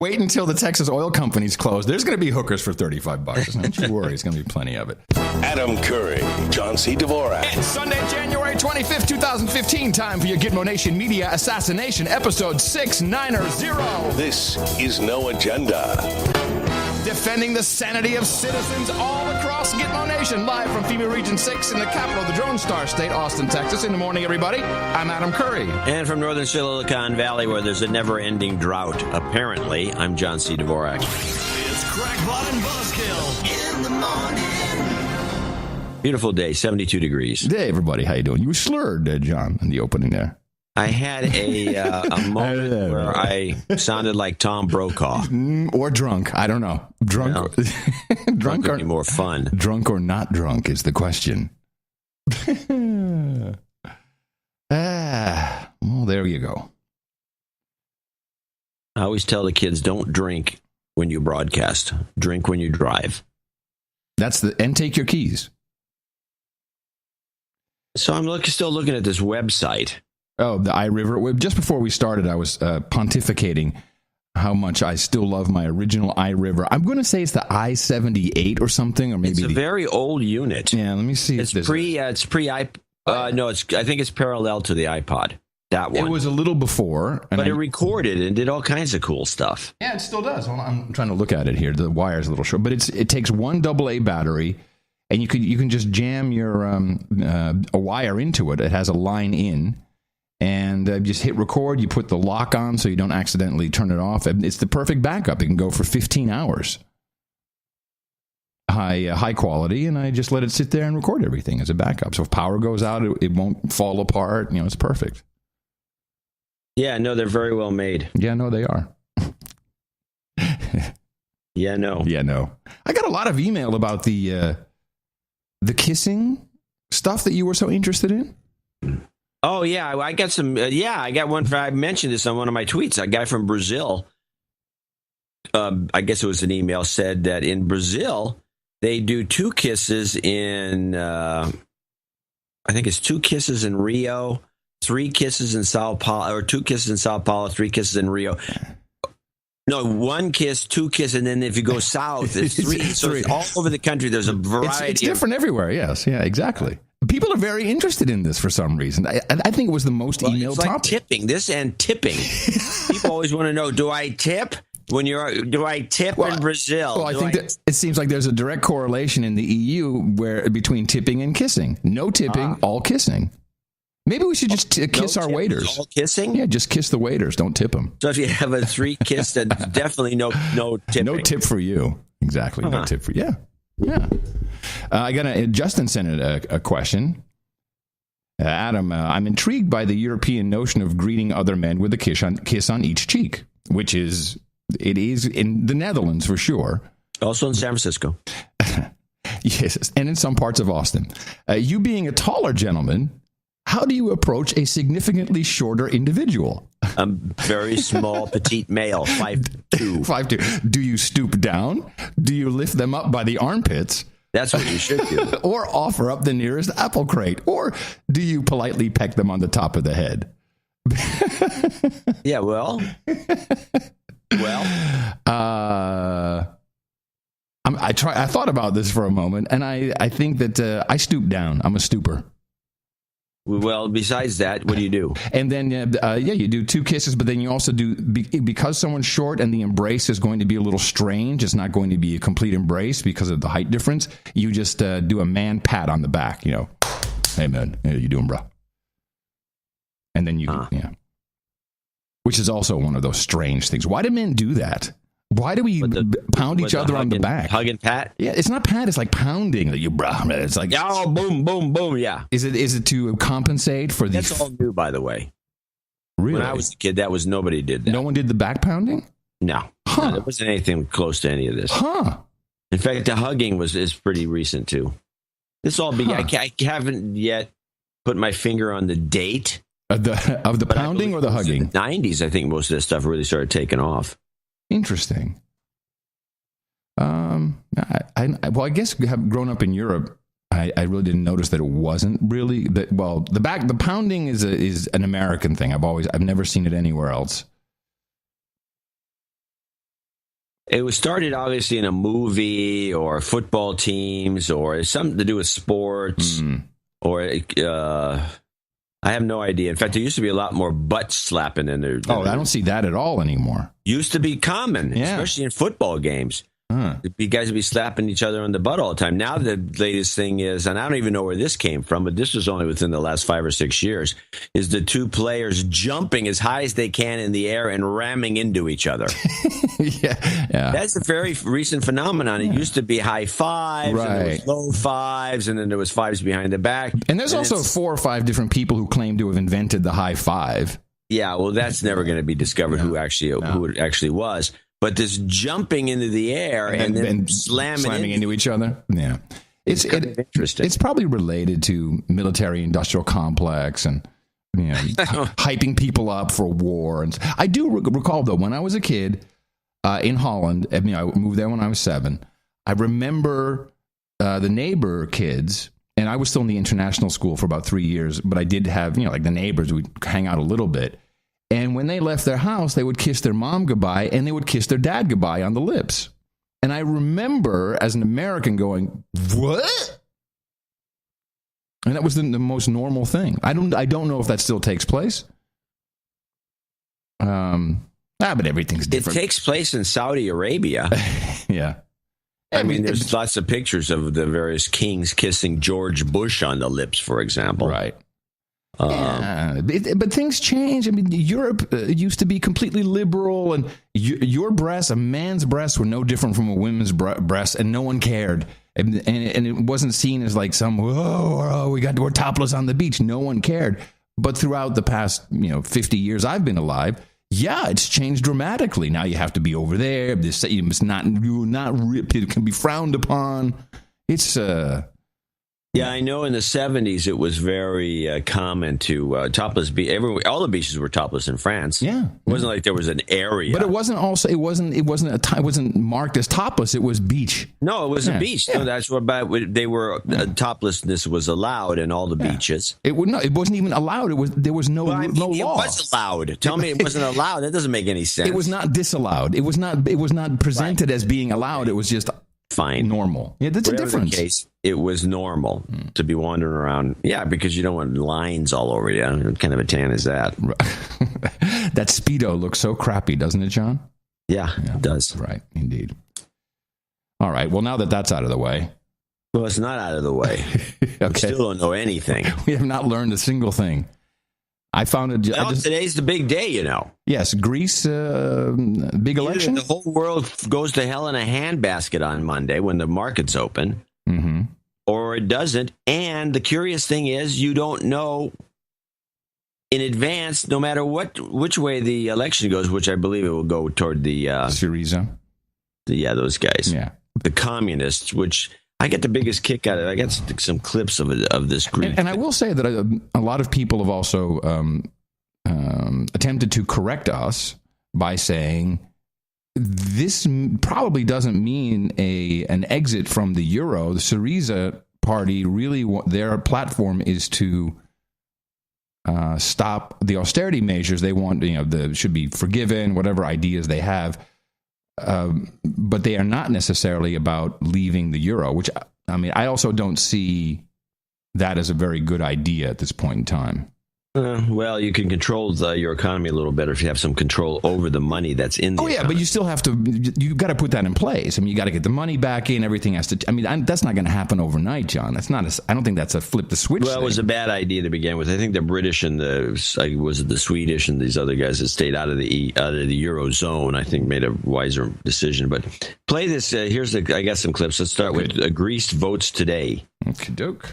Wait until the Texas oil companies close. There's going to be hookers for $35. Don't you worry. It's going to be plenty of it. Adam Curry, John C. Dvorak. It's Sunday, January 25th, 2015. Time for your Gitmo Nation Media Assassination, episode 690. This is No Agenda. Defending the sanity of citizens all across Gitmo Nation. Live from FEMA Region 6 in the capital of the Drone Star State, Austin, Texas. In the morning, everybody. I'm Adam Curry. And from northern Silicon Valley, where there's a never-ending drought, apparently, I'm John C. Dvorak. It's Crackpot and Buzzkill in the morning. Beautiful day, 72 degrees. Hey, everybody. How you doing? You were slurred, John, in the opening there. I had a moment where I sounded like Tom Brokaw. Or drunk. I don't know. Drunk. No. Drunk would or be more fun. Drunk or not drunk is the question. Well, there you go. I always tell the kids, don't drink when you broadcast. Drink when you drive. And take your keys. So I'm still looking at this website. Oh, the iRiver. Just before we started, I was pontificating how much I still love my original iRiver. I'm going to say it's the i78 or something, or maybe it's a very old unit. Yeah, let me see. It's pre no, I think it's parallel to the iPod. That one. It was a little before, but it recorded and did all kinds of cool stuff. Yeah, it still does. Well, I'm trying to look at it here. The wire's a little short, but it takes one AA battery, and you can just jam your a wire into it. It has a line in. And just hit record. You put the lock on so you don't accidentally turn it off. It's the perfect backup. It can go for 15 hours. High quality, and I just let it sit there and record everything as a backup. So if power goes out, it won't fall apart. It's perfect. Yeah, no, they're very well made. Yeah, no, they are. Yeah, no. Yeah, no. I got a lot of email about the kissing stuff that you were so interested in. Oh, yeah, I got some. I got one. I mentioned this on one of my tweets. A guy from Brazil, I guess it was an email, said that in Brazil, they do 2 kisses in, I think it's 2 kisses in Rio, 3 kisses in Sao Paulo, or 2 kisses in Sao Paulo, 3 kisses in Rio. No, 1 kiss, 2 kisses, and then if you go south, it's 3. So it's all over the country, there's a variety. It's different everywhere, yes. Yeah, exactly. People are very interested in this for some reason. I think it was the most emailed topic. Like tipping. This and tipping. People always want to know, do I tip in Brazil? Well, I think that it seems like there's a direct correlation in the EU between tipping and kissing. No tipping, all kissing. Maybe we should just kiss our waiters. All kissing? Yeah, just kiss the waiters. Don't tip them. So if you have a 3 kiss, then definitely no tipping. No tip for you. Exactly. No tip for you. Yeah. Justin sent a question. Adam, I'm intrigued by the European notion of greeting other men with a kiss on each cheek, it is in the Netherlands for sure. Also in San Francisco. Yes, and in some parts of Austin. You being a taller gentleman, how do you approach a significantly shorter individual? I'm very small, petite male, 5'2". 5'2". Do you stoop down? Do you lift them up by the armpits? That's what you should do. Or offer up the nearest apple crate? Or do you politely peck them on the top of the head? Yeah, well. I thought about this for a moment, and I think that I stoop down. I'm a stooper. Well, besides that, what do you do? And then, you do 2 kisses, but then you also do, because someone's short and the embrace is going to be a little strange, it's not going to be a complete embrace because of the height difference, you just do a man pat on the back, hey, man, how you doing, bro? And then which is also one of those strange things. Why do men do that? Why do we pound each other on the back? Hug and pat? Yeah, it's not pat. It's like pounding. It's like boom, boom, boom. Yeah. Is it to compensate for the? That's all new, by the way. Really? When I was a kid, nobody did that. No one did the back pounding. No, there wasn't anything close to any of this. In fact, the hugging is pretty recent too. This all began. I haven't yet put my finger on the date of the pounding or the hugging. In the 90s, I think most of this stuff really started taking off. Interesting. I guess grown up in Europe, I really didn't notice that it wasn't really that. Well, the pounding is an American thing. I've never seen it anywhere else. It was started obviously in a movie or football teams or something to do with sports or I have no idea. In fact, there used to be a lot more butt slapping in there. Oh, I don't see that at all anymore. Used to be common, especially in football games. You guys would be slapping each other on the butt all the time. Now the latest thing is, and I don't even know where this came from, but this was only within the last 5 or 6 years, is the two players jumping as high as they can in the air and ramming into each other. Yeah. That's a very recent phenomenon. It used to be high fives, and there was low fives, and then there was fives behind the back. And there's also 4 or 5 different people who claim to have invented the high five. Yeah, well, that's never going to be discovered who it actually was. But this jumping into the air and then slamming into each other. Yeah. It's interesting. It's probably related to military industrial complex and hyping people up for war. And I do recall, though, when I was a kid in Holland, I moved there when I was 7. I remember the neighbor kids, and I was still in the international school for about 3 years, but I did have, like the neighbors, we'd hang out a little bit. And when they left their house, they would kiss their mom goodbye and they would kiss their dad goodbye on the lips. And I remember as an American going, what? And that was the most normal thing. I don't know if that still takes place. But everything's different. It takes place in Saudi Arabia. Yeah. I mean, there's lots of pictures of the various kings kissing George Bush on the lips, for example. Right. But things change. I mean, Europe used to be completely liberal, and your breasts, a man's breasts, were no different from a woman's breast, and no one cared. And it wasn't seen as like we're topless on the beach. No one cared. But throughout the past 50 years I've been alive, it's changed dramatically. Now you have to be over there. You must not. It can be frowned upon. It's Yeah, I know in the 70s it was very common to topless all the beaches were topless in France. Yeah. It wasn't like there was an area. But it wasn't marked as topless, it was beach. No, it was a beach. Yeah. So that's what they were toplessness was allowed in all the beaches. It wasn't even allowed. There was no law. It was allowed. Tell me it wasn't allowed. That doesn't make any sense. It was not disallowed. It was not presented as being allowed. It was just fine. Normal. Yeah, that's a difference. The case, it was normal to be wandering around. Yeah, because you don't want lines all over you. What kind of a tan is that? That Speedo looks so crappy, doesn't it, John? Yeah, it does. Right, indeed. All right, well, now that that's out of the way. Well, it's not out of the way. Okay. We still don't know anything. We have not learned a single thing. I found it. Today's the big day, Yes, Greece, big election. The whole world goes to hell in a handbasket on Monday when the market's open, or it doesn't. And the curious thing is, you don't know in advance, no matter which way the election goes, which I believe it will go toward the Syriza. Those guys. Yeah, the communists, which. I get the biggest kick out of it. I got some clips of this group. And I will say that a lot of people have also attempted to correct us by saying this probably doesn't mean an exit from the euro. The Syriza party, really, their platform is to stop the austerity measures. They want, should be forgiven, whatever ideas they have. But they are not necessarily about leaving the euro, which, I also don't see that as a very good idea at this point in time. Well, you can control your economy a little better if you have some control over the money that's in the economy. But you still have to, you've got to put that in place. You got to get the money back in, everything has to, that's not going to happen overnight, John. I don't think that's a flip the switch thing. It was a bad idea to begin with. I think the British and the Swedish and these other guys that stayed out of the Eurozone, I think made a wiser decision. But play this, I got some clips. Let's start with Greece votes today. Okey-doke.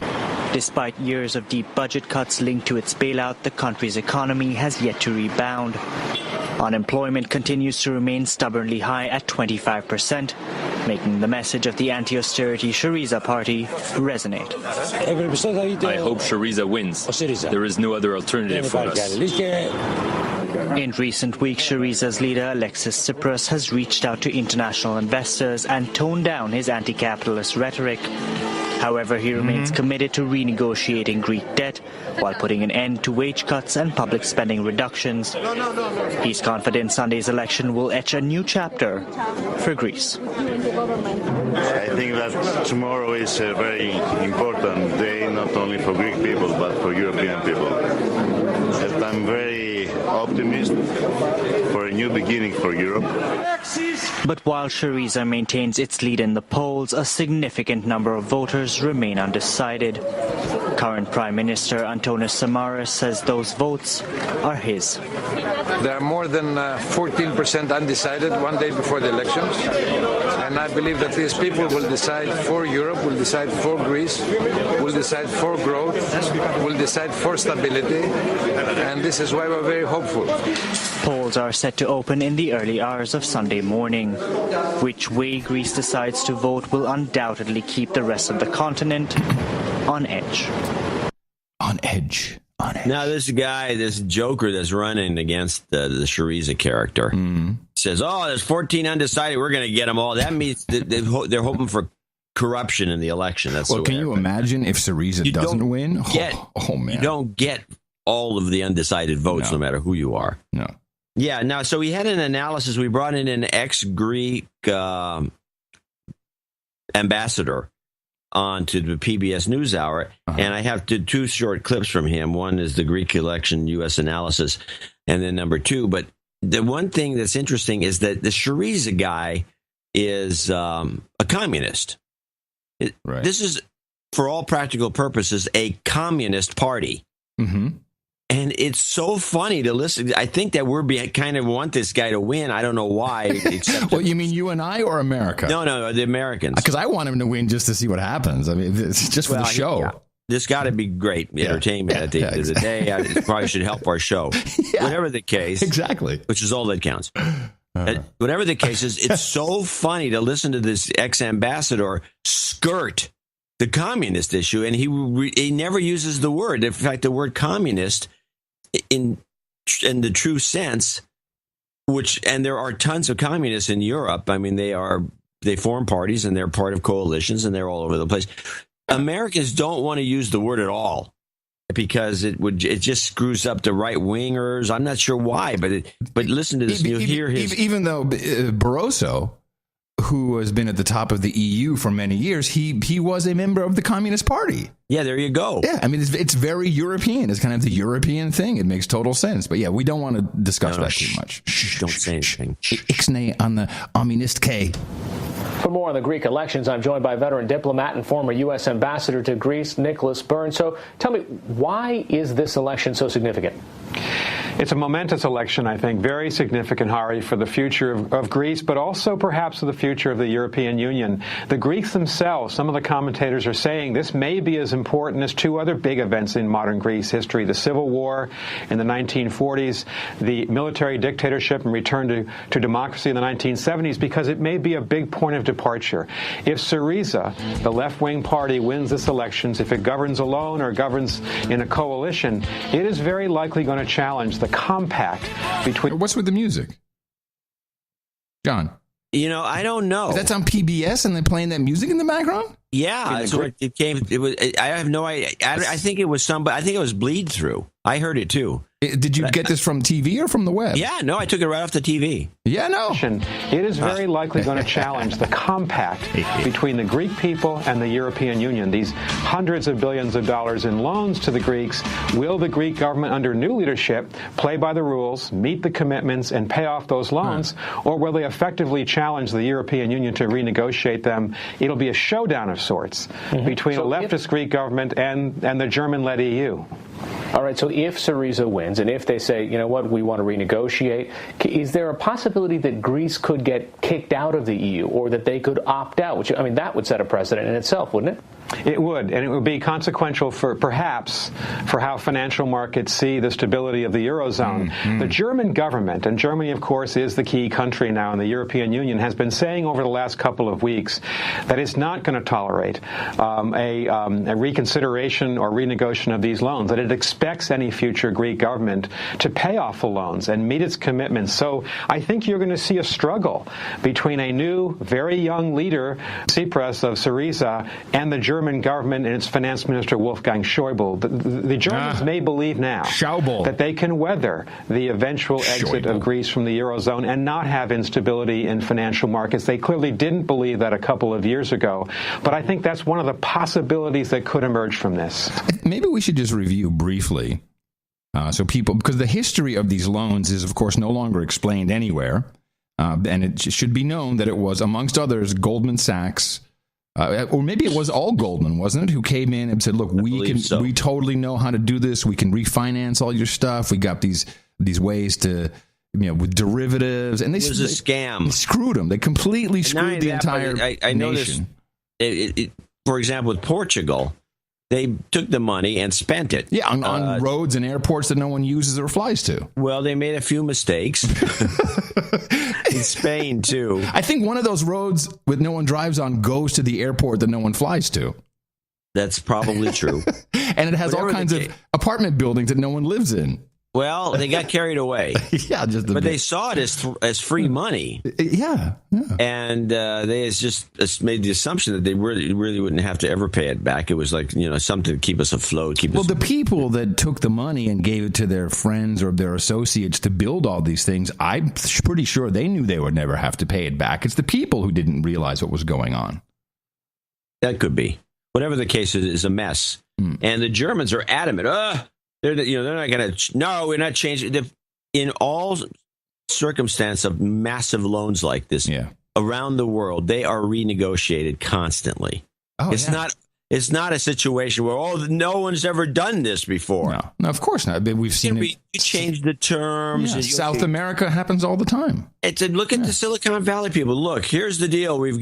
Despite years of deep budget cuts linked to its bailout, the country's economy has yet to rebound. Unemployment continues to remain stubbornly high at 25%, making the message of the anti-austerity Syriza party resonate. I hope Syriza wins. There is no other alternative for us. In recent weeks, Syriza's leader, Alexis Tsipras, has reached out to international investors and toned down his anti-capitalist rhetoric. However, he remains committed to renegotiating Greek debt while putting an end to wage cuts and public spending reductions. He's confident Sunday's election will etch a new chapter for Greece. I think that tomorrow is a very important day, not only for Greek people, but for European people. And I'm very optimistic for a new beginning for Europe. But while Syriza maintains its lead in the polls, a significant number of voters remain undecided. Current Prime Minister Antonis Samaras says those votes are his. There are more than 14% undecided one day before the elections. And I believe that these people will decide for Europe, will decide for Greece, will decide for growth, will decide for stability. And this is why we're very hopeful. Polls are set to open in the early hours of Sunday morning. Which way Greece decides to vote will undoubtedly keep the rest of the continent on edge. On edge. On edge. Now, this guy, this joker that's running against the Syriza character, says, oh, there's 14 undecided. We're going to get them all. That means they're hoping for corruption in the election. That's well, can you imagine if Syriza doesn't win? Oh, man. You don't get all of the undecided votes, no matter who you are. No. Yeah, now, so we had an analysis. We brought in an ex-Greek ambassador onto the PBS NewsHour, and I have two short clips from him. One is the Greek election U.S. analysis, and then number two. But the one thing that's interesting is that the Syriza guy is a communist. Right. This is, for all practical purposes, a communist party. Mm-hmm. And it's so funny to listen. I think that we kind of want this guy to win. I don't know why. Except well, you mean you and I or America? No, the Americans. Because I want him to win just to see what happens. I mean, it's just for the show. Yeah. This got to be great entertainment at the end of the day. It probably should help our show. Whatever the case. Exactly. Which is all that counts. Whatever the case is, it's so funny to listen to this ex-ambassador skirt the communist issue. And he never uses the word. In fact, the word communist in the true sense, and there are tons of communists in Europe. I mean, they form parties and they're part of coalitions and they're all over the place. Americans don't want to use the word at all because it just screws up the right wingers. I'm not sure why, but listen to this. You'll hear his. Even though Barroso, who has been at the top of the EU for many years, he was a member of the Communist Party. Yeah, there you go. Yeah, I mean, it's very European. It's kind of the European thing. It makes total sense. But yeah, we don't want to discuss that too much. Don't say anything. Ixnay on the Communist K. For more on the Greek elections, I'm joined by veteran diplomat and former U.S. ambassador to Greece, Nicholas Burns. So tell me, why is this election so significant? It's a momentous election, I think, very significant, Hari, for the future of Greece, but also perhaps for the future of the European Union. The Greeks themselves, some of the commentators are saying this may be as important as two other big events in modern Greece history, the Civil War in the 1940s, the military dictatorship and return to democracy in the 1970s, because it may be a big point of departure. If Syriza, the left-wing party, wins this election, if it governs alone or governs in a coalition, it is very likely going to challenge the compact between... What's with the music? John? I don't know. Is that on PBS and they're playing that music in the background? Yeah, that's where it came. It was. I have no idea. I think it was somebody. I think it was Bleed Through. I heard it too. Did you get this from TV or from the web? Yeah, no, I took it right off the TV. Yeah, no. It is very likely going to challenge the compact between the Greek people and the European Union. These hundreds of billions of dollars in loans to the Greeks. Will the Greek government under new leadership play by the rules, meet the commitments, and pay off those loans? Or will they effectively challenge the European Union to renegotiate them? It'll be a showdown of sorts between a leftist Greek government and the German-led EU. All right, so if Syriza wins, and if they say, you know what, we want to renegotiate, is there a possibility that Greece could get kicked out of the EU, or that they could opt out? Which, I mean, that would set a precedent in itself, wouldn't it? It would, and it would be consequential for how financial markets see the stability of the Eurozone. The German government, and Germany, of course, is the key country now in the European Union, has been saying over the last couple of weeks that it's not going to tolerate a reconsideration or renegotiation of these loans, that it expects expects any future Greek government to pay off the loans and meet its commitments. So I think you're going to see a struggle between a new, very young leader, Tsipras of Syriza, and the German government and its finance minister, Wolfgang Schäuble. The Germans may believe now that they can weather the eventual exit of Greece from the Eurozone and not have instability in financial markets. They clearly didn't believe that a couple of years ago. But I think that's one of the possibilities that could emerge from this. Maybe we should just review briefly, so people, because the history of these loans is, of course, no longer explained anywhere, and it should be known that it was, amongst others, Goldman Sachs, or maybe it was all Goldman, wasn't it, who came in and said, "Look, we totally know how to do this. We can refinance all your stuff. We got these ways to." With derivatives, and it was a scam. They screwed them. They completely screwed the entire I noticed, nation. For example, with Portugal, they took the money and spent it. Yeah, on roads and airports that no one uses or flies to. Well, they made a few mistakes. In Spain, too. I think one of those roads that no one drives on goes to the airport that no one flies to. That's probably true. And it has all kinds of apartment buildings that no one lives in. Well, they got carried away. Yeah, but they saw it as free money. Yeah. And they just made the assumption that they really wouldn't have to ever pay it back. It was like, something to keep us afloat. The people that took the money and gave it to their friends or their associates to build all these things, I'm pretty sure they knew they would never have to pay it back. It's the people who didn't realize what was going on. That could be. Whatever the case is a mess. And the Germans are adamant. They're not going to. No, we're not changing. In all circumstance of massive loans like this around the world, they are renegotiated constantly. It's not a situation where no one's ever done this before. No, of course not. We've seen it. You change the terms. Yeah, South America happens all the time. Look at the Silicon Valley people. Look, here's the deal. We're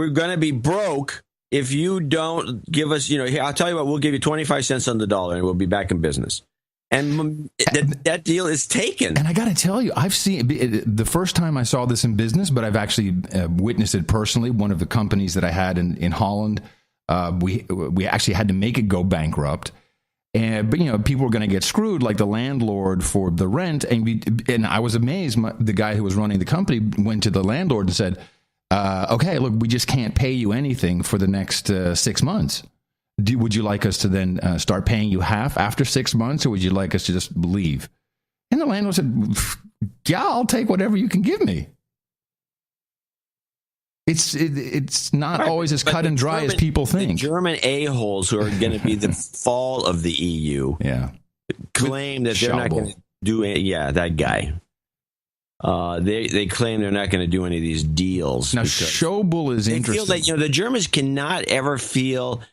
going to be broke. If you don't give us, here, I'll tell you what, we'll give you 25 cents on the dollar and we'll be back in business. And that deal is taken. And I got to tell you, I've seen the first time I saw this in business, but I've actually witnessed it personally. One of the companies that I had in Holland, we actually had to make it go bankrupt. But people were going to get screwed, like the landlord for the rent. And I was amazed. The guy who was running the company went to the landlord and said, okay, look, we just can't pay you anything for the next 6 months. Would you like us to then start paying you half after 6 months, or would you like us to just leave? And the landlord said, yeah, I'll take whatever you can give me. It's not always as cut and dry as people think. The German a-holes who are going to be the fall of the EU claim that they're not going to do it. Yeah, that guy. They claim they're not going to do any of these deals. Now, Schäuble is interesting. They feel that the Germans cannot ever feel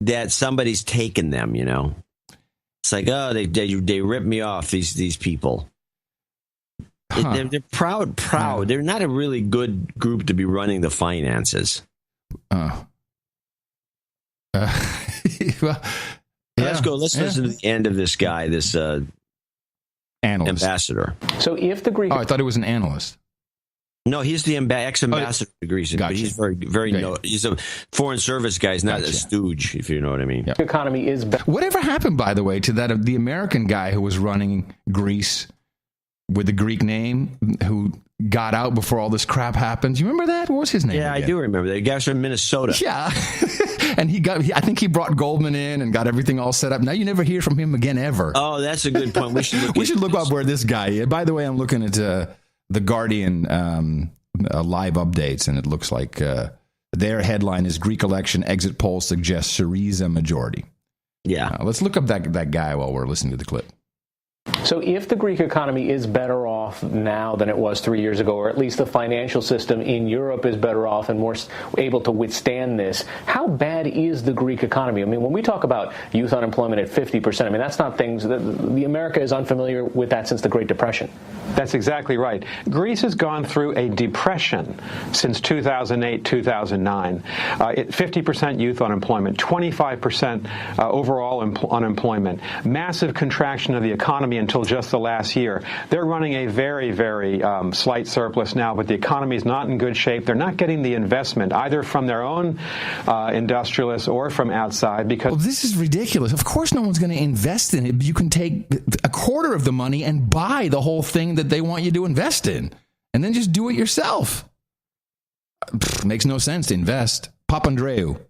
that somebody's taken them. It's like, oh, they ripped me off. These people. They're proud. They're not a really good group to be running the finances. Let's go. Let's listen to the end of this guy. This. Analyst. Ambassador. So if the Greek... Oh, I thought it was an analyst. No, he's the ex-ambassador to Greece. Gotcha. But he's he's a foreign service guy. He's not a stooge, if you know what I mean. The economy is... Whatever happened, by the way, to that of the American guy who was running Greece with a Greek name, who got out before all this crap happened? You remember that? What was his name? Yeah, again? I do remember that. The guy's from Minnesota. Yeah. And I think he brought Goldman in and got everything all set up. Now you never hear from him again ever. Oh, that's a good point. We should look up where this guy is. By the way, I'm looking at the Guardian live updates, and it looks like their headline is Greek election exit poll suggests Syriza majority. Yeah. Let's look up that guy while we're listening to the clip. So if the Greek economy is better off now than it was 3 years ago, or at least the financial system in Europe is better off and more able to withstand this, how bad is the Greek economy? I mean, when we talk about youth unemployment at 50%, I mean, that's not things that the America is unfamiliar with that since the Great Depression. That's exactly right. Greece has gone through a depression since 2008, 2009. 50% youth unemployment, 25% overall unemployment, massive contraction of the economy until just the last year. They're running a very, very slight surplus now, but the economy is not in good shape. They're not getting the investment either from their own industrialists or from outside because... Well, this is ridiculous. Of course no one's going to invest in it. You can take a quarter of the money and buy the whole thing that they want you to invest in, and then just do it yourself. Makes no sense to invest. Papandreou.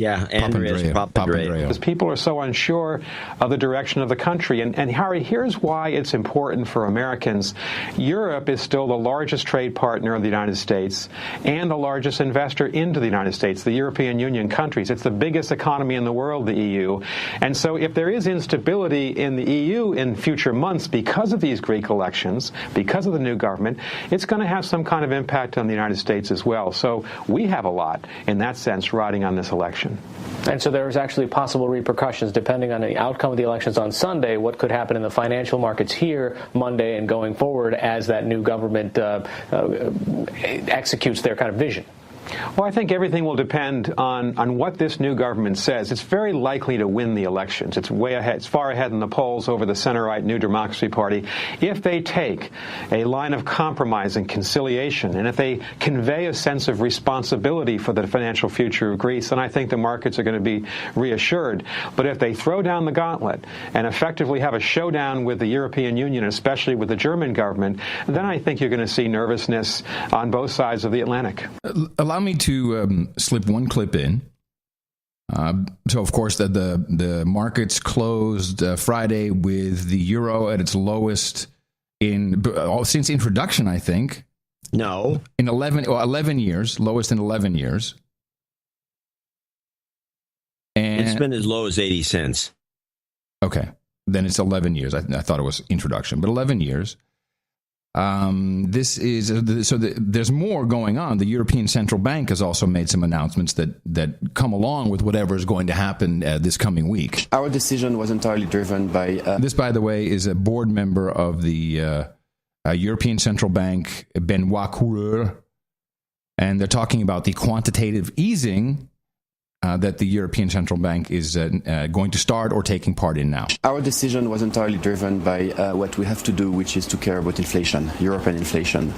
Yeah, Andreas Papandreou. Because people are so unsure of the direction of the country. And Harry, here's why it's important for Americans. Europe is still the largest trade partner of the United States and the largest investor into the United States, the European Union countries. It's the biggest economy in the world, the EU. And so if there is instability in the EU in future months because of these Greek elections, because of the new government, it's going to have some kind of impact on the United States as well. So we have a lot, in that sense, riding on this election. And so there's actually possible repercussions depending on the outcome of the elections on Sunday, what could happen in the financial markets here Monday and going forward as that new government executes their kind of vision. Well, I think everything will depend on what this new government says. It's very likely to win the elections. It's way ahead. It's far ahead in the polls over the center-right New Democracy Party. If they take a line of compromise and conciliation, and if they convey a sense of responsibility for the financial future of Greece, then I think the markets are going to be reassured. But if they throw down the gauntlet and effectively have a showdown with the European Union, especially with the German government, then I think you're going to see nervousness on both sides of the Atlantic. Allow me to slip one clip in. So, of course, the markets closed Friday with the euro at its lowest since introduction, I think. No. In 11 years, lowest in 11 years. And it's been as low as 80 cents. Okay. Then it's 11 years. I thought it was introduction, but 11 years. There's more going on. The European Central Bank has also made some announcements that come along with whatever is going to happen this coming week. Our decision was entirely driven by... This, by the way, is a board member of the European Central Bank, Benoit Coureur, and they're talking about the quantitative easing that the European Central Bank is going to start or taking part in now. Our decision was entirely driven by what we have to do, which is to care about inflation, European inflation.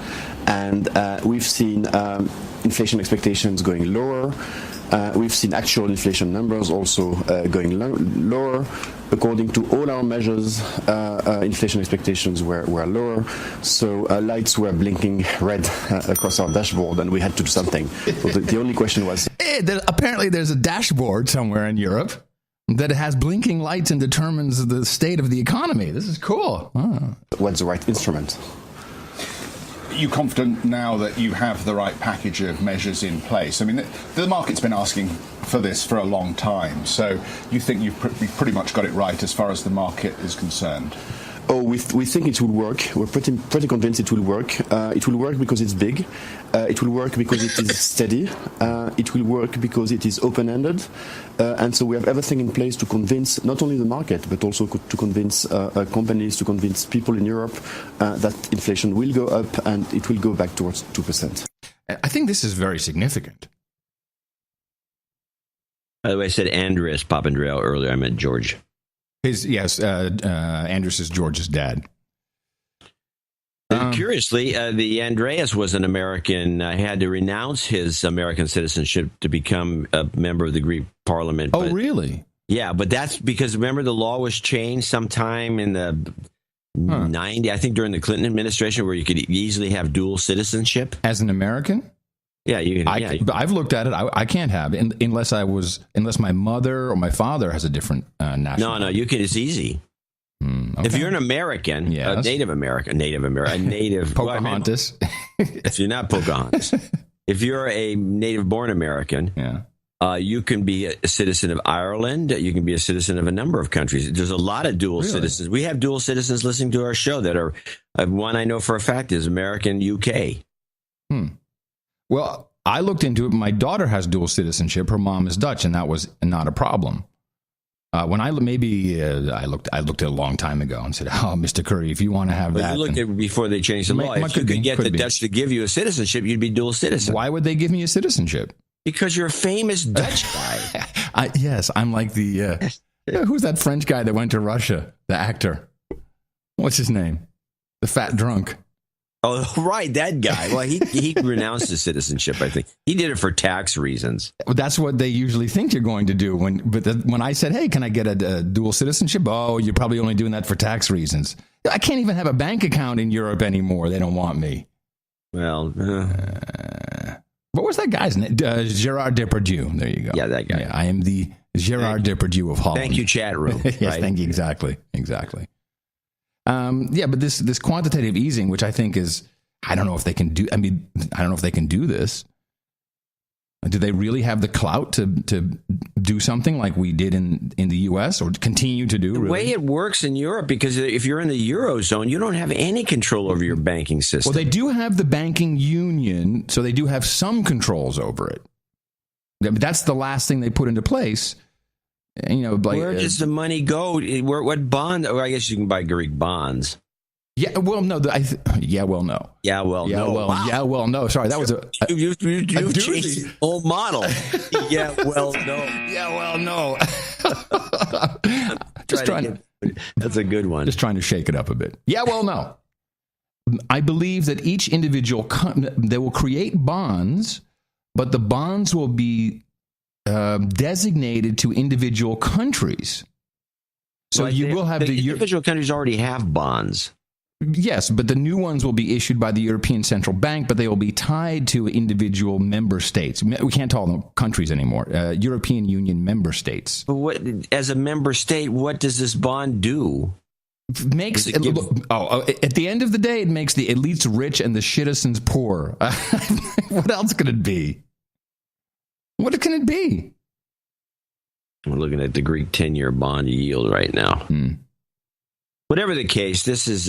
And we've seen inflation expectations going lower. We've seen actual inflation numbers also going lower. According to all our measures, inflation expectations were lower. So lights were blinking red across our dashboard, and we had to do something. So the only question was... Apparently there's a dashboard somewhere in Europe that has blinking lights and determines the state of the economy. This is cool. Oh. What's the right instrument? Are you confident now that you have the right package of measures in place? I mean, the market's been asking for this for a long time, so you think you've pretty much got it right as far as the market is concerned? Oh, we think it will work. We're pretty convinced it will work. It will work because it's big. It will work because it is steady. It will work because it is open-ended. And so we have everything in place to convince not only the market, but also to convince companies, to convince people in Europe that inflation will go up and it will go back towards 2%. I think this is very significant. By the way, I said Andreas Papandreou earlier. I meant George. Andreas is George's dad. Curiously, the Andreas was an American. Had to renounce his American citizenship to become a member of the Greek parliament. Oh, really? Yeah, but that's because, remember, the law was changed sometime in the 90s, I think during the Clinton administration, where you could easily have dual citizenship. As an American? Yeah, you can. I've looked at it. I can't have it unless my mother or my father has a different nationality. No, you can. It's easy. Okay. If you're an American, yes. a native Pocahontas. If you're not Pocahontas, if you're a native-born American, you can be a citizen of Ireland. You can be a citizen of a number of countries. There's a lot of dual citizens. We have dual citizens listening to our show that are one I know for a fact is American UK. Well, I looked into it. My daughter has dual citizenship. Her mom is Dutch, and that was not a problem. When I looked at it a long time ago and said, "Oh, Mr. Curry, if you want to have that," you looked at it before they changed the law. If you could get the Dutch to give you a citizenship, you'd be dual citizen. Why would they give me a citizenship? Because you're a famous Dutch guy. Yes, I'm like the who's that French guy that went to Russia? The actor. What's his name? The fat drunk. Oh, right, that guy. Well, he renounced his citizenship, I think. He did it for tax reasons. That's what they usually think you're going to do. When I said, hey, can I get a dual citizenship? Oh, you're probably only doing that for tax reasons. I can't even have a bank account in Europe anymore. They don't want me. Well, what was that guy's name? Gerard Depardieu. There you go. Yeah, that guy. Yeah, I am the Gerard Depardieu of Holland. Thank you, chat room. Yes, right? Thank you. Exactly. But this quantitative easing, which I think is, I don't know if they can do. I mean, I don't know if they can do this. Do they really have the clout to do something like we did in the U.S. or continue to do? The really? way it works in Europe, because if you're in the Eurozone, you don't have any control over your banking system. Well, they do have the banking union, so they do have some controls over it. That's the last thing they put into place. Where does the money go? What bond? Or I guess you can buy Greek bonds. Yeah, well, no. Yeah, well, no. Yeah, well, yeah, no. Well, Wow. Yeah, well, no. Sorry, that was you changed the whole model. Yeah, well, no. Yeah, well, no. That's a good one. Just trying to shake it up a bit. Yeah, well, no. I believe that each individual they will create bonds, but the bonds will be designated to individual countries. So you will have the individual countries already have bonds. Yes, but the new ones will be issued by the European Central Bank, but they will be tied to individual member states. We can't call them countries anymore. European Union member states. But as a member state, what does this bond do? At the end of the day, it makes the elites rich and the citizens poor. What else could it be? What can it be? We're looking at the Greek 10-year bond yield right now. Whatever the case, this is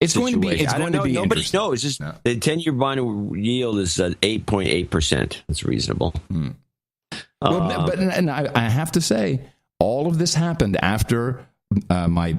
it's going to be. It's going to be. Nobody knows. Just the 10-year bond yield is 8.8%. That's reasonable. And I have to say, all of this happened after my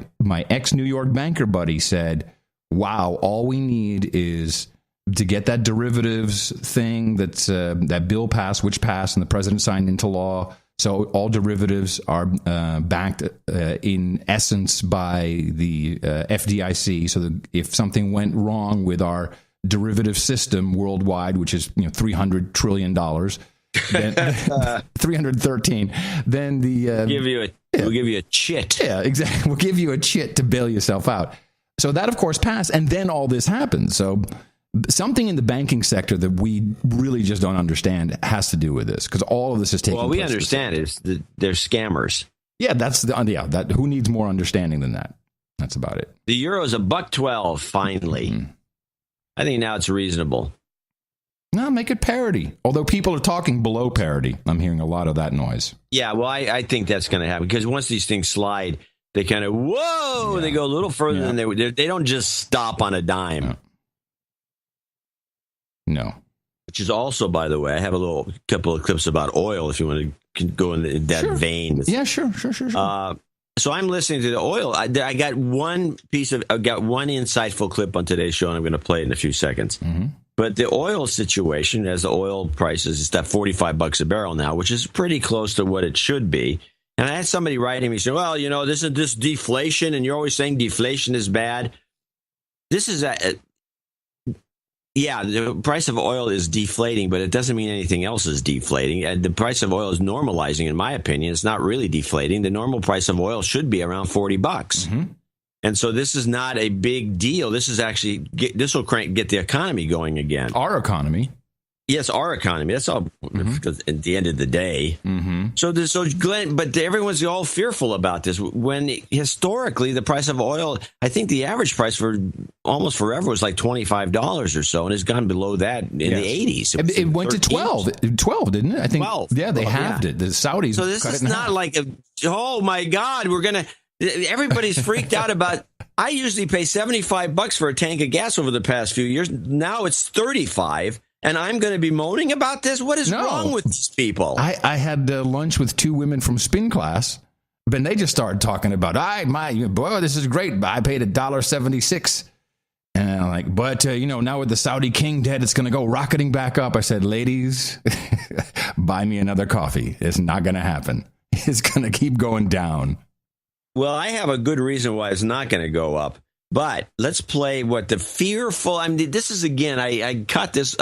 ex New York banker buddy said, "Wow, all we need is to get that derivatives thing that bill passed, which passed, and the president signed into law." So all derivatives are backed in essence by the FDIC. So that if something went wrong with our derivative system worldwide, which is $300 trillion, then 313, then we'll give you a chit. Yeah, exactly. We'll give you a chit to bail yourself out. So that, of course, passed, and then all this happened. So something in the banking sector that we really just don't understand has to do with this, because all of this is taking place. Well, we understand it. They're scammers. Yeah, that who needs more understanding than that? That's about it. The euro's $1.12 finally. I think now it's reasonable. No, make it parity. Although people are talking below parity. I'm hearing a lot of that noise. Yeah, well, I think that's going to happen, because once these things slide, they kind of, they go a little further than they don't just stop on a dime. No. Which is also, by the way, I have a couple of clips about oil if you want to go in that vein. Yeah, sure. So I'm listening to the oil. I got one insightful clip on today's show, and I'm going to play it in a few seconds. Mm-hmm. But the oil situation, as the oil prices, it's that $45 a barrel now, which is pretty close to what it should be. And I had somebody writing me saying, well, this is this deflation, and you're always saying deflation is bad. This is the price of oil is deflating, but it doesn't mean anything else is deflating. And the price of oil is normalizing, in my opinion. It's not really deflating. The normal price of oil should be around $40. Mm-hmm. And so this is not a big deal. This is actually get the economy going again. Our economy. Yes, our economy. That's all. Because at the end of the day. Mm-hmm. So Glenn, but everyone's all fearful about this. When historically the price of oil, I think the average price for almost forever was like $25 or so, and it's gone below that in the 80s. It went to 12, didn't it? I think 12. Yeah, they halved it. The Saudis. So this is not like oh my God, everybody's freaked out about. I usually pay $75 for a tank of gas over the past few years. Now it's $35. And I'm going to be moaning about this? What is wrong with these people? I had lunch with two women from spin class, but they just started talking about, this is great. I paid $1.76. And I'm like, but, now with the Saudi king dead, it's going to go rocketing back up. I said, ladies, buy me another coffee. It's not going to happen. It's going to keep going down. Well, I have a good reason why it's not going to go up. But let's play what the fearful. I mean, this is again. I caught this.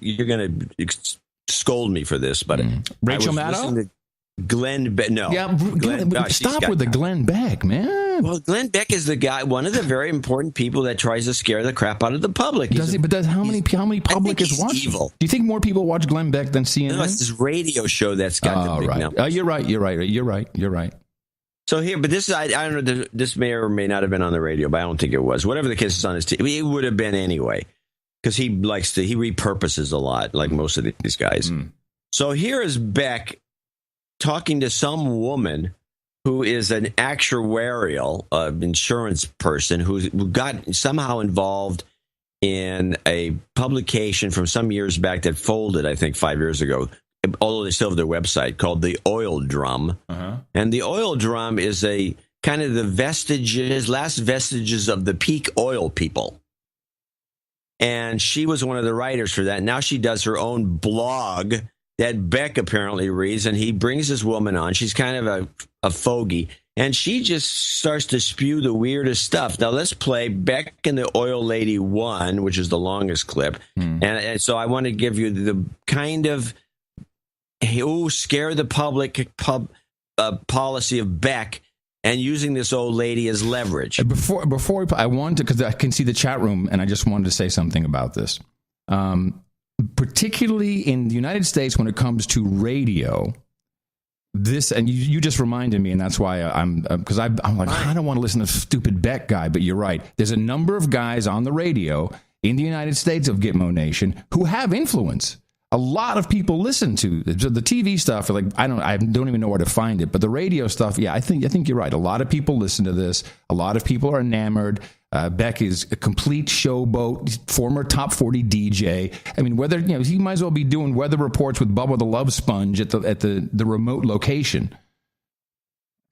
You're going to scold me for this, but Rachel Maddow. Glenn Beck. No. Yeah, stop with the Glenn Beck, man. Well, Glenn Beck is the guy, one of the very important people that tries to scare the crap out of the public. How many public is watching? Evil. Do you think more people watch Glenn Beck than CNN? No, it's this radio show that's got the big numbers. You're right. So here, but this is, I don't know, this may or may not have been on the radio, but I don't think it was. Whatever the case is on his TV, it would have been anyway, because he repurposes a lot, like most of these guys. So here is Beck talking to some woman who is an actuarial insurance person who got somehow involved in a publication from some years back that folded, I think 5 years ago, although they still have their website, called The Oil Drum. And The Oil Drum is a kind of the last vestiges of the peak oil people. And she was one of the writers for that. Now she does her own blog that Beck apparently reads, and he brings this woman on. She's kind of a fogey, and she just starts to spew the weirdest stuff. Now let's play Beck and the Oil Lady 1, which is the longest clip. And so I want to give you the kind of scare the public policy of Beck and using this old lady as leverage. Before I wanted to, because I can see the chat room, and I just wanted to say something about this. Particularly in the United States, when it comes to radio, this, and you just reminded me, and that's why I'm like, I don't want to listen to stupid Beck guy, but you're right. There's a number of guys on the radio in the United States of Gitmo Nation who have influence. A lot of people listen to the TV stuff. Like I don't even know where to find it, but the radio stuff, yeah, I think you're right. A lot of people listen to this. A lot of people are enamored. Beck is a complete showboat, former top 40 DJ. I mean, whether he might as well be doing weather reports with Bubba the Love Sponge at the remote location,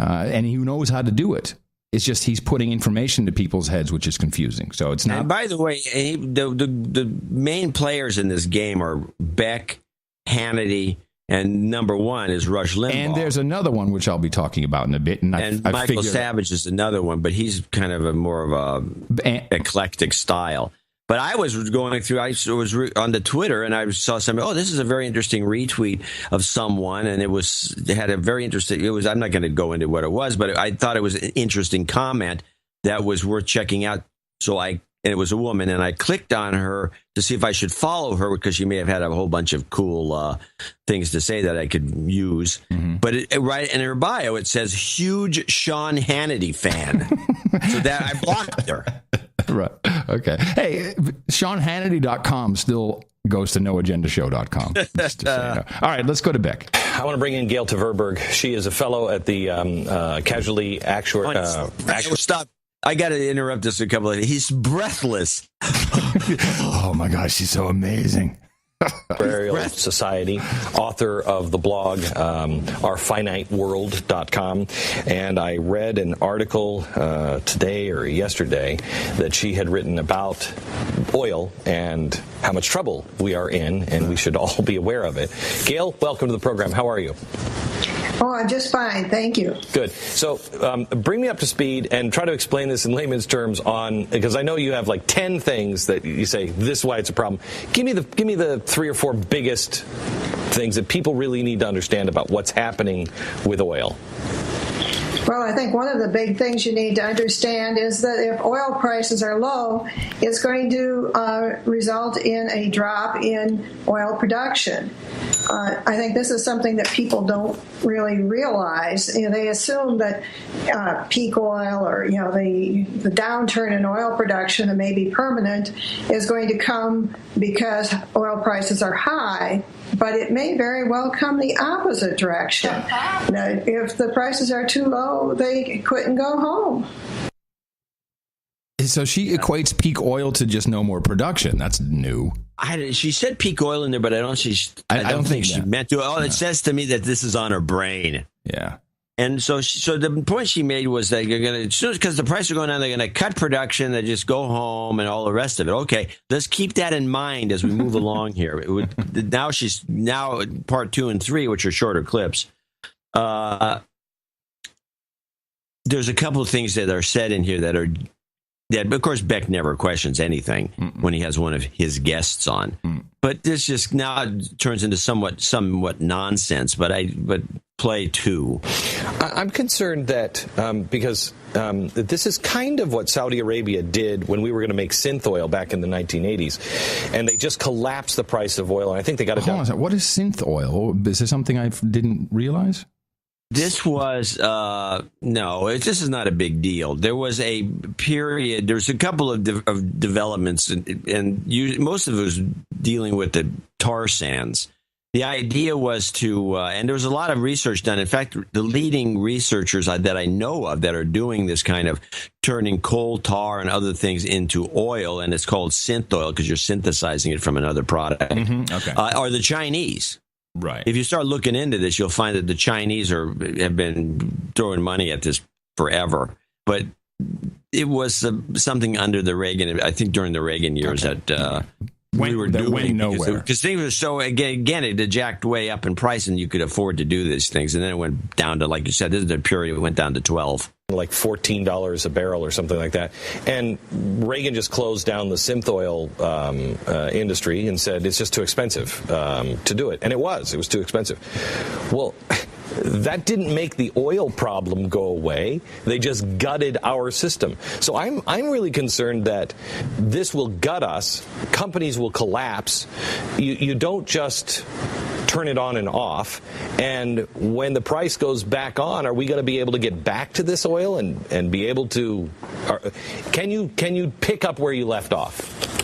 and he knows how to do it. It's just he's putting information to people's heads, which is confusing. So it's not. And by the way, the main players in this game are Beck, Hannity, and number one is Rush Limbaugh. And there's another one which I'll be talking about in a bit. And Michael Savage is another one, but he's kind of more of a eclectic style. But I was going through, I was on the Twitter, and I saw something, this is a very interesting retweet of someone, and it had a very interesting, I'm not going to go into what it was, but I thought it was an interesting comment that was worth checking out. And it was a woman, and I clicked on her to see if I should follow her, because she may have had a whole bunch of cool things to say that I could use. But right in her bio, it says, huge Sean Hannity fan. So that I blocked her. Right. Okay. Hey, SeanHannity.com still goes to NoAgendaShow.com. Just so you know. All right, let's go to Beck. I want to bring in Gail Tverberg. She is a fellow at the Casualty Actuary. Stop. I got to interrupt this a couple of. He's breathless. Oh my gosh, she's so amazing. Actuarial Society, author of the blog ourfiniteworld.com, and I read an article today or yesterday that she had written about oil and how much trouble we are in, and we should all be aware of it. Gail, welcome to the program. How are you? Oh, I'm just fine. Thank you. Good. So bring me up to speed and try to explain this in layman's terms because I know you have like 10 things that you say, this is why it's a problem. Give me the 3 or 4 biggest things that people really need to understand about what's happening with oil. Well, I think one of the big things you need to understand is that if oil prices are low, it's going to result in a drop in oil production. I think this is something that people don't really realize. They assume that peak oil or the downturn in oil production that may be permanent is going to come because oil prices are high. But it may very well come the opposite direction. If the prices are too low, they quit and go home. So she equates peak oil to just no more production. That's new. She said peak oil in there, but I don't think she meant to. It says to me that this is on her brain. Yeah. And so the point she made was that you're going to, because the prices are going down, they're going to cut production, they just go home and all the rest of it. Okay, let's keep that in mind as we move along here. Now part 2 and 3, which are shorter clips. There's a couple of things that are said in here that that, of course, Beck never questions anything when he has one of his guests on. But this just now turns into somewhat nonsense. But play two. I'm concerned that because this is kind of what Saudi Arabia did when we were going to make synth oil back in the 1980s, and they just collapsed the price of oil. And I think they got it down. What is synth oil? Is this something I didn't realize? This was this is not a big deal. There was a period. There's a couple of developments, and most of it was dealing with the tar sands. The idea was to, and there was a lot of research done. In fact, the leading researchers that I know of that are doing this kind of turning coal tar and other things into oil, and it's called synth oil because you're synthesizing it from another product, are the Chinese. Right. If you start looking into this, you'll find that the Chinese have been throwing money at this forever. But it was something under the Reagan, I think during the Reagan years that we were doing. Went nowhere. Because things were so, again, it jacked way up in price and you could afford to do these things. And then it went down to, like you said, this is the period it went down to 12. Like $14 a barrel or something like that. And Reagan just closed down the synth oil industry and said it's just too expensive to do it. And it was too expensive. Well, that didn't make the oil problem go away. They just gutted our system. So I'm really concerned that this will gut us. Companies will collapse. You don't just turn it on and off, and when the price goes back on, are we going to be able to get back to this oil and be able to? Can you pick up where you left off?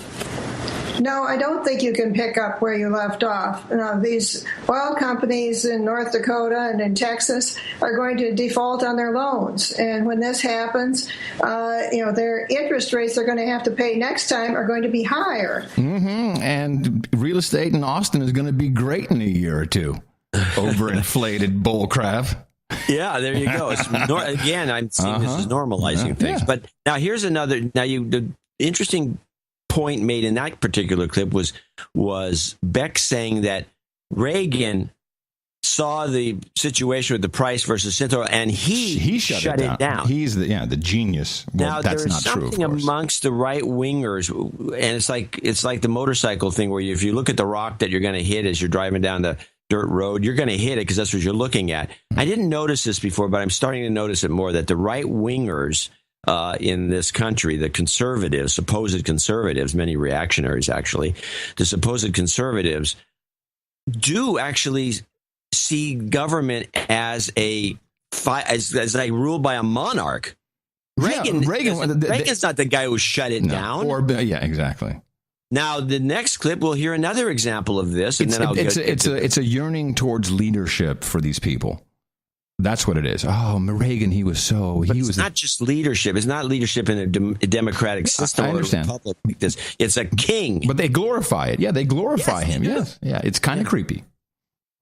No, I don't think you can pick up where you left off. These oil companies in North Dakota and in Texas are going to default on their loans. And when this happens, their interest rates they're going to have to pay next time are going to be higher. Mm-hmm. And real estate in Austin is going to be great in a year or two. Overinflated bullcrap. Yeah, there you go. Again, I'm seeing this as normalizing things. Yeah. But now here's another. The interesting point made in that particular clip was Beck saying that Reagan saw the situation with the price versus synth oil, and he shut it down. He's the genius. Well, now that's there's not true, something amongst the right wingers, and it's like the motorcycle thing where if you look at the rock that you're going to hit as you're driving down the dirt road, you're going to hit it because that's what you're looking at. I didn't notice this before, but I'm starting to notice it more, that the right wingers in this country, the conservatives, supposed conservatives, many reactionaries actually, the supposed conservatives do actually see government as like ruled by a monarch. Reagan's not the guy who shut it down. Yeah, exactly. Now, the next clip, we'll hear another example of this, and it's a yearning towards leadership for these people. That's what it is. Oh, Reagan, it's not just leadership. It's not leadership in a democratic system. I understand. Or a republic like this. It's a king. But they glorify it. Yeah, they glorify him. Yes. Yeah, it's kind of creepy.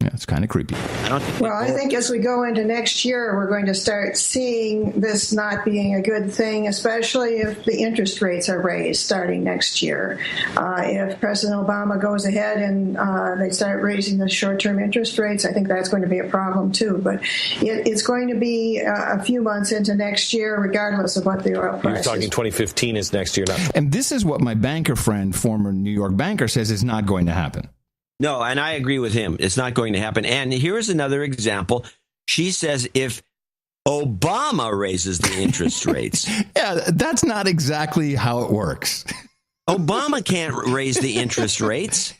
Yeah, it's kind of creepy. I think as we go into next year, we're going to start seeing this not being a good thing, especially if the interest rates are raised starting next year. If President Obama goes ahead and they start raising the short-term interest rates, I think that's going to be a problem too. But it's going to be a few months into next year, regardless of what the oil price is. You're talking 2015 is next year now. And this is what my banker friend, former New York banker, says is not going to happen. No, and I agree with him. It's not going to happen. And here's another example. She says if Obama raises the interest rates. Yeah, that's not exactly how it works. Obama can't raise the interest rates.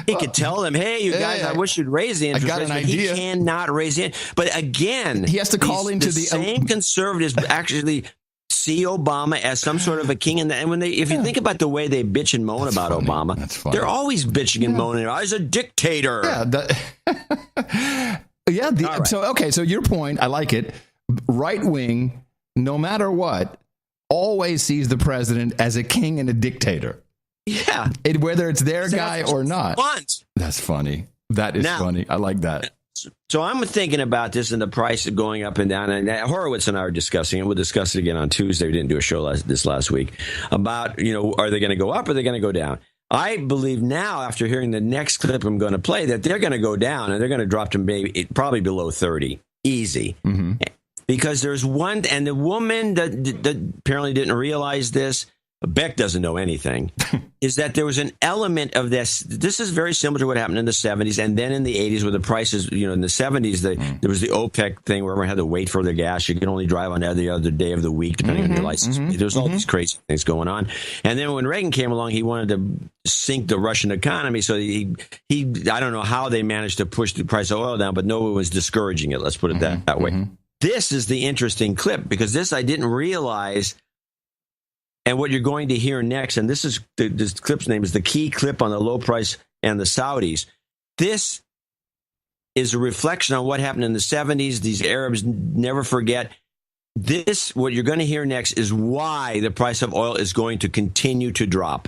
He could tell them, hey, you guys, I wish you'd raise the interest rates. I got an idea. He cannot raise it. But again, he has to call into the same conservatives actually see Obama as some sort of a king, and when if you think about the way they bitch and moan about Obama, they're always bitching and moaning about he's a dictator. Yeah, So your point, I like it. Right wing, no matter what, always sees the president as a king and a dictator. Yeah, whether it's their guy or not. That's funny. That is funny. I like that. So I'm thinking about this and the price of going up and down. And Horowitz and I are discussing it. We'll discuss it again on Tuesday. We didn't do a show this last week about, are they going to go up or are they going to go down? I believe now, after hearing the next clip I'm going to play, that they're going to go down and they're going to drop to maybe probably below 30. Easy. Mm-hmm. because there's one, and the woman that apparently didn't realize this, Beck doesn't know anything, is that there was an element of this. This is very similar to what happened in the 70s and then in the 80s where the prices, in the 70s, there was the OPEC thing where everyone had to wait for their gas. You could only drive on every other day of the week, depending on your license. There's all these crazy things going on. And then when Reagan came along, he wanted to sink the Russian economy. So he I don't know how they managed to push the price of oil down, but no one was discouraging it. Let's put it that way. This is the interesting clip because this I didn't realize. And what you're going to hear next, and this clip's name is the key clip on the low price and the Saudis. This is a reflection on what happened in the 70s. These Arabs never forget. What you're going to hear next is why the price of oil is going to continue to drop.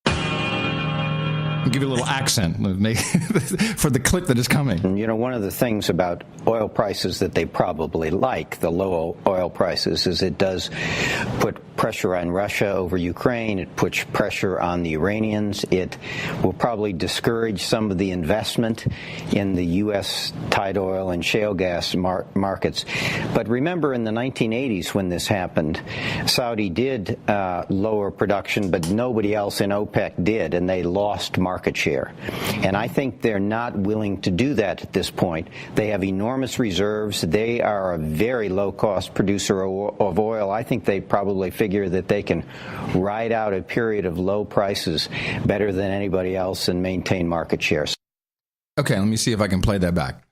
I'll give you a little accent for the clip that is coming. One of the things about oil prices that they probably like, the low oil prices, is it does put pressure on Russia over Ukraine. It puts pressure on the Iranians. It will probably discourage some of the investment in the U.S. tight oil and shale gas markets. But remember in the 1980s when this happened, Saudi did lower production, but nobody else in OPEC did, and they lost market share. And I think they're not willing to do that at this point. They have enormous reserves. They are a very low-cost producer of oil. I think they probably figure that they can ride out a period of low prices better than anybody else and maintain market shares. Okay, let me see if I can play that back.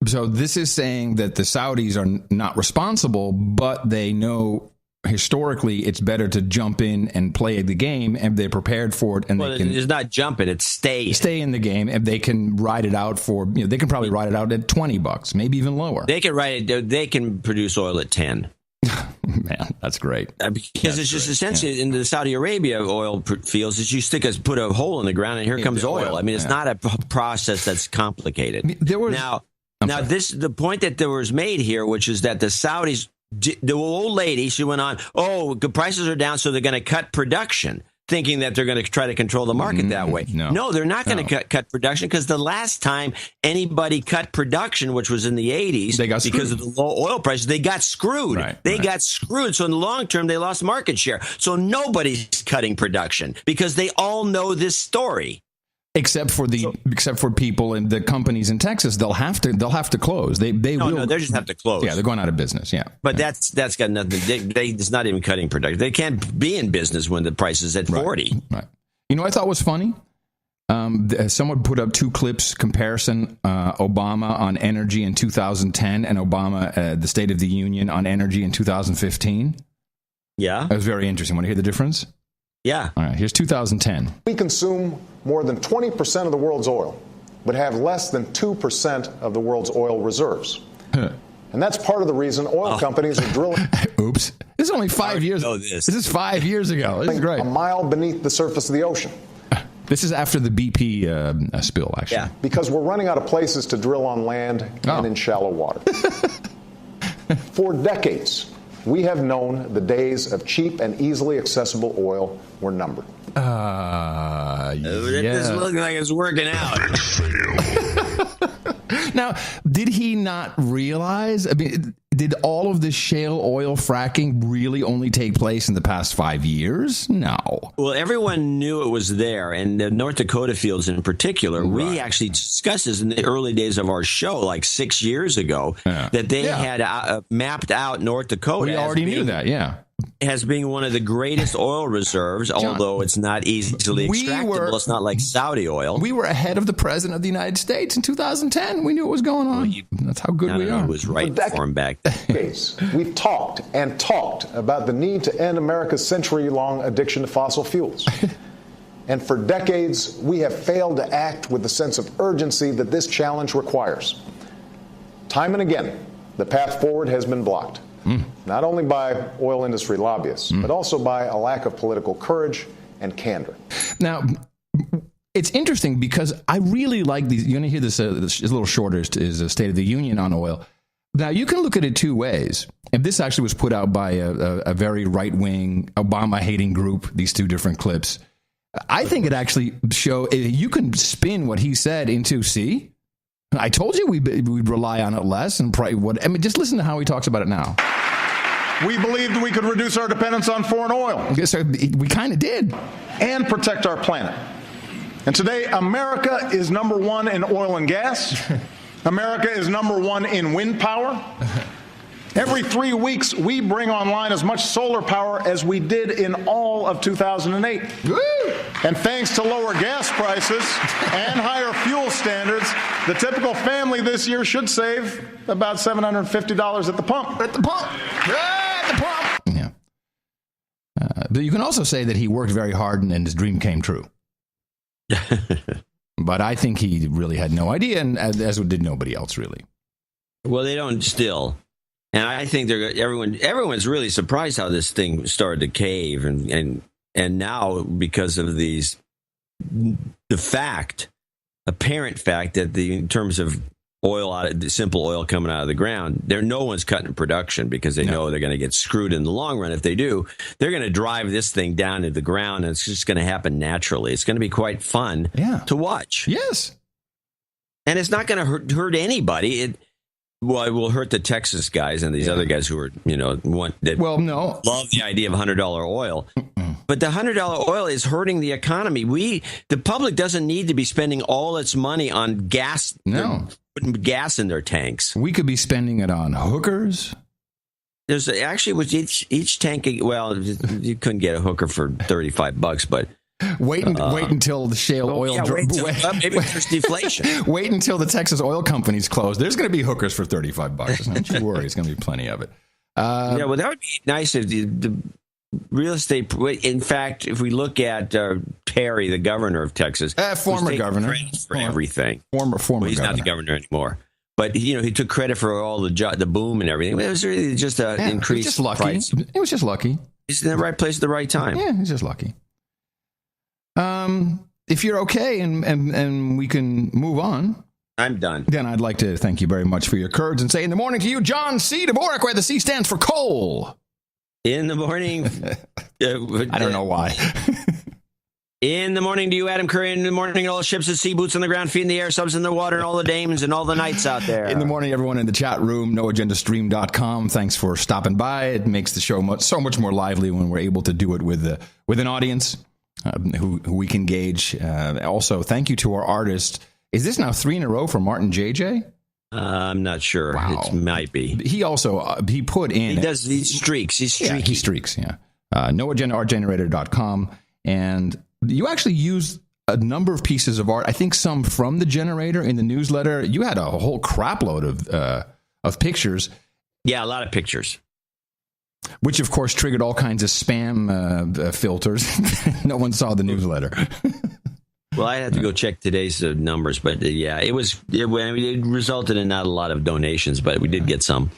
So this is saying that the Saudis are not responsible, but they know historically it's better to jump in and play the game, and they're prepared for it. And it's not jumping; it's stay in the game, and they can ride it out for. They can probably ride it out at $20, maybe even lower. They can ride it. They can produce oil at 10. Man, that's great. Because it's just essentially in the Saudi Arabia oil fields, is you put a hole in the ground and here comes oil. I mean, it's not a process that's complicated. There was the point that there was made here, which is that the Saudis, the old lady, she went on, the prices are down, so they're going to cut production, thinking that they're going to try to control the market that way. No, they're not going to cut production, because the last time anybody cut production, which was in the 80s, because of the low oil prices, they got screwed. They got screwed. So in the long term, they lost market share. So nobody's cutting production because they all know this story. Except for people in the companies in Texas, they'll have to close. They just have to close. Yeah, they're going out of business. Yeah, but that's got nothing. It's not even cutting production. They can't be in business when the price is at 40. Right. I thought was funny. Someone put up two clips comparison: Obama on energy in 2010 and Obama, the State of the Union on energy in 2015. Yeah, that was very interesting. Want to hear the difference? Yeah. All right. Here's 2010. We consume more than 20% of the world's oil, but have less than 2% of the world's oil reserves. And that's part of the reason oil companies are drilling. Oops. This is only 5 years. This is 5 years ago. This is great. A mile beneath the surface of the ocean. This is after the BP spill, actually. Yeah. Because we're running out of places to drill on land and in shallow water. For decades, we have known the days of cheap and easily accessible oil were numbered. It doesn't look like it's working out. Now, did he not realize? I mean, did all of this shale oil fracking really only take place in the past 5 years? No. Well, everyone knew it was there, and the North Dakota fields in particular. We actually discussed this in the early days of our show, like 6 years ago, that they had mapped out North Dakota. We already knew that, as being one of the greatest oil reserves, although it's not easily extractable. It's not like Saudi oil. We were ahead of the President of the United States in 2010. We knew what was going on. That's how good we are. It was right for him back. We've talked and talked about the need to end America's century-long addiction to fossil fuels. And for decades, we have failed to act with the sense of urgency that this challenge requires. Time and again, the path forward has been blocked. Not only by oil industry lobbyists, but also by a lack of political courage and candor. Now, it's interesting because I really like these. You're going to hear this, this is a little shorter, is a State of the Union on oil. Now, you can look at it two ways. And this actually was put out by a very right-wing, Obama-hating group, these two different clips. I think it actually you can spin what he said into, see, I told you we'd rely on it less. And just listen to how he talks about it now. We believed we could reduce our dependence on foreign oil. So we kind of did. And protect our planet. And today, America is number one in oil and gas. America is number one in wind power. Every 3 weeks, we bring online as much solar power as we did in all of 2008. Woo! And thanks to lower gas prices and higher fuel standards, the typical family this year should save about $750 at the pump. At the pump. At the pump. Yeah. But you can also say that he worked very hard and his dream came true. But I think he really had no idea, and as did nobody else, really. Well, they don't still. And I think everyone's really surprised how this thing started to cave, and now because of the apparent fact that in terms of simple oil coming out of the ground, no one's cutting production because they know they're going to get screwed in the long run. If they do, they're going to drive this thing down to the ground, and it's just going to happen naturally. It's going to be quite fun to watch. Yes, and it's not going to hurt anybody. Well, it will hurt the Texas guys and these other guys who are, love the idea of $100 oil. But the $100 oil is hurting the economy. The public doesn't need to be spending all its money on gas. No. Putting gas in their tanks. We could be spending it on hookers. There's actually with each tank. Well, you couldn't get a hooker for $35, but. Wait until the shale oil. Maybe there's deflation. Wait until the Texas oil companies close. There's going to be hookers for $35. Don't you worry. It's going to be plenty of it. That would be nice if the real estate. In fact, if we look at Perry, the governor of Texas, former governor for everything. Former he's governor. Not the governor anymore. But he took credit for all the boom and everything. It was really just an increased price. It was just lucky. He's in the right place at the right time. Yeah, he's just lucky. If you're okay and we can move on. I'm done. Then I'd like to thank you very much for your courage and say in the morning to you, John C. Dvorak, where the C stands for coal. In the morning. I don't know why. In the morning to you, Adam Curry. In the morning, all the ships at sea, boots on the ground, feet in the air, subs in the water, and all the dames and all the knights out there. In the morning, everyone in the chat room, noagendastream.com. Thanks for stopping by. It makes the show so much more lively when we're able to do it with an audience. Who we can gauge. Also, thank you to our artist. Is this now 3 in a row for Martin JJ? I'm not sure. Wow. It might be. He also, he put in... He streaks. He's streaky. Yeah, he streaks, yeah. noagendaartgenerator.com. And you actually used a number of pieces of art. I think some from the generator in the newsletter. You had a whole crapload of pictures. Yeah, a lot of pictures. Which, of course, triggered all kinds of spam filters. No one saw the newsletter. Well, I had to go check today's numbers, but it resulted in not a lot of donations, but we did get some.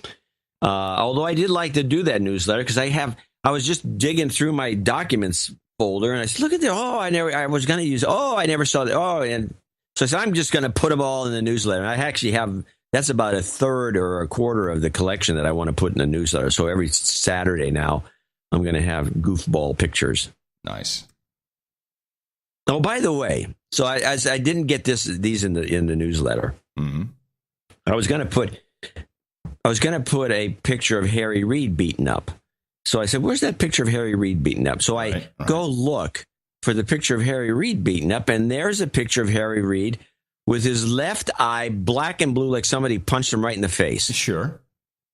Although I did like to do that newsletter because I was just digging through my documents folder and I said, look at that. I was going to use. I never saw that. And so I said, I'm just going to put them all in the newsletter. And I actually have. That's about a third or a quarter of the collection that I want to put in the newsletter. So every Saturday now, I'm going to have goofball pictures. Nice. Oh, by the way, so I didn't get these in the newsletter. Mm-hmm. I was going to put a picture of Harry Reid beaten up. So I said, "Where's that picture of Harry Reid beaten up?" So I go look for the picture of Harry Reid beaten up, and there's a picture of Harry Reid with his left eye black and blue, like somebody punched him right in the face. Sure.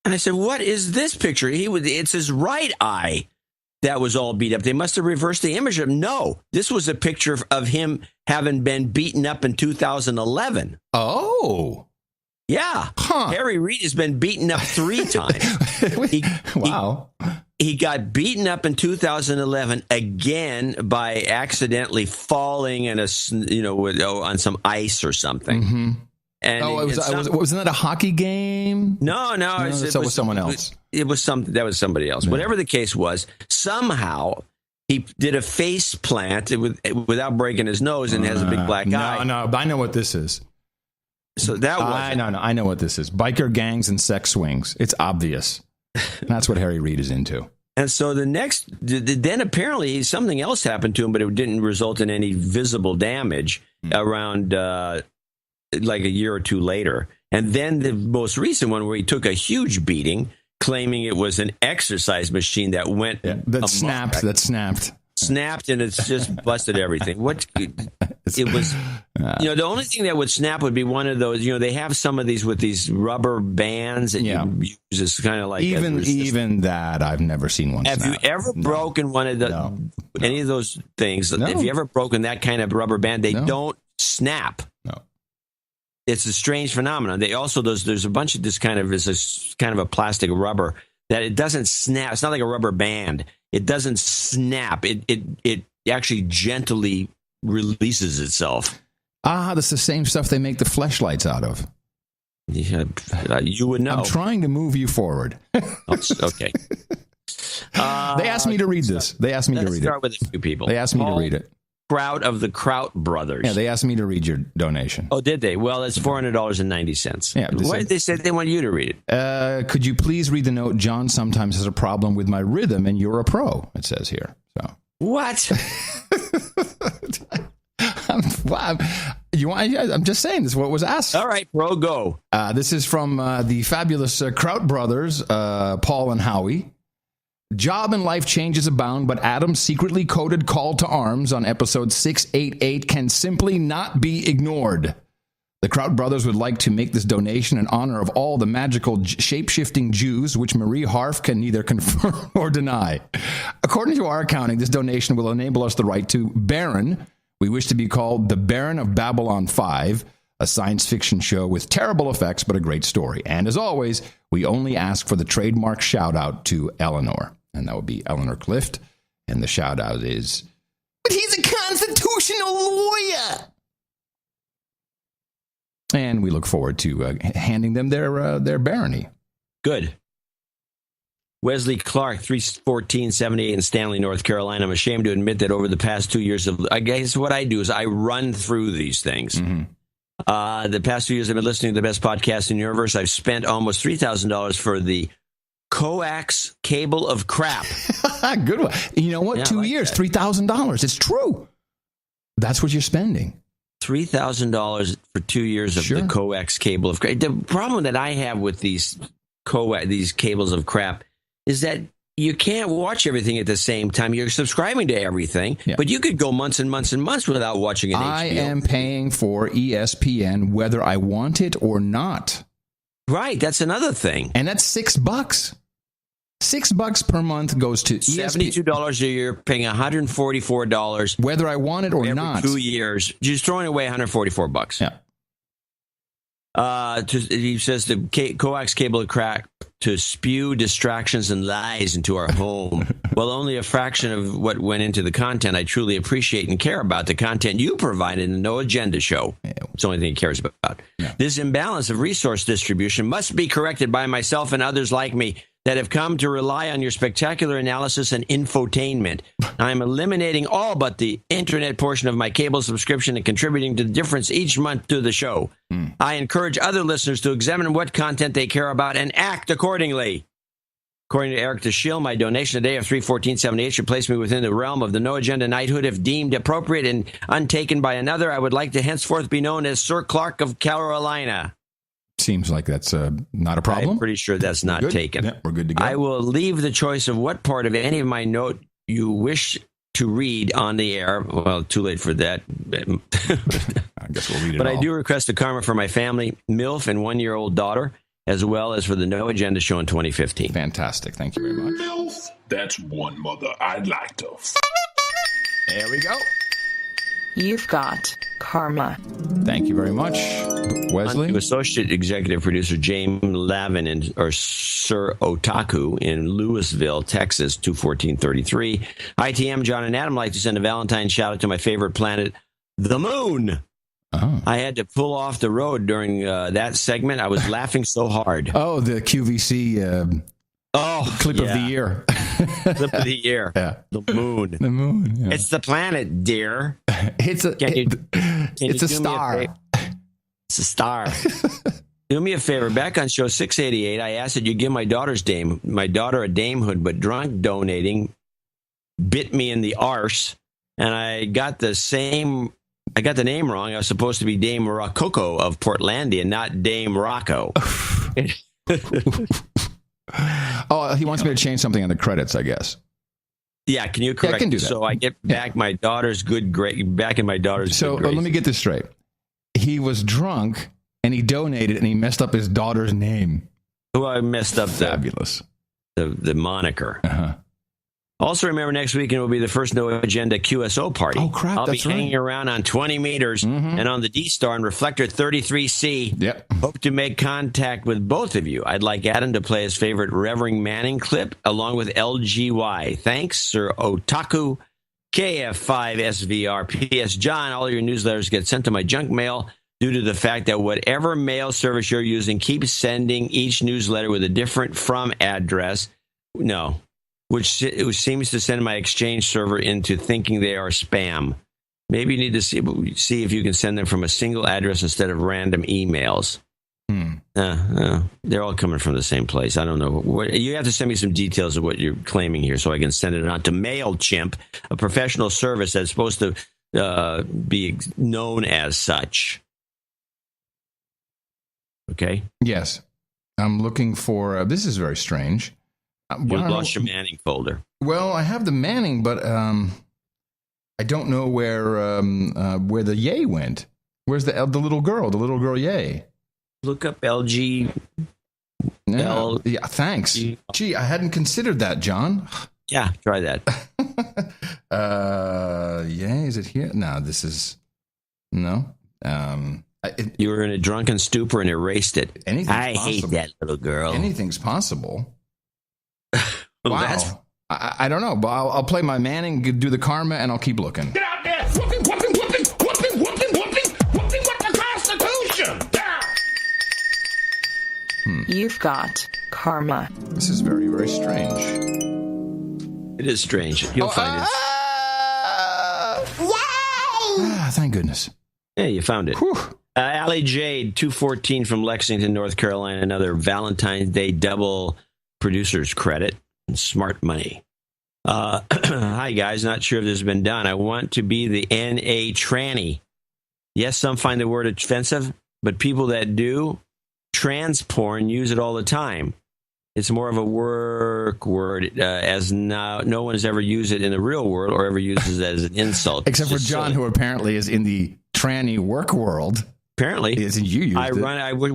And I said, what is this picture? It's his right eye that was all beat up. They must have reversed the image of him. No, this was a picture of him having been beaten up in 2011. Oh. Yeah. Huh. Harry Reid has been beaten up 3 times. Wow. He got beaten up in 2011 again by accidentally falling in on some ice or something. Mm-hmm. And wasn't that a hockey game? No, it was someone else. That was somebody else. Yeah. Whatever the case was, somehow he did a face plant without breaking his nose and has a big black eye. No, I know what this is. So that was I know what this is. Biker gangs and sex swings. It's obvious. That's what Harry Reid is into. And so then apparently something else happened to him, but it didn't result in any visible damage around like a year or two later. And then the most recent one where he took a huge beating, claiming it was an exercise machine that went that snapped, and it's just busted everything. What it was, the only thing that would snap would be one of those. They have some of these with these rubber bands that you use as kind of like even that I've never seen one. Have snap. you ever broken one of the any of those things? No. If you ever broken that kind of rubber band, they don't snap. No. It's a strange phenomenon. They also there's a bunch of this kind of a plastic rubber that it doesn't snap. It's not like a rubber band. It doesn't snap. It actually gently releases itself. That's the same stuff they make the fleshlights out of. Yeah, you would know. I'm trying to move you forward. Okay. They asked me to read this. Let's start with a few people. They asked me to read it. Kraut of the Kraut Brothers. Yeah, they asked me to read your donation. Oh, did they? Well, it's $400.90. Yeah. Why did they say they want you to read it? Could you please read the note? John sometimes has a problem with my rhythm, and you're a pro. It says here. So what? I'm just saying this is what was asked. All right, pro, go. This is from the fabulous Kraut brothers, Paul and Howie. Job and life changes abound, but Adam's secretly coded call to arms on episode 688 can simply not be ignored. The Kraut brothers would like to make this donation in honor of all the magical shape-shifting Jews, which Marie Harf can neither confirm or deny. According to our accounting, this donation will enable us the right to Baron. We wish to be called the Baron of Babylon 5, a science fiction show with terrible effects but a great story. And as always, we only ask for the trademark shout-out to Eleanor. And that would be Eleanor Clift. And the shout-out is, but he's a constitutional lawyer. And we look forward to handing them their barony. Good. Wesley Clark, 31478 in Stanley, North Carolina. I'm ashamed to admit that over the past 2 years I guess what I do is I run through these things. Mm-hmm. The past 2 years I've been listening to the best podcast in the universe. I've spent almost $3,000 for the coax cable of crap. Good one. You know what? Yeah, 2 years, $3,000. It's true. That's what you're spending. $3,000 for 2 years of the coax cable of crap. The problem that I have with these cables of crap is that you can't watch everything at the same time. You're subscribing to everything, but you could go months and months and months without watching an HBO. I am paying for ESPN whether I want it or not. Right, that's another thing. And that's $6. $6 per month goes to ESPN. $72 a year, paying $144. Whether I want it or every not. 2 years. Just throwing away $144. Yeah. He says the coax cable crack to spew distractions and lies into our home. Well, only a fraction of what went into the content I truly appreciate and care about. The content you provided in the No Agenda show. It's the only thing he cares about. Yeah. This imbalance of resource distribution must be corrected by myself and others like me that have come to rely on your spectacular analysis and infotainment. I'm eliminating all but the internet portion of my cable subscription and contributing to the difference each month to the show. I encourage other listeners to examine what content they care about and act accordingly. According to Eric DeShiel, my donation today of $314.78 should place me within the realm of the No Agenda knighthood if deemed appropriate and untaken by another. I would like to henceforth be known as Sir Clark of Carolina. Seems like that's not a problem. I'm pretty sure that's not taken. Yeah, we're good to go. I will leave the choice of what part of any of my note you wish to read on the air. Well, too late for that. I guess we'll read it But all. I do request a karma for my family, MILF, and 1-year-old daughter, as well as for the No Agenda show in 2015. Fantastic. Thank you very much. MILF, that's one mother I'd like to. There we go. You've got karma. Thank you very much, Wesley. To Associate Executive Producer James Lavin or Sir Otaku in Louisville, Texas, 21433. ITM, John and Adam, like to send a Valentine shout out to my favorite planet, the moon. Oh. I had to pull off the road during that segment. I was laughing so hard. Oh, the QVC clip of the year. Clip of the year. Yeah. The moon. The moon. Yeah. It's the planet, dear. It's a star. It's a star. Do me a favor. Back on show 688, I asked that you give my daughter a damehood, but drunk donating bit me in the arse, and I got the same I got the name wrong. I was supposed to be Dame Rococo of Portlandia, not Dame Rocco. Oh, he wants me to change something on the credits, I guess. Yeah, can you correct? I can do that. So I get back my daughter's good grade. Back in my daughter's. So good grades. let me get this straight. He was drunk and he donated and he messed up his daughter's name. Oh, I messed up Fabulous. the moniker. Uh-huh. Also, remember next weekend will be the first No Agenda QSO party. Oh, crap, I'll that's be hanging around on 20 meters and on the D-Star and Reflector 33C. Yep. Hope to make contact with both of you. I'd like Adam to play his favorite Reverend Manning clip along with LGY. Thanks, Sir Otaku. KF5SVR. P.S. John, all your newsletters get sent to my junk mail due to the fact that whatever mail service you're using keeps sending each newsletter with a different from address. No. Which seems to send my Exchange server into thinking they are spam. Maybe you need to see if you can send them from a single address instead of random emails. They're all coming from the same place. I don't know. You have to send me some details of what you're claiming here so I can send it on to MailChimp, a professional service that's supposed to be known as such. Okay? Yes. I'm looking for... this is very strange. You lost your Manning folder. Well, I have the Manning, but I don't know where the Yay went. Where's the little girl? The little girl Yay. Look up LG. Yeah, thanks. Gee, I hadn't considered that, John. Yeah, try that. Yay, is it here? No, this is no. You were in a drunken stupor and erased it. I hate that little girl. Anything's possible. Well, wow. I don't know, but I'll play my Manning, do the karma, and I'll keep looking. Get out there, whooping the Constitution. You've got karma. This is very, very strange. It is strange. You'll find it. Yay! Thank goodness. Yeah, you found it. Allie Jade, 214 from Lexington, North Carolina. Another Valentine's Day double producer's credit. Smart money. Hi, guys. Not sure if this has been done. I want to be the NA tranny. Yes, some find the word offensive, but people that do trans porn use it all the time. It's more of a work word, as no one has ever used it in the real world or ever uses it as an insult. Except for John, who apparently is in the tranny work world. Apparently. Isn't you used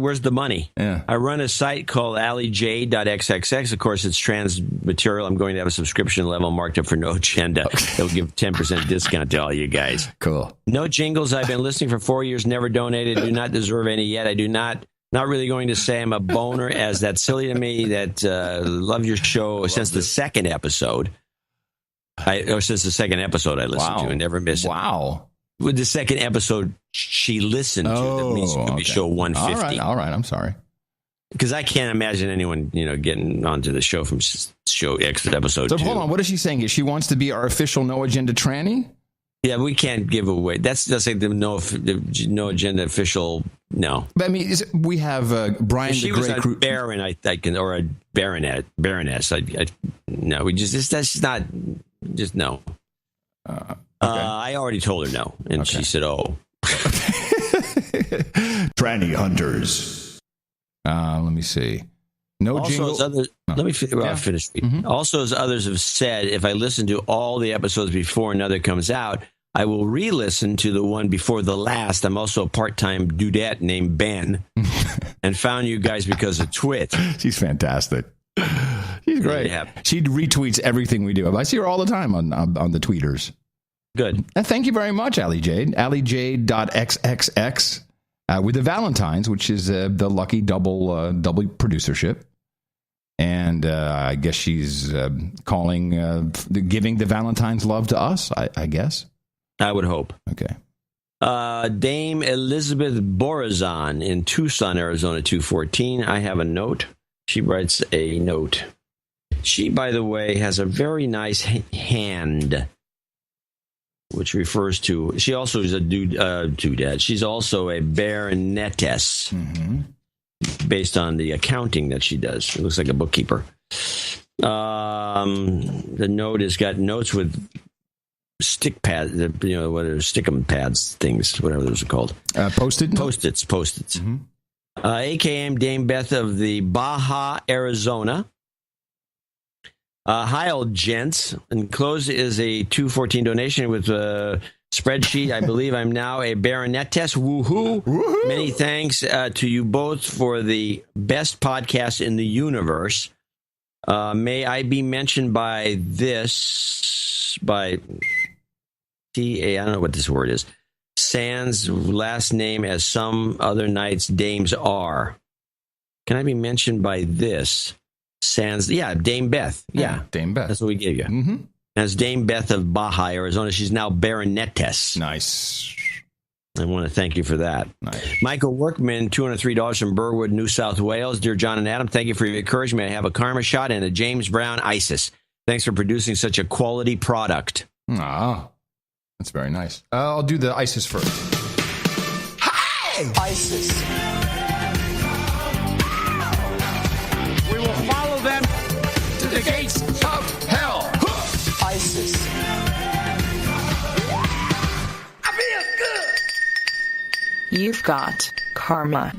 where's the money? Yeah. I run a site called AllieJ.xxx. Of course, it's trans material. I'm going to have a subscription level marked up for No Agenda. They'll give 10% discount to all you guys. Cool. No jingles. I've been listening for 4 years, never donated, do not deserve any yet. I do not really going to say I'm a boner, as that's silly to me. That love your show since the second episode. Since the second episode I listened to and never miss it. Wow. With the second episode she listened to, that means it could be show 150. All right, I'm sorry. Because I can't imagine anyone, getting onto the show from show X episode 2. So hold on, what is she saying? She wants to be our official No Agenda tranny? Yeah, we can't give away. That's like the No Agenda official. No, but I mean, we have Brian if she the was Great a baron, I can, or a baroness. No, we that's not just no. Okay. I already told her no, and she said, "Oh." Tranny hunters. Let me see. No also, jingle. Let me finish. Mm-hmm. Also, as others have said, if I listen to all the episodes before another comes out, I will re-listen to the one before the last. I'm also a part-time dudette named Ben, and found you guys because of Twit. She's fantastic. She's great. Yeah. She retweets everything we do. I see her all the time on the tweeters. Good. Thank you very much, Allie Jade. AllieJade.xxx with the Valentines, which is the lucky double producership. And I guess she's giving the Valentine's love to us, I guess. I would hope. Okay. Dame Elizabeth Borazon in Tucson, Arizona, 214. I have a note. She writes a note. She, by the way, has a very nice hand, which refers to, she also is a dudette. She's also a baronetess, based on the accounting that she does. It looks like a bookkeeper. The note has got notes with stick pads, whatever, stickum pads things, whatever those are called. Post-it? Post-its. Mm-hmm. AKM Dame Beth of the Baja, Arizona. Hi, old gents. Enclosed is a $2.14 donation with a spreadsheet. I believe I'm now a baronetess. Woohoo! Woohoo! Many thanks to you both for the best podcast in the universe. May I be mentioned by T.A. I don't know what this word is. Sans last name as some other nights dames are. Can I be mentioned by this? Sans, Dame Beth. Yeah, Dame Beth. That's what we gave you. Mm-hmm. As Dame Beth of Baja, Arizona. She's now baronetess. Nice. I want to thank you for that. Nice. Michael Workman, $203 from Burwood, New South Wales. Dear John and Adam, thank you for your encouragement. I have a Karma shot and a James Brown ISIS. Thanks for producing such a quality product. Ah, that's very nice. I'll do the ISIS first. Hi! ISIS. We will follow them to the gates of hell. ISIS. I feel good. You've got karma.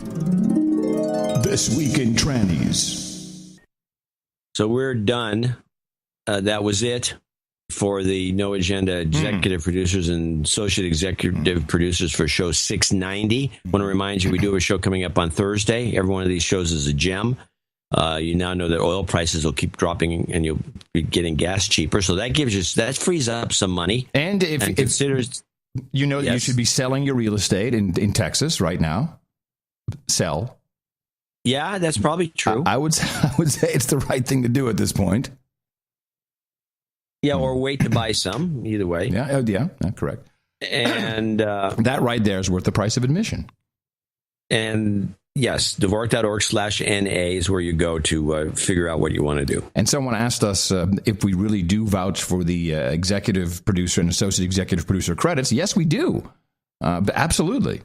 This week in trannies. So we're done. That was it for the No Agenda executive producers and associate executive producers for show 690. I want to remind you, we do have a show coming up on Thursday. Every one of these shows is a gem. You now know that oil prices will keep dropping and you'll be getting gas cheaper. So that frees up some money. And if considers, you know that you should be selling your real estate in Texas right now, sell. Yeah, that's probably true. I would say it's the right thing to do at this point. Yeah, or wait to buy some. Either way. Yeah, correct. And that right there is worth the price of admission. And yes, Dvorak.org/NA is where you go to figure out what you want to do. And someone asked us if we really do vouch for the executive producer and associate executive producer credits. Yes, we do. Absolutely.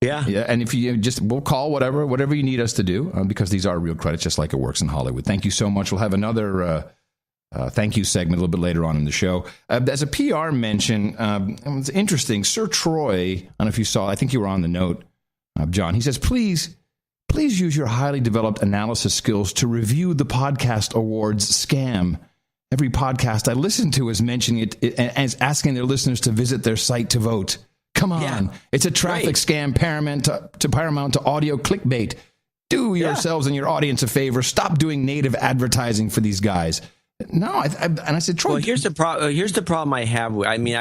Yeah. And if you we'll call whatever you need us to do, because these are real credits, just like it works in Hollywood. Thank you so much. We'll have another thank you segment a little bit later on in the show. As a PR mention, it's interesting. Sir Troy, I don't know if you saw, I think you were on the note, John. He says, please use your highly developed analysis skills to review the podcast awards scam. Every podcast I listen to is mentioning it as asking their listeners to visit their site to vote. Come on. Yeah. It's a traffic scam paramount to audio clickbait. Do yourselves and your audience a favor. Stop doing native advertising for these guys. No, and I said, Troy. Well, here's the problem I have. I mean,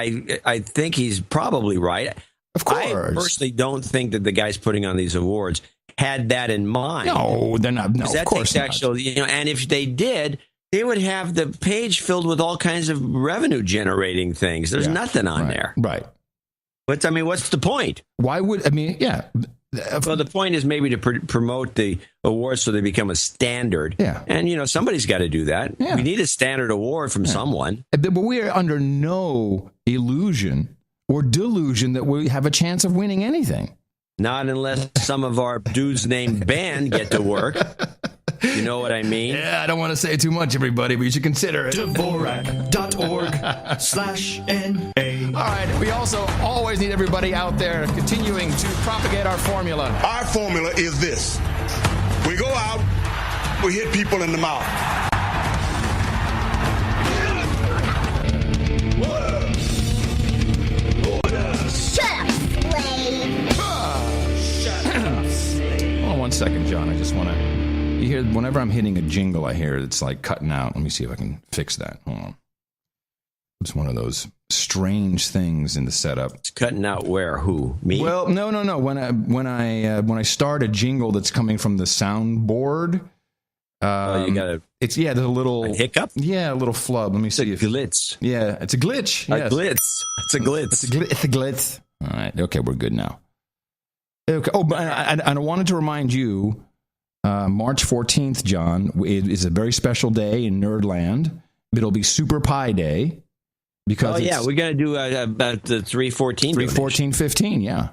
I think he's probably right. Of course. I personally don't think that the guys putting on these awards had that in mind. No, they're not. No, of course not. And if they did, they would have the page filled with all kinds of revenue generating things. There's nothing on there. Right. But I mean, what's the point? Why would Well, the point is maybe to promote the awards so they become a standard. Yeah. And, somebody's got to do that. Yeah. We need a standard award from someone. But we are under no illusion or delusion that we have a chance of winning anything. Not unless some of our dudes named Ben get to work. You know what I mean? Yeah, I don't want to say too much, everybody, but you should consider it. Dvorak.org/NA. All right. We also always need everybody out there continuing to propagate our formula. Our formula is this. We go out, we hit people in the mouth. Shut up, slave. Hold on 1 second, John. I just want to... You hear, whenever I'm hitting a jingle, I hear it's like cutting out. Let me see if I can fix that. Hold on. It's one of those strange things in the setup. It's cutting out where? Who? Me? Well, no. When I start a jingle that's coming from the soundboard, you got there's a little hiccup. Yeah, a little flub. Let me see. Glitch. Yeah, it's a glitch. Yes. A glitz. It's a glitz. It's a glitz. All right. Okay, we're good now. Okay. Oh, but I wanted to remind you. March 14th, John, is a very special day in Nerdland. It'll be Super Pi Day. Because we're going to do about the 314. 314.15, yeah.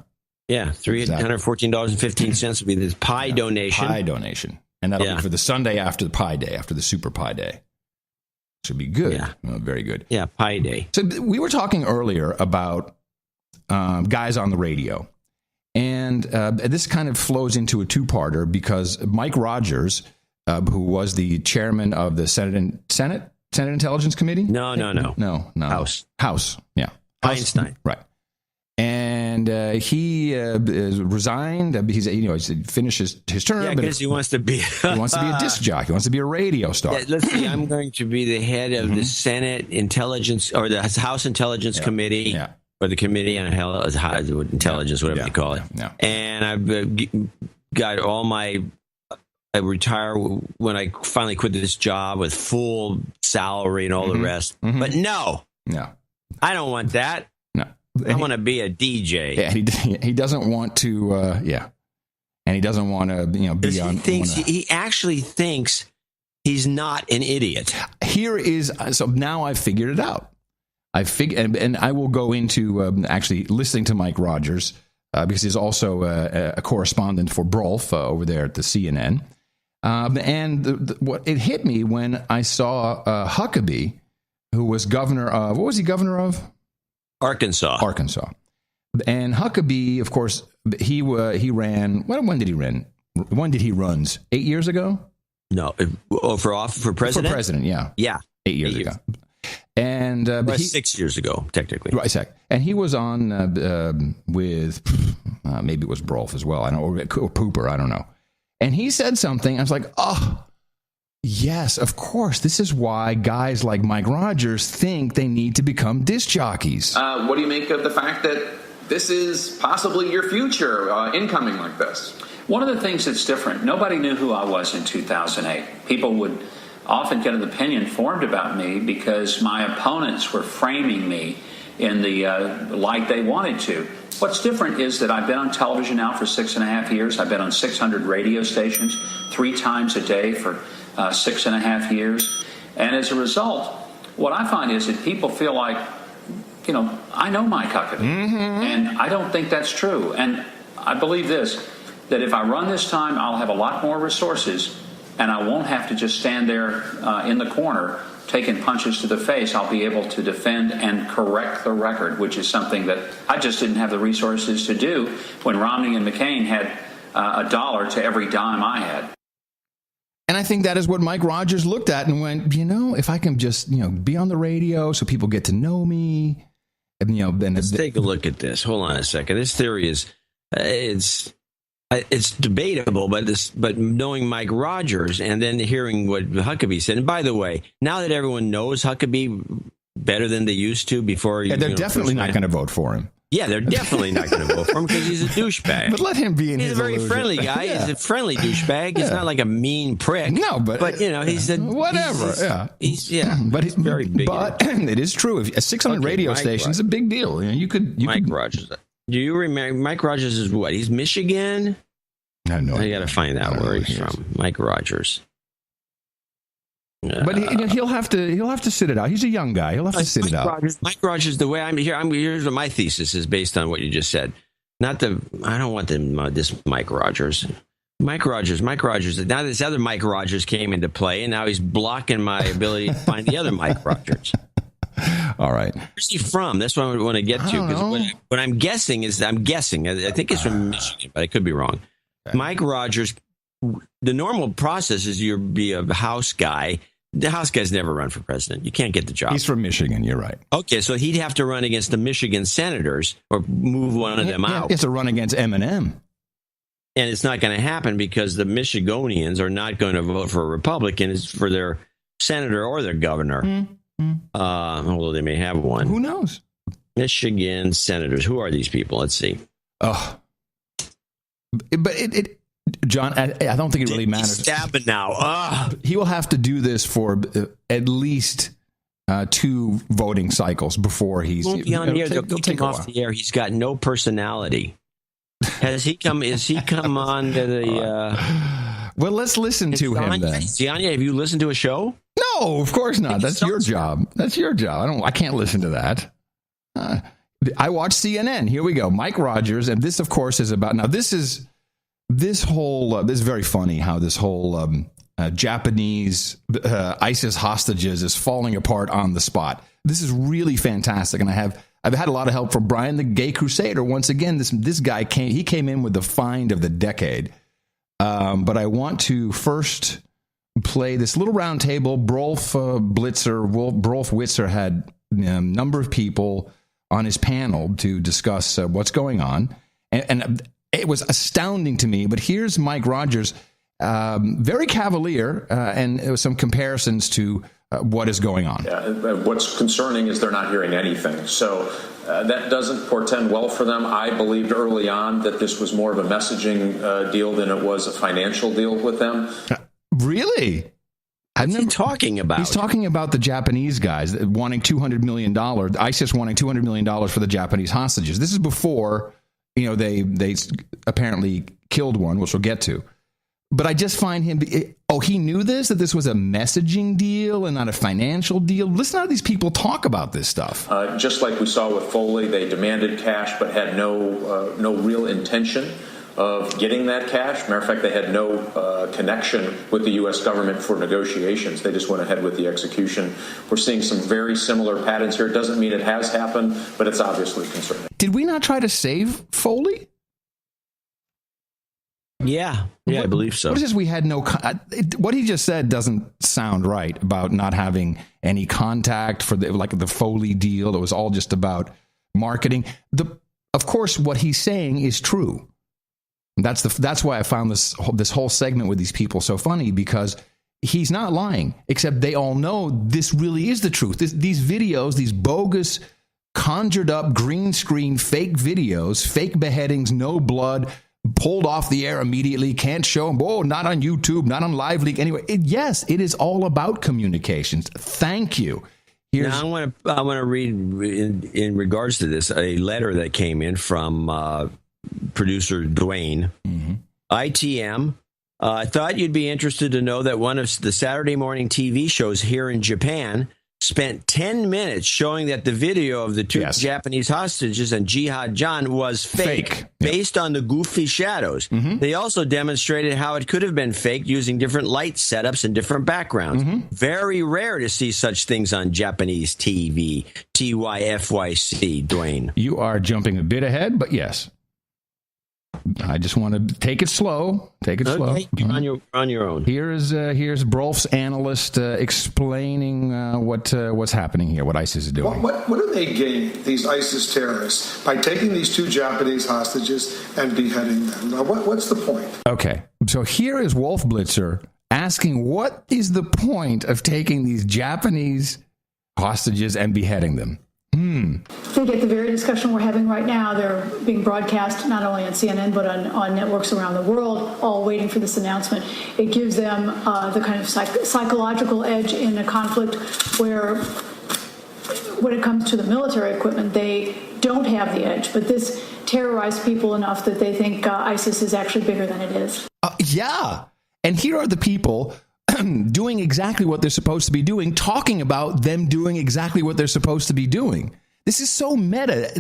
Yeah, $314.15 will be the Pi donation. Pi donation. And that'll be for the Sunday after the Pi Day, after the Super Pi Day. Should be good. Yeah. Very good. Yeah, Pi Day. So we were talking earlier about guys on the radio. And this kind of flows into a two-parter because Mike Rogers, who was the chairman of the Senate Intelligence Committee? No. House, yeah. Einstein. Right. And he resigned. He's finished his term. Yeah, because he wants to be a disc jockey. He wants to be a radio star. Yeah, let's see. I'm going to be the head of the Senate Intelligence or the House Intelligence Committee. Yeah. Or the Committee on Intelligence, whatever you call it. Yeah. And I've got all my. I retire when I finally quit this job with full salary and all the rest. But no, I don't want that. No, I want to be a DJ. Yeah, he doesn't want to. And he doesn't want to. Be on. He actually thinks he's not an idiot. Here is so now I've figured it out. And I will go into actually listening to Mike Rogers because he's also a correspondent for Brolf over there at the CNN. And what it hit me when I saw Huckabee, who was governor of, what was he governor of? Arkansas. And Huckabee, of course, he ran. When did he run? When did he run? 8 years ago? No, for president. For president, yeah. 8 years ago. And 6 years ago, technically. Right, and he was on with maybe it was Brolf as well. I don't know, or Pooper, I don't know. And he said something. I was like, oh, yes, of course. This is why guys like Mike Rogers think they need to become disc jockeys. What do you make of the fact that this is possibly your future, incoming like this? One of the things that's different, nobody knew who I was in 2008. People would often get an opinion formed about me because my opponents were framing me in the light they wanted to. What's different is that I've been on television now for 6.5 years. I've been on 600 radio stations 3 times a day for 6.5 years. And as a result, what I find is that people feel like, I know Mike Huckabee. And I don't think that's true. And I believe this, that if I run this time, I'll have a lot more resources and I won't have to just stand there in the corner taking punches to the face. I'll be able to defend and correct the record, which is something that I just didn't have the resources to do when Romney and McCain had $1 to every dime I had. And I think that is what Mike Rogers looked at and went, if I can just, be on the radio so people get to know me. And, then let's take a look at this. Hold on a second. This theory is, it's debatable, but knowing Mike Rogers and then hearing what Huckabee said. And by the way, now that everyone knows Huckabee better than they used to before, they're definitely not going to vote for him. Yeah, they're definitely not going to vote for him because he's a douchebag. But let him be in his illusion. He's a very friendly guy. Yeah. He's a friendly douchebag. He's not like a mean prick. No, but he's a whatever. He's but he's very big. But it is true. If 600 radio stations is a big deal. You could Mike Rogers. Do you remember Mike Rogers is what? He's Michigan. I have no idea. I got to find out where he's from. Mike Rogers. But he'll have to sit it out. He's a young guy. He'll have to sit it out. Mike Rogers, the way here's what my thesis is based on what you just said. I don't want this Mike Rogers. Mike Rogers. Now this other Mike Rogers came into play, and now he's blocking my ability to find the other Mike Rogers. All right. Where's he from? That's what I want to get to. Because what I'm guessing is, I think he's from Michigan, but I could be wrong. Okay. Mike Rogers, the normal process is you be a House guy. The House guys never run for president. You can't get the job. He's from Michigan. You're right. Okay, so he'd have to run against the Michigan senators or move one of them out. He has to run against M&M. And it's not going to happen because the Michiganians are not going to vote for a Republican for their senator or their governor. Although they may have one. Who knows? Michigan senators. Who are these people? Let's see. Oh. But John, I don't think it really matters. Stab it now. He will have to do this for at least 2 voting cycles before he's. Won't be on the air. They'll take him off the air. He's got no personality. Has he come? Has he come on to the? Well, let's listen to him then. Ziania, have you listened to a show? No, of course not. That's your job. That's your job. I can't listen to that. I watch CNN. Here we go. Mike Rogers, and this, of course, is about. Now, this is very funny how this whole Japanese ISIS hostages is falling apart on the spot. This is really fantastic, and I've had a lot of help from Brian, the Gay Crusader. Once again, this guy came in with the find of the decade. But I want to first play this little round table. Brolf Witzer had a number of people on his panel to discuss what's going on, and it was astounding to me. But here's Mike Rogers, very cavalier, and there was some comparisons to what is going on. Yeah, what's concerning is they're not hearing anything. So that doesn't portend well for them. I believed early on that this was more of a messaging deal than it was a financial deal with them. Really? What's he talking about? He's talking about the Japanese guys wanting $200 million, ISIS wanting $200 million for the Japanese hostages. This is before, they apparently killed one, which we'll get to. But I just find him, he knew that this was a messaging deal and not a financial deal. Listen to how these people talk about this stuff. Just like we saw with Foley, they demanded cash but had no real intention of getting that cash. Matter of fact, they had no connection with the U.S. government for negotiations. They just went ahead with the execution. We're seeing some very similar patterns here. It doesn't mean it has happened, but it's obviously concerning. Did we not try to save Foley? Yeah, I believe so. What is this? We had no. What he just said doesn't sound right about not having any contact for the Foley deal. It was all just about marketing. Of course, what he's saying is true. That's why I found this whole segment with these people so funny, because he's not lying. Except they all know this really is the truth. These videos, these bogus, conjured up green screen fake videos, fake beheadings, no blood, pulled off the air immediately, can't show them. Oh, not on YouTube, not on Live Leak. Anyway, yes, it is all about communications. Thank you. Now, I want to read in regards to this a letter that came in from producer Dwayne. Mm-hmm. ITM. I thought you'd be interested to know that one of the Saturday morning TV shows here in Japan spent 10 minutes showing that the video of the two Japanese hostages and Jihad John was fake. Based on the goofy shadows. Mm-hmm. They also demonstrated how it could have been faked using different light setups and different backgrounds. Mm-hmm. Very rare to see such things on Japanese TV. TYFYC, Dwayne. You are jumping a bit ahead, but yes. I just want to take it slow. Take it slow. On your own. Here's Brolf's analyst explaining what's happening here, what ISIS is doing. What do they gain, these ISIS terrorists, by taking these two Japanese hostages and beheading them? Now, what's the point? Okay, so here is Wolf Blitzer asking, what is the point of taking these Japanese hostages and beheading them? I think at the very discussion we're having right now, they're being broadcast not only on CNN but on networks around the world, all waiting for this announcement. It gives them the kind of psychological edge in a conflict where, when it comes to the military equipment, they don't have the edge. But this terrorized people enough that they think ISIS is actually bigger than it is. Yeah. And here are the people doing exactly what they're supposed to be doing, talking about them doing exactly what they're supposed to be doing. This is so meta.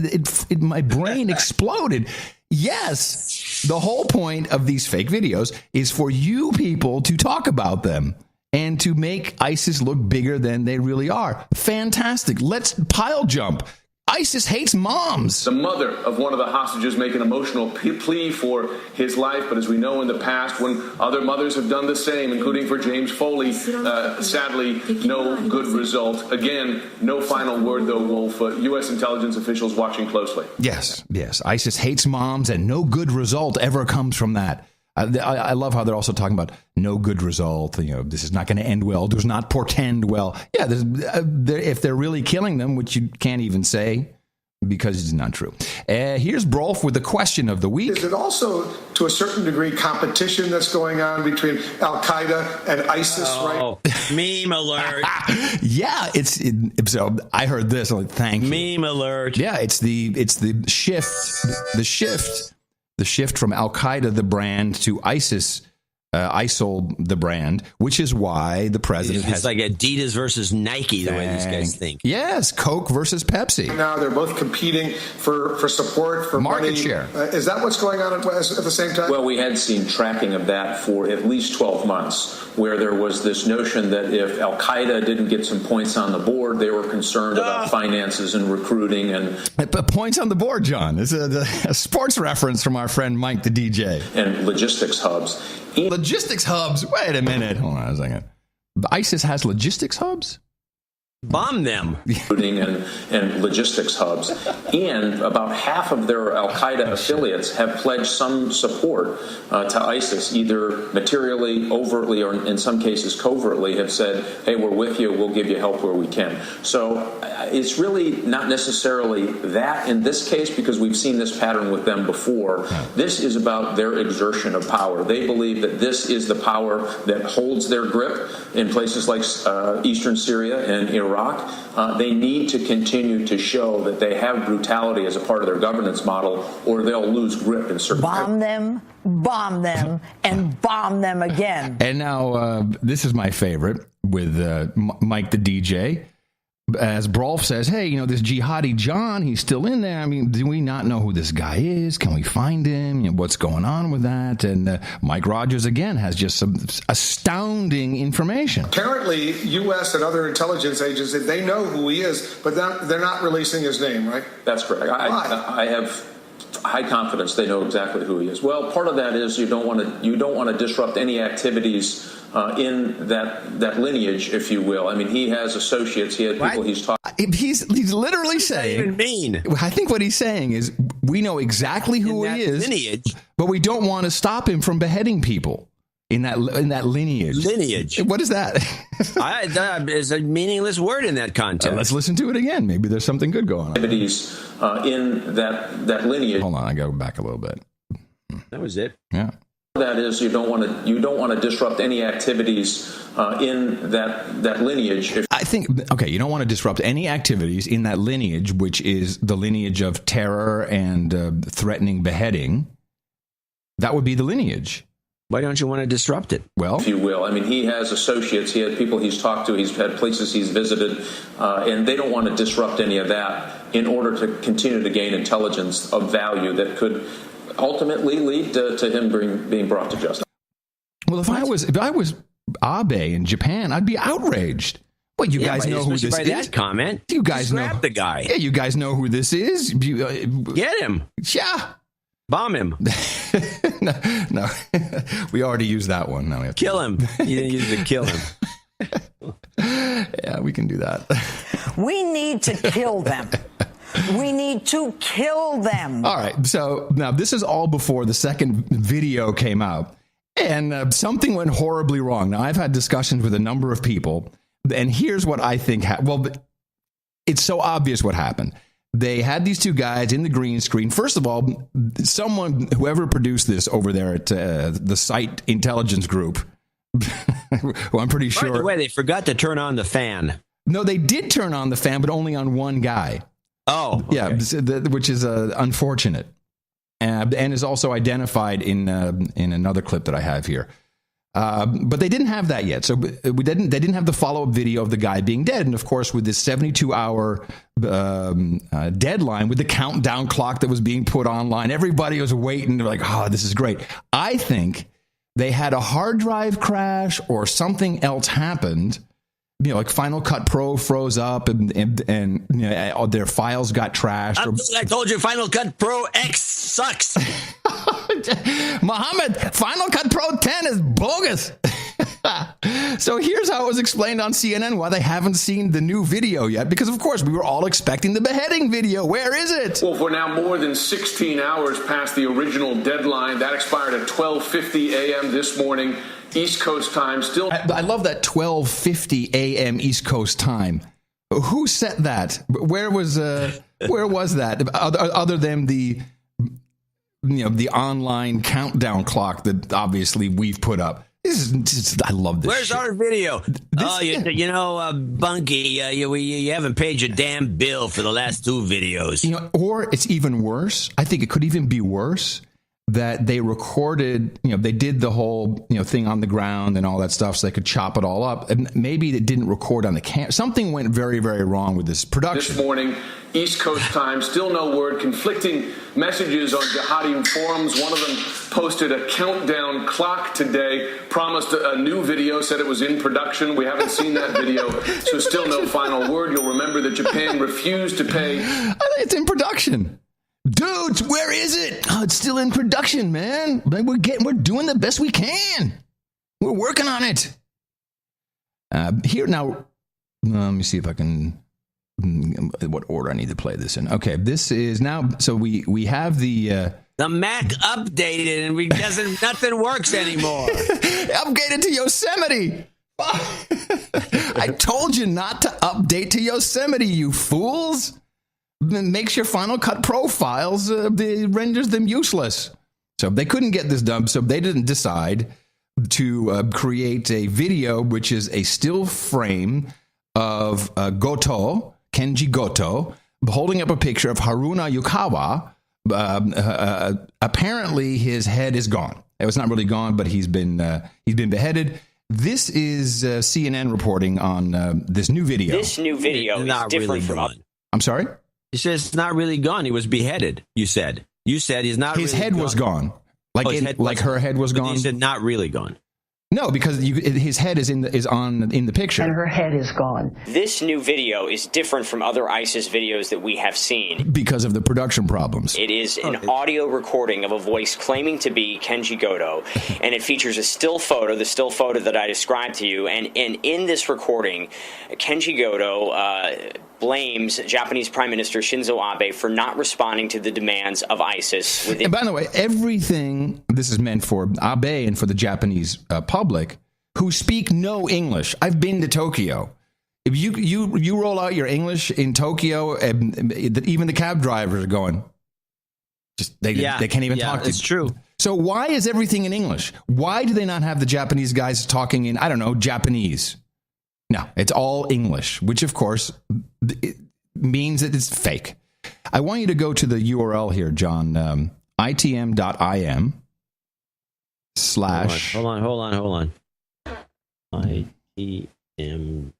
My brain exploded. Yes, the whole point of these fake videos is for you people to talk about them and to make ISIS look bigger than they really are. Fantastic. Let's pile jump. ISIS hates moms. The mother of one of the hostages make an emotional plea for his life, but as we know in the past, when other mothers have done the same, including for James Foley, sadly, no good result. Again, no final word, though, Wolf. U.S. intelligence officials watching closely. Yes. ISIS hates moms, and no good result ever comes from that. I love how they're also talking about no good result. This is not going to end well. Does not portend well. Yeah, if they're really killing them, which you can't even say because it's not true. Here's Brolf with the question of the week. Is it also, to a certain degree, competition that's going on between Al-Qaeda and ISIS, right? Meme alert. Yeah, so I heard this. I'm like, thank you. Meme alert. Yeah, it's the shift. The shift from Al-Qaeda, the brand, to ISIS, I sold the brand, which is why the president It's like Adidas versus Nike, the way these guys think. Yes, Coke versus Pepsi. Now they're both competing for support, for market money. share. Is that what's going on at the same time? Well, we had seen tracking of that for at least 12 months, where there was this notion that if Al-Qaeda didn't get some points on the board, they were concerned about finances and recruiting. And points on the board, John. It's a sports reference from our friend Mike the DJ. And logistics hubs. Logistics hubs? Wait a minute. Hold on a second. ISIS has logistics hubs? Bomb them. and logistics hubs. And about half of their Al-Qaeda affiliates have pledged some support to ISIS, either materially, overtly, or in some cases covertly, have said, hey, we're with you, we'll give you help where we can. So it's really not necessarily that in this case, because we've seen this pattern with them before. This is about their exertion of power. They believe that this is the power that holds their grip in places like eastern Syria and Iraq. They need to continue to show that they have brutality as a part of their governance model, or they'll lose grip in certain bomb them, and bomb them again. And now this is my favorite with Mike the DJ. As Brolf says, hey, this jihadi John, he's still in there. I mean, do we not know who this guy is? Can we find him? What's going on with that? And Mike Rogers, again, has just some astounding information. Apparently, U.S. and other intelligence agencies, they know who he is, but they're not releasing his name, right? That's correct. I have high confidence they know exactly who he is. Well, part of that is you don't want to disrupt any activities in that lineage, if you will. I mean, he has associates. He had people he's talking. He's literally saying. What does that even mean? I think what he's saying is we know exactly who he is, lineage, but we don't want to stop him from beheading people in that lineage. Lineage. What is that? It's a meaningless word in that context. Let's listen to it again. Maybe there's something good going on. Activities in that lineage. Hold on, I go back a little bit. That was it. Yeah. That is, you don't want to disrupt any activities in that lineage. I think you don't want to disrupt any activities in that lineage, which is the lineage of terror and threatening beheading. That would be the lineage. Why don't you want to disrupt it? Well, if you will. I mean, he has associates. He had people he's talked to. He's had places he's visited, and they don't want to disrupt any of that in order to continue to gain intelligence of value that could ultimately lead to him being brought to justice. Well, if I was Abe in Japan, I'd be outraged. Well, you guys know who this is. That comment. You guys know the guy. Yeah, you guys know who this is. Get him. Yeah. Bomb him. No. We already used that one. Now we have to kill him. You didn't use to kill him. Yeah, we can do that. We need to kill them. We need to kill them. All right. So now this is all before the second video came out. And something went horribly wrong. Now, I've had discussions with a number of people. And here's what I think happened. Well, it's so obvious what happened. They had these two guys in the green screen. First of all, whoever produced this over there at the Site Intelligence Group, who I'm pretty sure. By the way, they forgot to turn on the fan. No, they did turn on the fan, but only on one guy. Oh, okay. Yeah, which is unfortunate, and is also identified in another clip that I have here. But they didn't have that yet, so they didn't have the follow-up video of the guy being dead. And of course, with this 72-hour deadline, with the countdown clock that was being put online, everybody was waiting. They're like, "Oh, this is great." I think they had a hard drive crash or something else happened. Like Final Cut Pro froze up and their files got trashed. I told you Final Cut Pro X sucks. Mohammed, Final Cut Pro 10 is bogus. So here's how it was explained on CNN why they haven't seen the new video yet. Because, of course, we were all expecting the beheading video. Where is it? Well, we're now more than 16 hours past the original deadline. That expired at 12:50 a.m. this morning. East Coast time. Still, I love that 12:50 a.m. East Coast time. Who set that? Where was that? Other than the online countdown clock that obviously we've put up. I love this. Where's shit. Our video? Bunky, you haven't paid your damn bill for the last two videos. Or it's even worse. I think it could even be worse. that they recorded, they did the whole, thing on the ground and all that stuff so they could chop it all up. And maybe they didn't record on the camera. Something went very, very wrong with this production. This morning, East Coast time, still no word. Conflicting messages on jihadi forums. One of them posted a countdown clock today, promised a new video, said it was in production. We haven't seen that video, so still no final word. You'll remember that Japan refused to pay. It's in production. Dudes, where is it? Oh, it's still in production, man. We're doing the best we can. We're working on it. Here now, let me see if I can. What order I need to play this in? Okay, this is now. So we have the Mac updated and nothing works anymore. Updated to Yosemite. I told you not to update to Yosemite, you fools. Makes your Final Cut Pro files, renders them useless. So they couldn't get this done, so they didn't decide to create a video, which is a still frame of Kenji Goto, holding up a picture of Haruna Yukawa. Apparently, his head is gone. It was not really gone, but he's been beheaded. This is CNN reporting on this new video. This new video is not different really from. gone. I'm sorry? He says it's not really gone. He was beheaded. You said he's not. His really head gone. was gone. Her head was gone. You said not really gone. No, because his head is in the picture. And her head is gone. This new video is different from other ISIS videos that we have seen. Because of the production problems. It is an audio recording of a voice claiming to be Kenji Goto, and it features a still photo, the still photo that I described to you. And in this recording, Kenji Goto blames Japanese Prime Minister Shinzo Abe for not responding to the demands of ISIS. And by the way, everything this is meant for Abe and for the Japanese public who speak no English. I've been to Tokyo. If you roll out your English in Tokyo, even the cab drivers are going. They can't even talk to you. It's true. So why is everything in English? Why do they not have the Japanese guys talking in, I don't know, Japanese? No, it's all English, which of course it means that it's fake. I want you to go to the URL here, John, itm.im/ Hold on. ITM.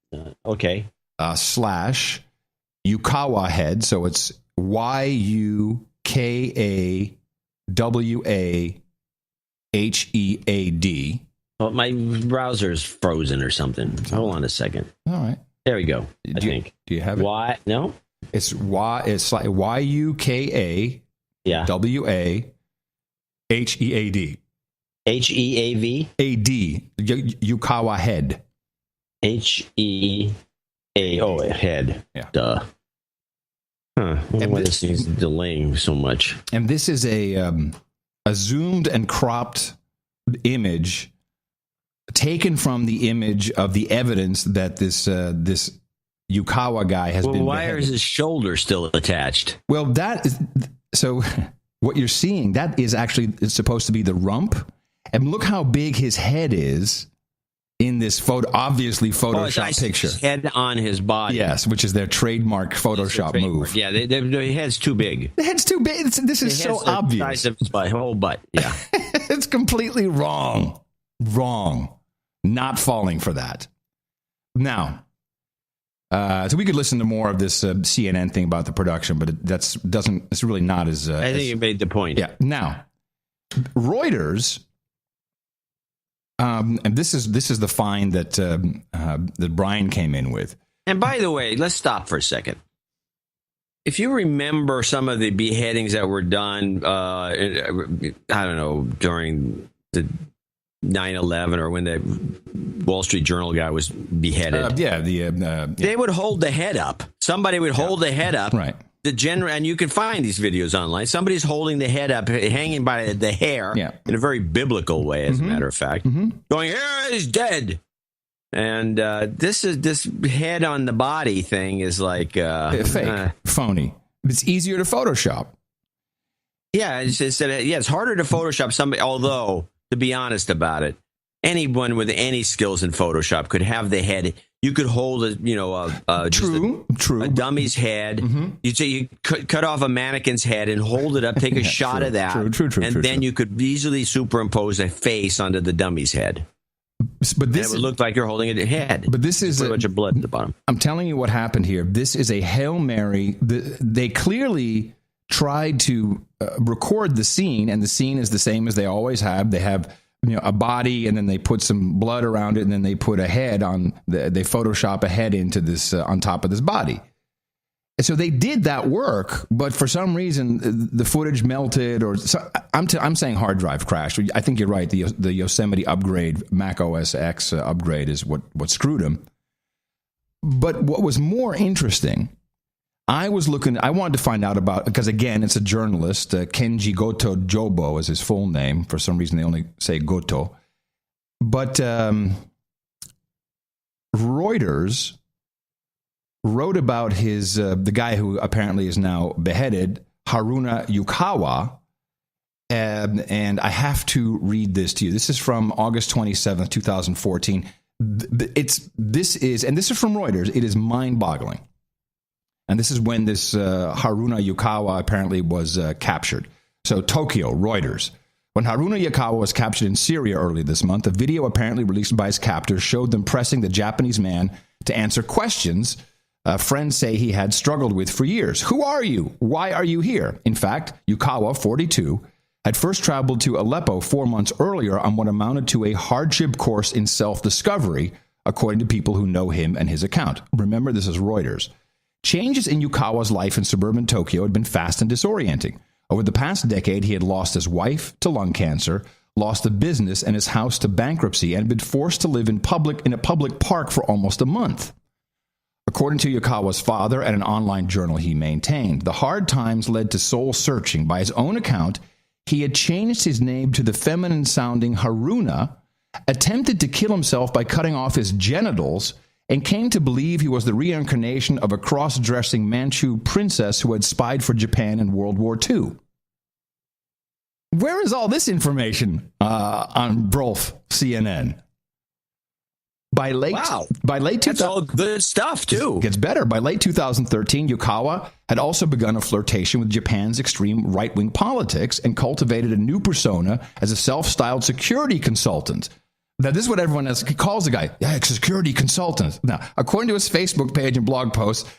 Okay. / Yukawa head. So it's YUKAWAHEAD. Well, my browser's frozen or something. Hold on a second. All right. There we go. I think. Do you have it? Why? No. It's like YUKAWAHEAD. HEAV? AD. Yukawa head. HEA. Head. Yeah. Duh. Huh. Why this is delaying so much? And this is a zoomed and cropped image taken from the image of the evidence that this Yukawa guy has been why beheaded. is his shoulder still attached? Well, that is so. What you're seeing, that is actually it's supposed to be the rump, and look how big his head is in this obviously Photoshop picture. His head on his body. Yes, which is their trademark Photoshop move. Yeah, the head's too big. The head's too big. This is so obvious. The size of my whole butt. Yeah, it's completely wrong. Wrong. Not falling for that. Now, so we could listen to more of this CNN thing about the production, but it's really not as. I think you made the point. Yeah. Now, Reuters, and this is the find that Brian came in with. And by the way, let's stop for a second. If you remember some of the beheadings that were done, I don't know, during the 9/11 or when the Wall Street Journal guy was beheaded. They would hold the head up. Somebody would hold the head up. Right. And you can find these videos online. Somebody's holding the head up, hanging by the hair in a very biblical way, as a matter of fact, going, "Here, he's dead." And this head on the body thing is like fake, phony. It's easier to Photoshop. Yeah, it's harder to Photoshop somebody. Although, to be honest about it, anyone with any skills in Photoshop could have the head you could hold a dummy's head. You'd say you cut off a mannequin's head and hold it up, take a shot of that, and then you could easily superimpose a face onto the dummy's head. But this and it would look like you're holding a head. But this is a bunch of blood at the bottom. I'm telling you what happened here. This is a Hail Mary. They clearly tried to record the scene, and the scene is the same as they always have. They have a body, and then they put some blood around it, and then they put a head on. They Photoshop a head into this on top of this body. And so they did that work, but for some reason the footage melted, or I'm saying hard drive crashed. I think you're right. The Yosemite upgrade, Mac OS X upgrade, is what screwed them. But what was more interesting, I wanted to find out about, because again, it's a journalist, Kenji Goto Jobo is his full name. For some reason, they only say Goto. But Reuters wrote about the guy who apparently is now beheaded, Haruna Yukawa, and I have to read this to you. This is from August 27th, 2014. This is from Reuters. It is mind-boggling. And this is when this Haruna Yukawa apparently was captured. So Tokyo, Reuters. When Haruna Yukawa was captured in Syria early this month, a video apparently released by his captors showed them pressing the Japanese man to answer questions friends say he had struggled with for years. Who are you? Why are you here? In fact, Yukawa, 42, had first traveled to Aleppo 4 months earlier on what amounted to a hardship course in self-discovery, according to people who know him and his account. Remember, this is Reuters. Changes in Yukawa's life in suburban Tokyo had been fast and disorienting. Over the past decade, he had lost his wife to lung cancer, lost a business and his house to bankruptcy, and been forced to live in a public park for almost a month. According to Yukawa's father and an online journal he maintained, the hard times led to soul searching. By his own account, he had changed his name to the feminine-sounding Haruna, attempted to kill himself by cutting off his genitals, and came to believe he was the reincarnation of a cross-dressing Manchu princess who had spied for Japan in World War II. Where is all this information on Brolf CNN? By late 2000, that's all good stuff too. It gets better. By late 2013, Yukawa had also begun a flirtation with Japan's extreme right-wing politics and cultivated a new persona as a self-styled security consultant. Now, this is what everyone calls the guy. Yeah, security consultant. Now, according to his Facebook page and blog posts,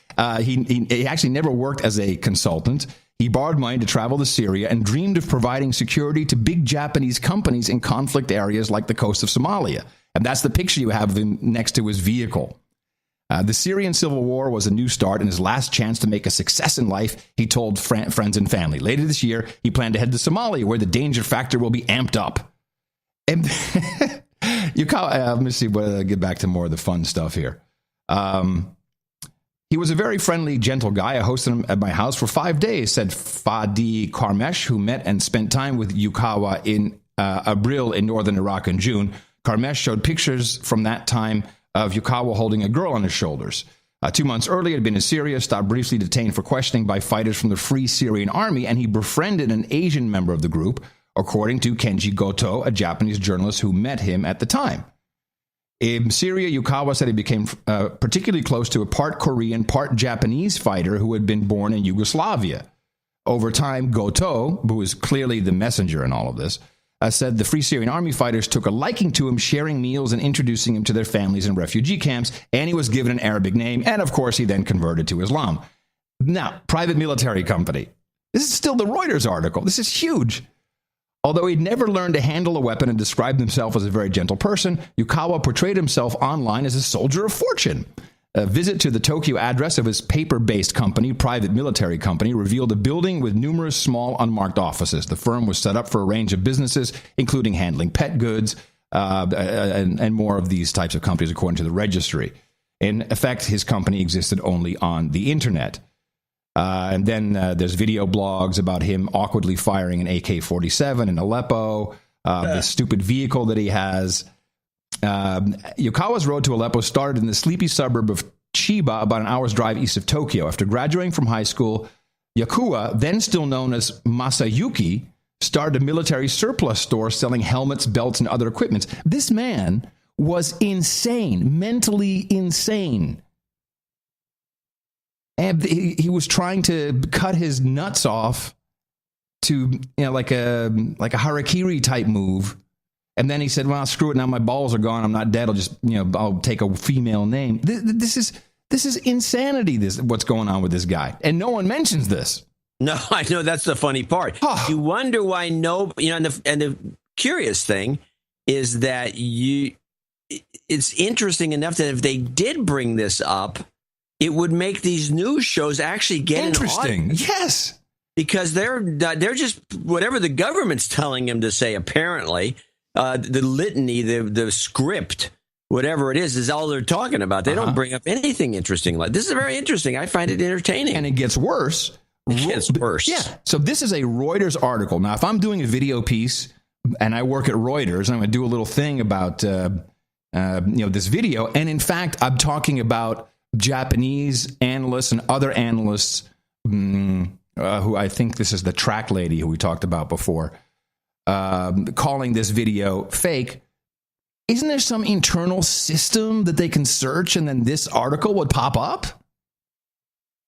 he actually never worked as a consultant. He borrowed money to travel to Syria and dreamed of providing security to big Japanese companies in conflict areas like the coast of Somalia. And that's the picture you have of him next to his vehicle. The Syrian civil war was a new start and his last chance to make a success in life, he told friends and family. Later this year, he planned to head to Somalia, where the danger factor will be amped up. And let me see, get back to more of the fun stuff here. He was a very friendly, gentle guy. I hosted him at my house for 5 days, said Fadi Karmesh, who met and spent time with Yukawa in Abril in northern Iraq in June. Karmesh showed pictures from that time of Yukawa holding a girl on his shoulders. 2 months earlier, he had been in Syria, stopped briefly detained for questioning by fighters from the Free Syrian Army, and he befriended an Asian member of the group, according to Kenji Goto, a Japanese journalist who met him at the time. In Syria, Yukawa said he became particularly close to a part Korean, part Japanese fighter who had been born in Yugoslavia. Over time, Goto, who is clearly the messenger in all of this, said the Free Syrian Army fighters took a liking to him, sharing meals and introducing him to their families in refugee camps, and he was given an Arabic name, and of course he then converted to Islam. Now, private military company. This is still the Reuters article. This is huge. Although he'd never learned to handle a weapon and described himself as a very gentle person, Yukawa portrayed himself online as a soldier of fortune. A visit to the Tokyo address of his paper-based company, private military company, revealed a building with numerous small unmarked offices. The firm was set up for a range of businesses, including handling pet goods and more of these types of companies, according to the registry. In effect, his company existed only on the internet. And then there's video blogs about him awkwardly firing an AK-47 in Aleppo, the stupid vehicle that he has. Yukawa's road to Aleppo started in the sleepy suburb of Chiba, about an hour's drive east of Tokyo. After graduating from high school, Yakuwa, then still known as Masayuki, started a military surplus store selling helmets, belts, and other equipment. This man was insane, mentally insane. And he was trying to cut his nuts off to, like a harakiri type move. And then he said, well, screw it. Now my balls are gone. I'm not dead. I'll just, I'll take a female name. This is insanity. What's going on with this guy. And no one mentions this. No, I know that's the funny part. You wonder why and the curious thing is that it's interesting enough that if they did bring this up, it would make these news shows actually get interesting. Yes. Because they're just whatever the government's telling them to say, apparently. The litany, the script, whatever it is all they're talking about. They don't bring up anything interesting. Like this is very interesting. I find it entertaining. And it gets worse. Yeah. So this is a Reuters article. Now, if I'm doing a video piece and I work at Reuters, I'm going to do a little thing about this video. And in fact, I'm talking about Japanese analysts and other analysts who I think this is the track lady who we talked about before. Calling this video fake. Isn't there some internal system that they can search and then this article would pop up?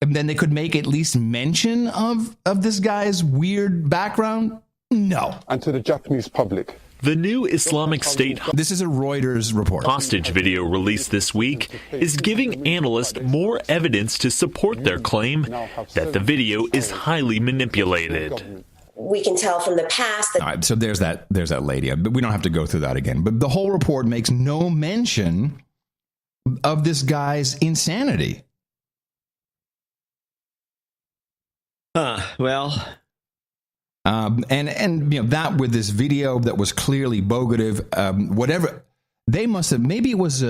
And then they could make at least mention of this guy's weird background? No. And to the Japanese public. The new Islamic State this is a Reuters report. Hostage video released this week is giving analysts more evidence to support their claim that the video is highly manipulated. We can tell from the past that. All right, so there's that lady. But we don't have to go through that again. But the whole report makes no mention of this guy's insanity. Well. And that with this video that was clearly bogative, whatever they must have. Maybe it was.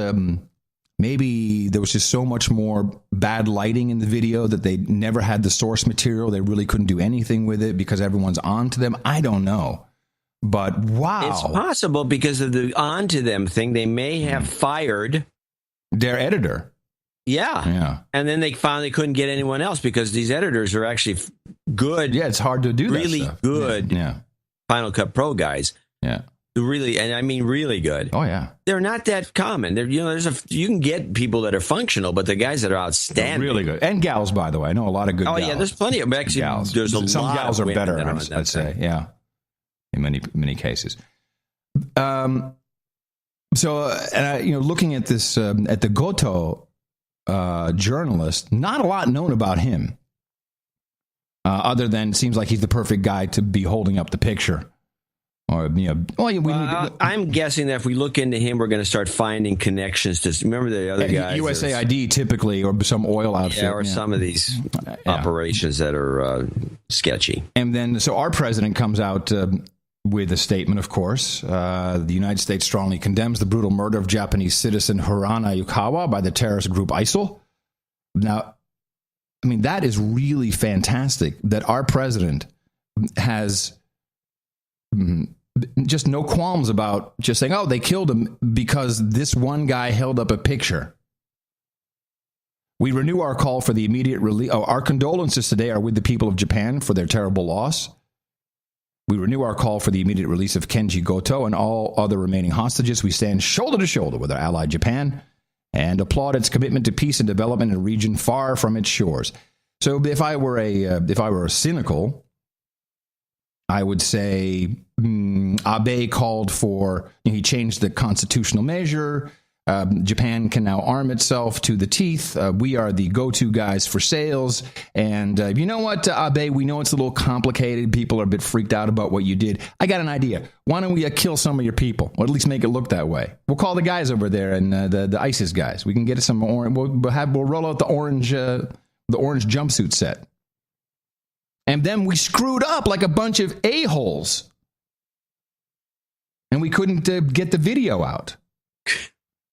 Maybe there was just so much more bad lighting in the video that they never had the source material. They really couldn't do anything with it because everyone's on to them. I don't know. But wow. It's possible because of the on to them thing. They may have fired their editor. Yeah. And then they finally couldn't get anyone else because these editors are actually good. Yeah, it's hard to do really that stuff. Good Final Cut Pro guys. Yeah. Really, and I mean really good. Oh yeah, they're not that common. You can get people that are functional, but the guys that are outstanding, they're really good, and gals, by the way, I know a lot of good. Oh gals. yeah, there's plenty of actually. Gals. There's some lot gals of are better. I'd say, yeah, in many cases. So, looking at this at the Goto journalist, not a lot known about him, other than it seems like he's the perfect guy to be holding up the picture. Or, I'm guessing that if we look into him, we're going to start finding connections to. Remember the other guys, USAID typically, or some oil outfit, or some of these operations that are sketchy. And then, so our president comes out with a statement. Of course, the United States strongly condemns the brutal murder of Japanese citizen Hirana Yukawa by the terrorist group ISIL. Now, I mean, that is really fantastic that our president has. Just no qualms about just saying, oh, they killed him because this one guy held up a picture. We renew our call for the immediate release. Our condolences today are with the people of Japan for their terrible loss. We renew our call for the immediate release of Kenji Goto and all other remaining hostages. We stand shoulder to shoulder with our ally Japan and applaud its commitment to peace and development in a region far from its shores. So if I were a cynical, I would say Abe called for, he changed the constitutional measure. Japan can now arm itself to the teeth. We are the go-to guys for sales. And you know what, Abe, we know it's a little complicated. People are a bit freaked out about what you did. I got an idea. Why don't we kill some of your people, or at least make it look that way? We'll call the guys over there and the ISIS guys. We can get some orange. We'll roll out the orange jumpsuit set. And then we screwed up like a bunch of a-holes. And we couldn't get the video out.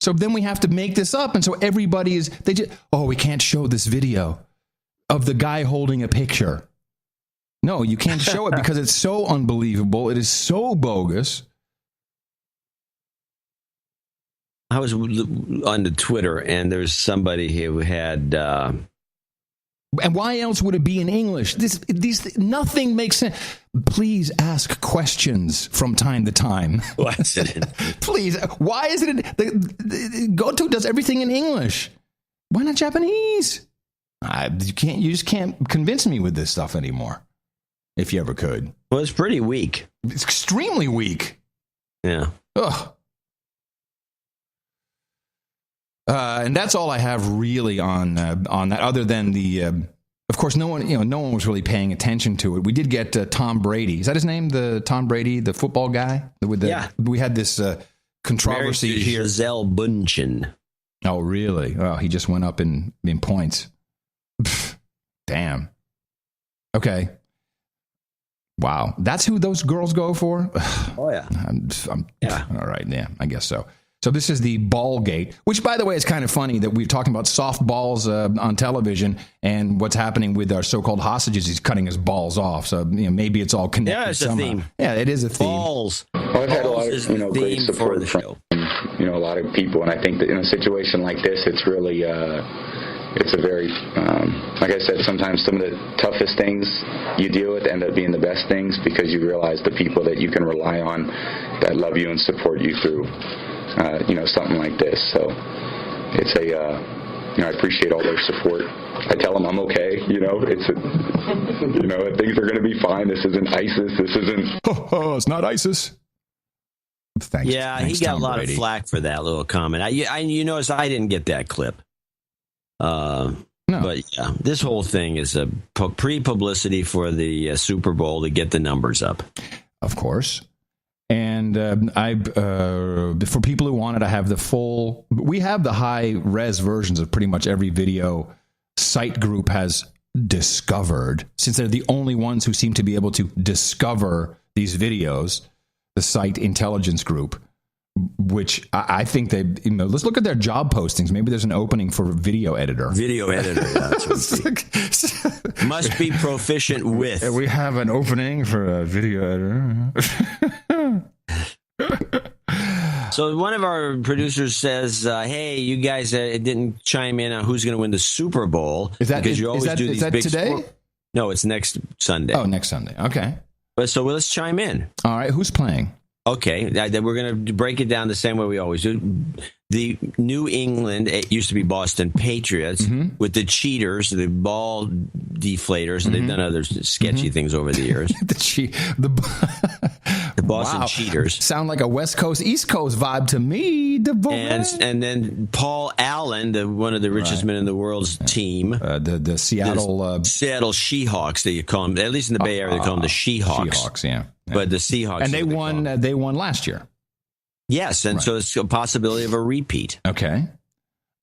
So then we have to make this up. And so everybody we can't show this video of the guy holding a picture. No, you can't show it because it's so unbelievable. It is so bogus. I was on the Twitter and there's somebody who had And why else would it be in English? Nothing makes sense. Please ask questions from time to time. Why is it in? Please, why is it GoTo does everything in English. Why not Japanese? You just can't convince me with this stuff anymore. If you ever could. Well, it's pretty weak. It's extremely weak. Yeah. Ugh. And that's all I have really on that. Other than of course, no one was really paying attention to it. We did get Tom Brady. Is that his name? The Tom Brady, the football guy. We had this controversy here. Gisele Bündchen. Oh, really? Oh, he just went up in points. Damn. Okay. Wow, that's who those girls go for. Oh yeah. Yeah. All right. Yeah, I guess so. So this is the Ballgate, which, by the way, is kind of funny that we're talking about soft balls on television and what's happening with our so-called hostages. He's cutting his balls off. So maybe it's all connected. Yeah, it's somehow. a theme. Yeah, it is a theme. Balls. Well, I've had a lot of great support from a lot of people, and I think that in a situation like this, it's really it's a very like I said, sometimes some of the toughest things you deal with end up being the best things because you realize the people that you can rely on that love you and support you through something like this. So it's I appreciate all their support. I tell them I'm okay. It's things are going to be fine. This isn't ISIS. This isn't. It's not ISIS. Thanks. Yeah, he got a lot of flack for that little comment. You notice I didn't get that clip. No. But yeah, this whole thing is a pre-publicity for the Super Bowl to get the numbers up. Of course. And for people who want it, I have we have the high-res versions of pretty much every video Site Group has discovered, since they're the only ones who seem to be able to discover these videos, the Site Intelligence Group, which I think let's look at their job postings. Maybe there's an opening for video editor. Video editor, must be proficient with. We have an opening for a video editor. So one of our producers says, "Hey, you guys didn't chime in on who's going to win the Super Bowl." Is that big today? No, it's next Sunday. Oh, next Sunday. Okay. But so let's chime in. All right, who's playing? Okay, then we're going to break it down the same way we always do. The New England, it used to be Boston Patriots, with the cheaters, the ball deflators, and they've done other sketchy things over the years. The Boston cheaters. Sound like a West Coast, East Coast vibe to me. And then Paul Allen, one of the richest men in the world's team. The Seattle... Seattle Seahawks, they call them. At least in the Bay Area, they call them the Seahawks. Seahawks, yeah. But the Seahawks... And they won last year. Yes, and so it's a possibility of a repeat. Okay.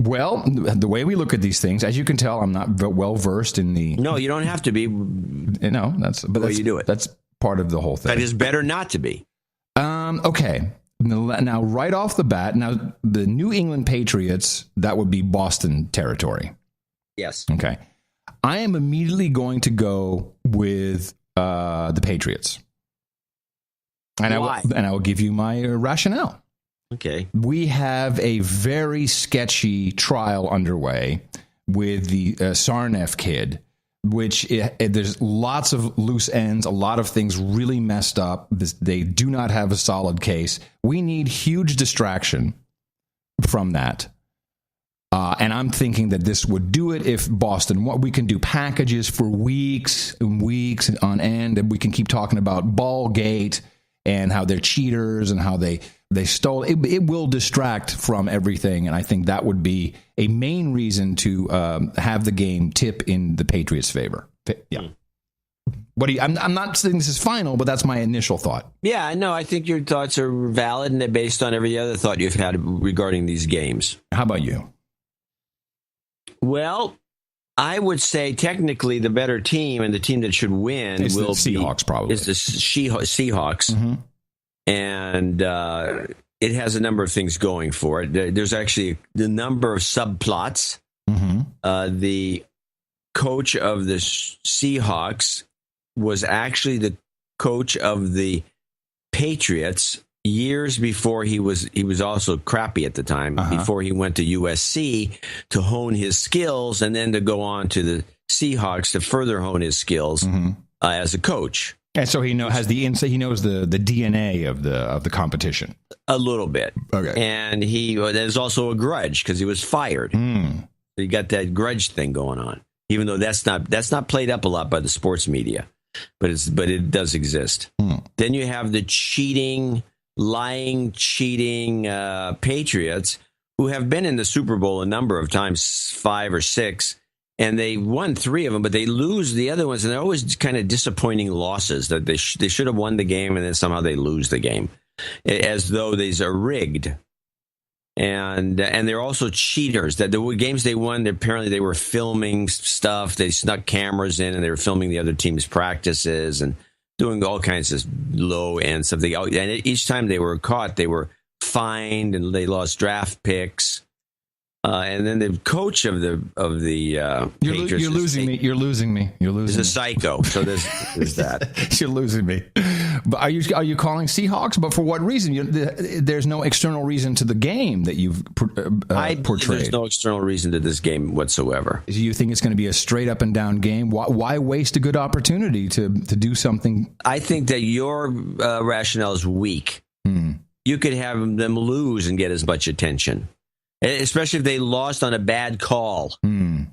Well, the way we look at these things, as you can tell, I'm not well versed in the... No, you don't have to be. That's the way you do it. That's part of the whole thing. But it's better not to be. Okay. Now, right off the bat, the New England Patriots, that would be Boston territory. Yes. Okay. I am immediately going to go with the Patriots. Why? I will give you my rationale. Okay. We have a very sketchy trial underway with the Sarnath kid, which there's lots of loose ends, a lot of things really messed up. They do not have a solid case. We need huge distraction from that. And I'm thinking that this would do it if Boston, we can do packages for weeks and weeks on end, and we can keep talking about Ballgate and how they're cheaters and how they stole. It will distract from everything, and I think that would be a main reason to have the game tip in the Patriots' favor. Yeah. What do you? I'm not saying this is final, but that's my initial thought. Yeah, no, I think your thoughts are valid, and they're based on every other thought you've had regarding these games. How about you? Well, I would say technically the better team and the team that should win is the Seahawks, probably. Is the Seahawks. Mm-hmm. And it has a number of things going for it. There's actually the number of subplots. Mm-hmm. The coach of the Seahawks was actually the coach of the Patriots years before he was also crappy at the time, before he went to USC to hone his skills and then to go on to the Seahawks to further hone his skills as a coach. And so he has the insight. He knows the DNA of the competition a little bit. Okay, and there's also a grudge because he was fired. You got that grudge thing going on, even though that's not played up a lot by the sports media, but it does exist. Then you have the lying, cheating Patriots who have been in the Super Bowl a number of times, 5 or 6. And they won 3 of them, but they lose the other ones, and they're always kind of disappointing losses. That they should have won the game, and then somehow they lose the game, as though these are rigged. And they're also cheaters. That the games they won, apparently they were filming stuff. They snuck cameras in, and they were filming the other team's practices and doing all kinds of low end stuff. And each time they were caught, they were fined, and they lost draft picks. And then the coach of the Patriots, you're losing me. You're losing me. You're losing. Is a psycho. So there's that. You're losing me. But are you calling Seahawks? But for what reason? There's no external reason to the game that you've portrayed. There's no external reason to this game whatsoever. Do you think it's going to be a straight up and down game? Why waste a good opportunity to do something? I think that your rationale is weak. You could have them lose and get as much attention. Especially if they lost on a bad call. In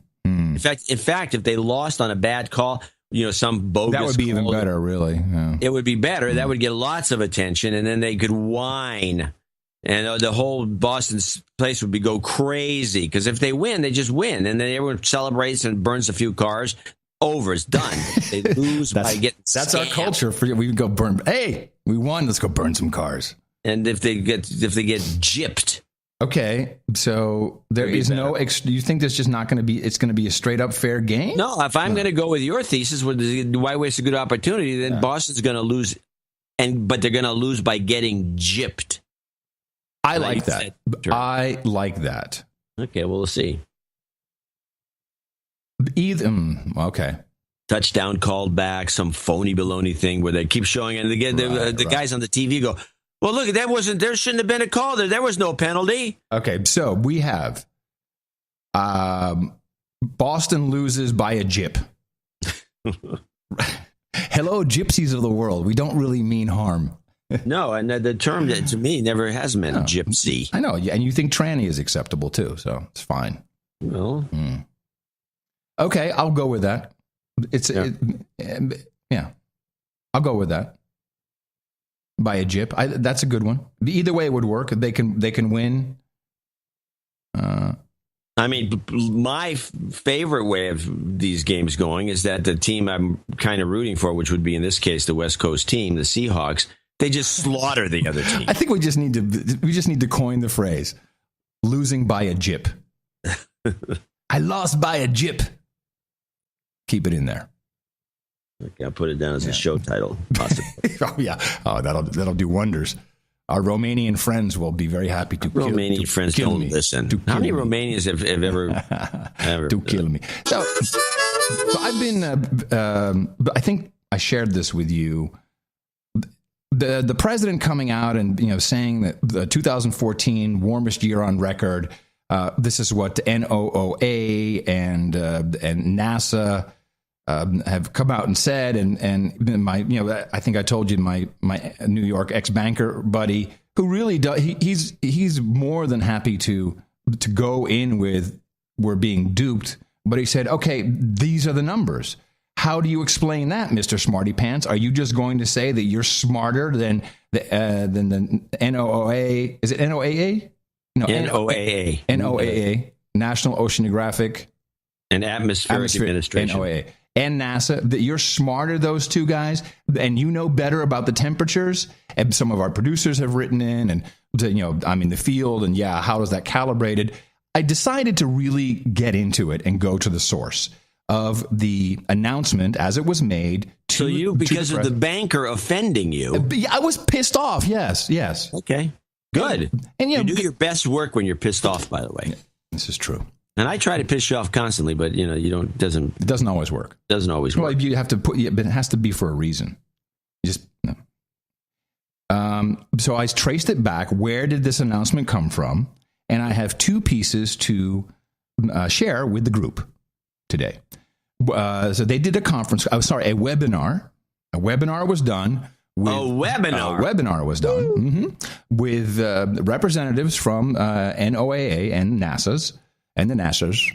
fact, if they lost on a bad call, some bogus that would be even better, really. Yeah. It would be better. That would get lots of attention, and then they could whine, and the whole Boston place would go crazy. Because if they win, they just win, and then everyone celebrates and burns a few cars. Over, it's done. They lose by getting. That's our culture. We would go burn. Hey, we won. Let's go burn some cars. And if they get gypped. Okay, so there is no. Do you think there's just not going to be? It's going to be a straight up fair game? No, if I'm going to go with your thesis, why waste a good opportunity? Then Boston's going to lose, but they're going to lose by getting gypped. I like that. I like that. Okay, well, we'll see. Okay. Touchdown called back, some phony baloney thing where they keep showing, and the guys on the TV go, well, look, there shouldn't have been a call there. There was no penalty. Okay, so we have Boston loses by a gyp. Hello, gypsies of the world. We don't really mean harm. No, and the term to me never has meant gypsy. I know, and you think tranny is acceptable too, so it's fine. Well, okay, I'll go with that. I'll go with that. By a gyp, that's a good one. Either way, it would work. They can win. I mean, my favorite way of these games going is that the team I'm kind of rooting for, which would be in this case the West Coast team, the Seahawks, they just slaughter the other team. I think we just need to coin the phrase "losing by a gyp." I lost by a gyp. Keep it in there. Okay, I'll put it down as a show title, possibly. That'll do wonders. Our Romanian friends will be very happy to Romanian friends kill don't me. Listen. How many Romanians have ever to kill me? So I've been. I think I shared this with you. The president coming out and saying that the 2014 warmest year on record. This is what NOAA and NASA. Have come out and said, and my, I think I told you my New York ex-banker buddy who really does. He's more than happy to go in with we're being duped, but he said, okay, these are the numbers. How do you explain that, Mr. Smarty Pants? Are you just going to say that you're smarter than the NOAA? Is it NOAA? No, NOAA. NOAA, National Oceanographic and Atmospheric Administration. NOAA. And NASA, that you're smarter, those two guys, and you know better about the temperatures. And some of our producers have written in, and I'm in the field, and how is that calibrated? I decided to really get into it and go to the source of the announcement as it was made. Because of the banker offending you, I was pissed off. Yes. Okay, good. And you do your best work when you're pissed off. By the way, this is true. And I try to piss you off constantly, but it doesn't always work. Well, you have to but it has to be for a reason. No. So I traced it back. Where did this announcement come from? And I have two pieces to share with the group today. So they did a conference. A webinar. A webinar was done. A webinar. A webinar was done with representatives from NOAA and NASA's and the NASA's.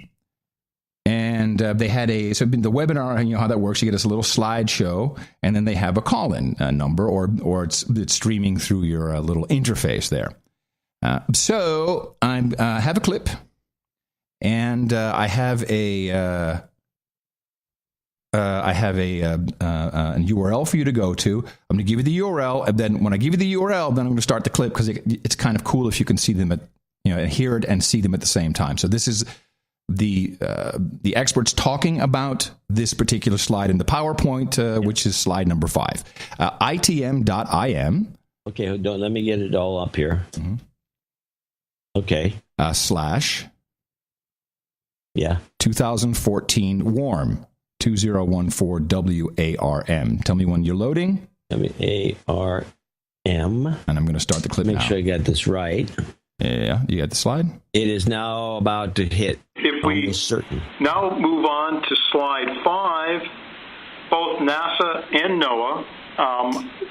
And they had the webinar, you know how that works. You get this little slideshow, and then they have a call-in number, or it's streaming through your little interface there. So I have a clip, and I have a URL for you to go to. I'm going to give you the URL, and then when I give you the URL, then I'm going to start the clip because it's kind of cool if you can see them hear it and see them at the same time. So this is the experts talking about this particular slide in the PowerPoint, which is slide number 5. ITM.im. Okay, let me get it all up here. Okay. Slash. Yeah. 2014 WARM. 2014 WARM. Tell me when you're loading. WARM. And I'm going to start the clip Make now. sure I got this right. Yeah, you got the slide? It is now about to hit. If we certain. now move on to slide 5, both NASA and NOAA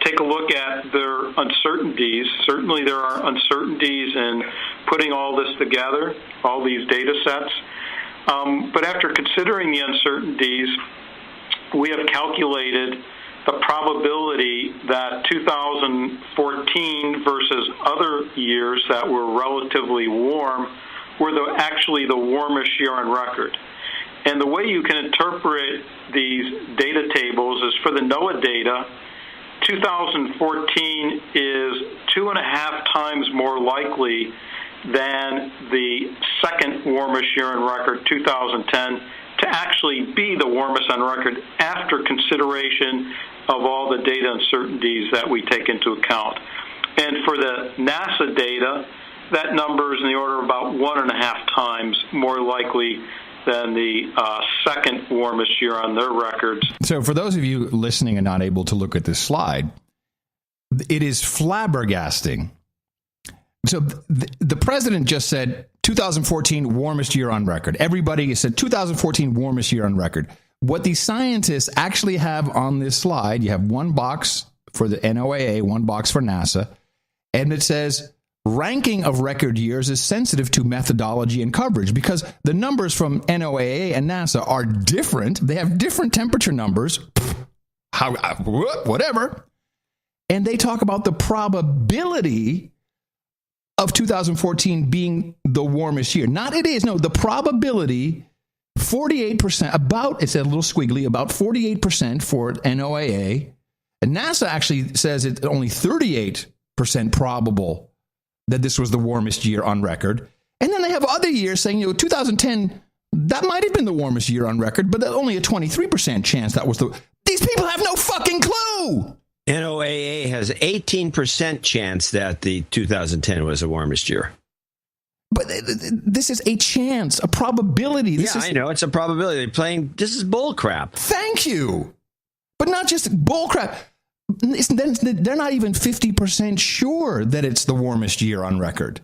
take a look at their uncertainties. Certainly there are uncertainties in putting all this together, all these data sets. But after considering the uncertainties, we have calculated the probability that 2014 versus other years that were relatively warm were actually the warmest year on record. And the way you can interpret these data tables is for the NOAA data, 2014 is 2.5 times more likely than the second warmest year on record, 2010, to actually be the warmest on record after consideration of all the data uncertainties that we take into account. And for the NASA data, that number is in the order of about 1.5 times more likely than the second warmest year on their records. So for those of you listening and not able to look at this slide, it is flabbergasting. So the president just said 2014 warmest year on record. Everybody said 2014 warmest year on record. What the scientists actually have on this slide, you have one box for the NOAA, one box for NASA, and it says ranking of record years is sensitive to methodology and coverage because the numbers from NOAA and NASA are different. They have different temperature numbers. Whatever. And they talk about the probability of 2014 being the warmest year. Not it is. No, the probability, 48%, about, it's a little squiggly, about 48% for NOAA. And NASA actually says it's only 38% probable that this was the warmest year on record. And then they have other years saying, 2010, that might have been the warmest year on record, but only a 23% chance that was the... These people have no fucking clue! NOAA has 18% chance that the 2010 was the warmest year. But this is a chance, a probability. I know. It's a probability. They're playing... This is bull crap. Thank you. But not just bull crap. They're not even 50% sure that it's the warmest year on record.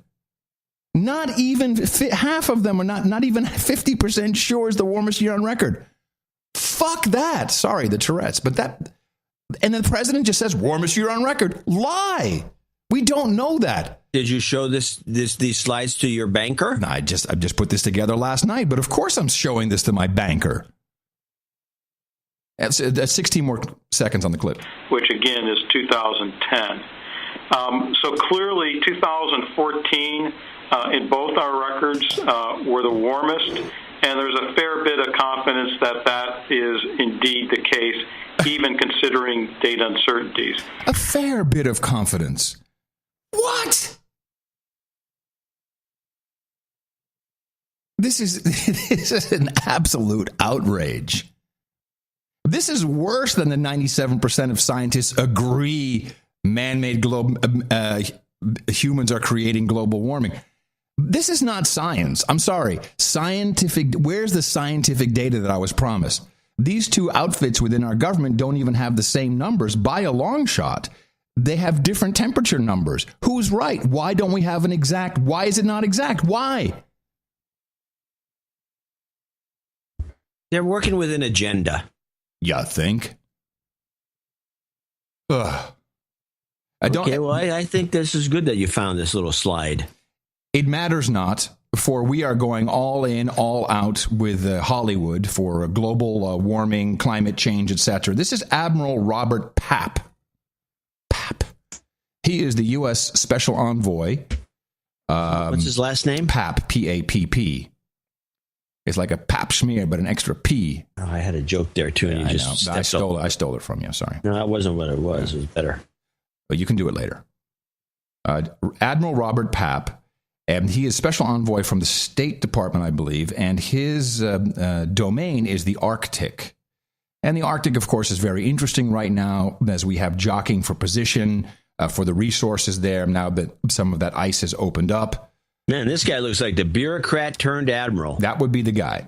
Not even half of them are not even 50% sure it's the warmest year on record. Fuck that. Sorry, the Tourette's. But that... And then the president just says, warmest year on record. Lie. We don't know that. Did you show these slides to your banker? No, I just put this together last night, but of course I'm showing this to my banker. That's 16 more seconds on the clip. Which again is 2010. So clearly 2014 in both our records were the warmest, and there's a fair bit of confidence that is indeed the case, even considering data uncertainties. A fair bit of confidence. What? This is an absolute outrage. This is worse than the 97% of scientists agree man-made humans are creating global warming. This is not science. I'm sorry. Where's the scientific data that I was promised? These two outfits within our government don't even have the same numbers by a long shot. They have different temperature numbers. Who's right? Why don't we have an exact? Why is it not exact? Why? They're working with an agenda. You think? Ugh. I think this is good that you found this little slide. It matters not, for we are going all in, all out with Hollywood for global warming, climate change, etc. This is Admiral Robert Papp. He is the U.S. Special Envoy. What's his last name? Papp, P-A-P-P. It's like a pap smear, but an extra P. Oh, I had a joke there, too, and you just I stole it from you, sorry. No, that wasn't what it was. It was better. But you can do it later. Admiral Robert Papp, and he is Special Envoy from the State Department, I believe, and his domain is the Arctic. And the Arctic, of course, is very interesting right now as we have jockeying for position for the resources there now that some of that ice has opened up. Man, this guy looks like the bureaucrat turned admiral. That would be the guy.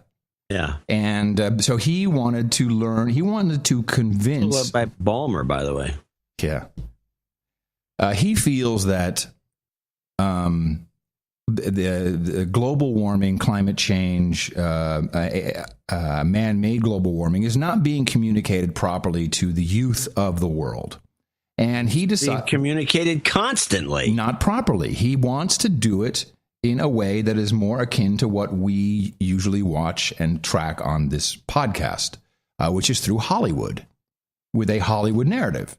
Yeah. And so he wanted to learn, he wanted to convince... By Ballmer, by the way. Yeah. He feels that the global warming, climate change, man-made global warming is not being communicated properly to the youth of the world. And he decided... communicated constantly. Not properly. He wants to do it in a way that is more akin to what we usually watch and track on this podcast, which is through Hollywood, with a Hollywood narrative.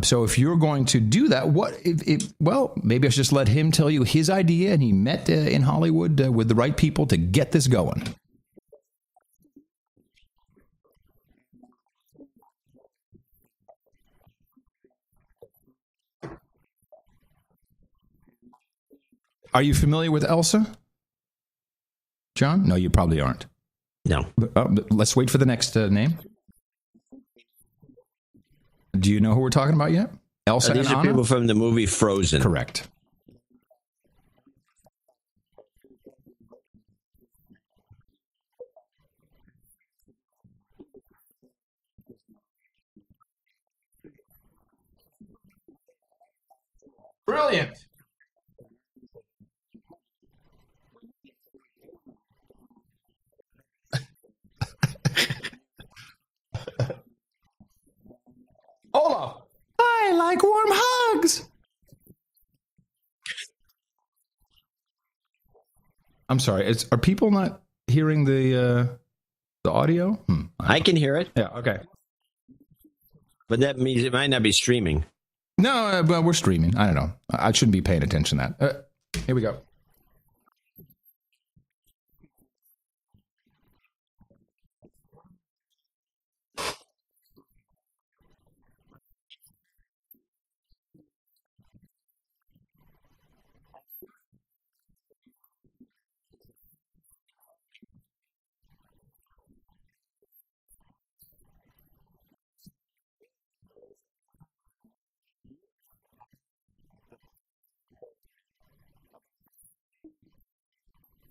So if you're going to do that, well, maybe I should just let him tell you his idea, and he met in Hollywood with the right people to get this going. Are you familiar with Elsa? John? No, you probably aren't. No. Let's wait for the next name. Do you know who we're talking about yet? Elsa These and are Anna? people from the movie Frozen. Correct. Brilliant. Olaf, I like warm hugs. I'm sorry. Are people not hearing the audio? I can hear it. Yeah. Okay. But that means it might not be streaming. No, well, we're streaming. I don't know. I shouldn't be paying attention to that. Here we go.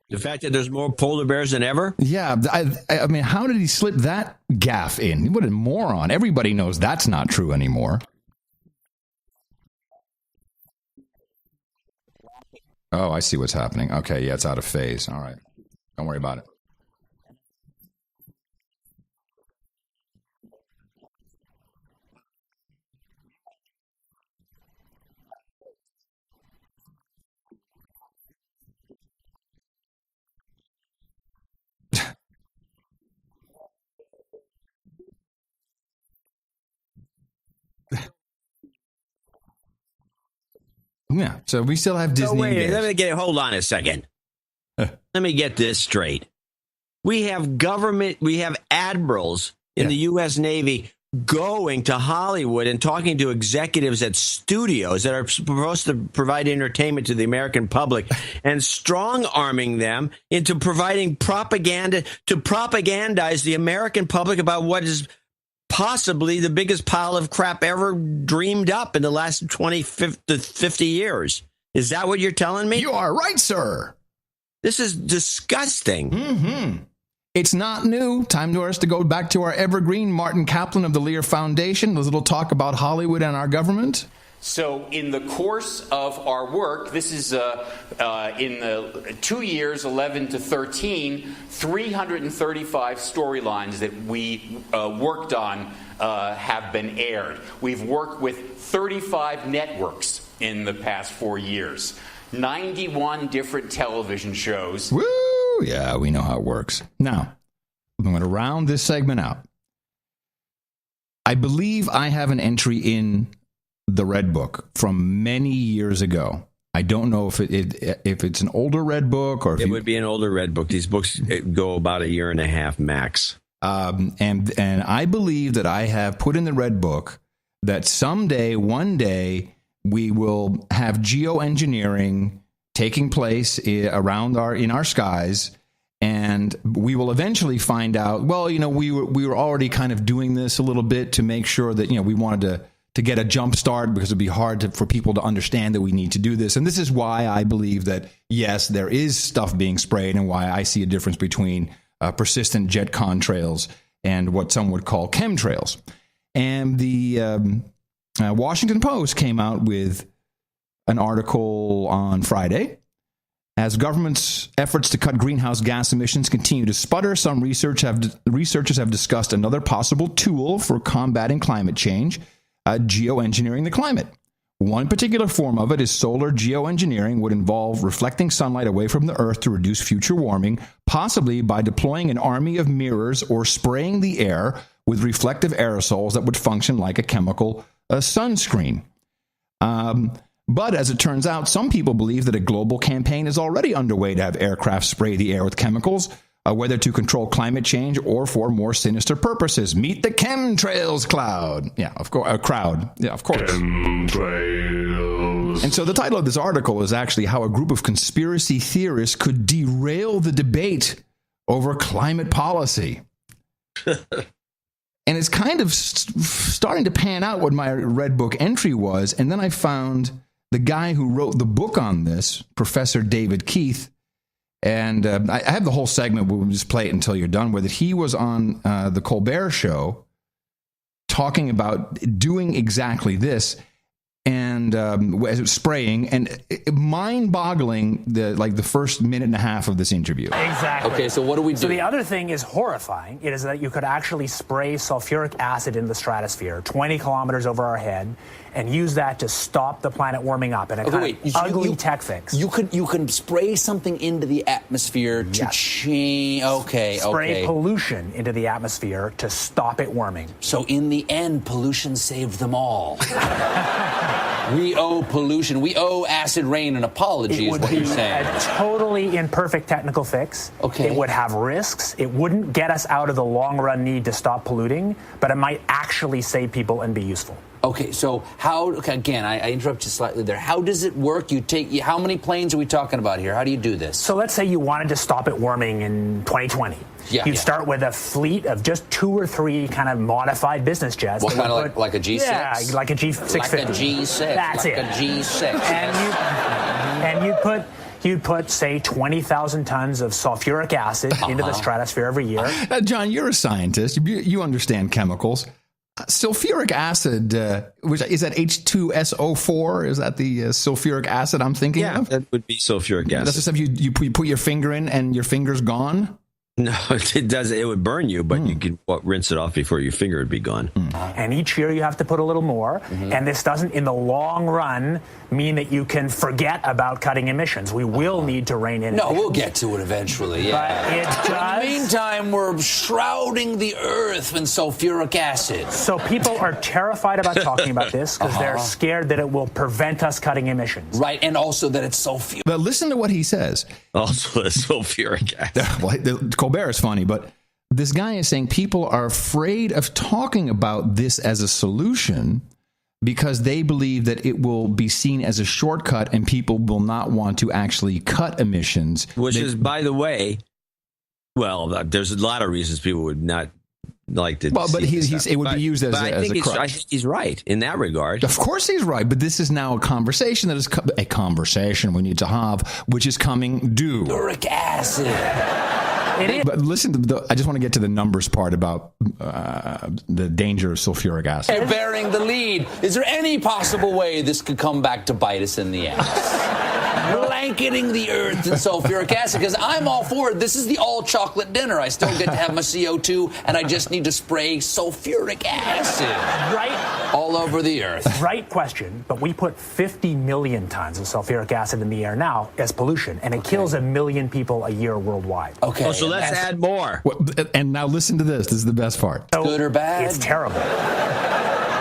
The fact that there's more polar bears than ever? Yeah. I mean, how did he slip that gaffe in? What a moron. Everybody knows that's not true anymore. Oh, I see what's happening. Okay, yeah, it's out of phase. All right. Don't worry about it. Yeah, so we still have Disney. Hold on a second. Let me get this straight. We have admirals in the U.S. Navy going to Hollywood and talking to executives at studios that are supposed to provide entertainment to the American public and strong-arming them into providing propaganda to propagandize the American public about what is possibly the biggest pile of crap ever dreamed up in the last 20 to 50 years. Is that what you're telling me? You are right, sir. This is disgusting. Mm-hmm. It's not new. Time for us to go back to our evergreen Martin Kaplan of the Lear Foundation. A little talk about Hollywood and our government. So in the course of our work, this is in the 2 years, 11 to 13, 335 storylines that we worked on have been aired. We've worked with 35 networks in the past 4 years, 91 different television shows. Woo! Yeah, we know how it works. Now, I'm going to round this segment out. I believe I have an entry in the Red Book from many years ago. I don't know if it's an older Red Book or if it would be an older Red Book. These books go about 1.5 years max. And I believe that I have put in the Red Book that someday, one day, we will have geoengineering taking place around in our skies. And we will eventually find out, well, we were already kind of doing this a little bit to make sure that, we wanted to get a jump start because it'd be hard for people to understand that we need to do this. And this is why I believe that, yes, there is stuff being sprayed and why I see a difference between persistent jet contrails and what some would call chemtrails. And the Washington Post came out with an article on Friday. As government's efforts to cut greenhouse gas emissions continue to sputter, some researchers have discussed another possible tool for combating climate change, geoengineering the climate. One particular form of it is solar geoengineering, would involve reflecting sunlight away from the Earth to reduce future warming, possibly by deploying an army of mirrors or spraying the air with reflective aerosols that would function like a chemical sunscreen. But as it turns out, some people believe that a global campaign is already underway to have aircraft spray the air with chemicals, whether to control climate change or for more sinister purposes. Meet the chemtrails cloud. Yeah, of course. Crowd. Yeah, of course. Chemtrails. And so the title of this article is actually how a group of conspiracy theorists could derail the debate over climate policy. And it's kind of starting to pan out what my Red Book entry was. And then I found the guy who wrote the book on this, Professor David Keith, and I have the whole segment. We'll just play it until you're done with it. He was on the Colbert Show talking about doing exactly this and spraying, and mind-boggling the first minute and a half of this interview. Exactly. Okay, so what do we do? So the other thing is horrifying. It is that you could actually spray sulfuric acid in the stratosphere 20 kilometers over our head and use that to stop the planet warming up in a ugly tech fix. You can spray something into the atmosphere to change. Spray pollution into the atmosphere to stop it warming. So in the end, pollution saved them all. We owe pollution. We owe acid rain an apology, is what you're saying. A totally imperfect technical fix. Okay. It would have risks. It wouldn't get us out of the long-run need to stop polluting, but it might actually save people and be useful. Okay, so again, I interrupt you slightly there. How does it work? How many planes are we talking about here? How do you do this? So let's say you wanted to stop it warming in 2020. You'd start with a fleet of just 2 or 3 kind of modified business jets. What kind of like a G6? Yeah, like a G650. Like a G6. That's like it. A G6. And you'd put, say, 20,000 tons of sulfuric acid into the stratosphere every year. John, you're a scientist. You understand chemicals. Sulfuric acid, is that H2SO4? Is that the sulfuric acid I'm thinking of? Yeah, that would be sulfuric acid. That's the stuff you put your finger in and your finger's gone? No, it does. It would burn you, but you could rinse it off before your finger would be gone. And each year you have to put a little more. And this doesn't, in the long run, mean that you can forget about cutting emissions. We will need to rein in emissions. No, we'll get to it eventually, yeah. But it does. In the meantime, we're shrouding the earth in sulfuric acid. So people are terrified about talking about this because they're scared that it will prevent us cutting emissions. Right, and also that it's sulfuric. But listen to what he says. Also, the sulfuric acid. Colbert is funny, but this guy is saying people are afraid of talking about this as a solution because they believe that it will be seen as a shortcut and people will not want to actually cut emissions. Which is, by the way, well, there's a lot of reasons people would not like to. Well, but it would be used as a crutch. I think he's right in that regard. Of course he's right, but this is now a conversation that is a conversation we need to have, which is coming due. Sulfuric acid. It is. But listen to I just want to get to the numbers part about the danger of sulfuric acid. They're bearing the lead. Is there any possible way this could come back to bite us in the ass? Blanketing the earth in sulfuric acid, because I'm all for it. This is the all chocolate dinner. I still get to have my CO2, and I just need to spray sulfuric acid all over the earth. Right question, but we put 50 million tons of sulfuric acid in the air now as pollution, and it kills 1 million people a year worldwide. Okay. Oh, so let's add more. And now listen to this. This is the best part. So good or bad? It's terrible.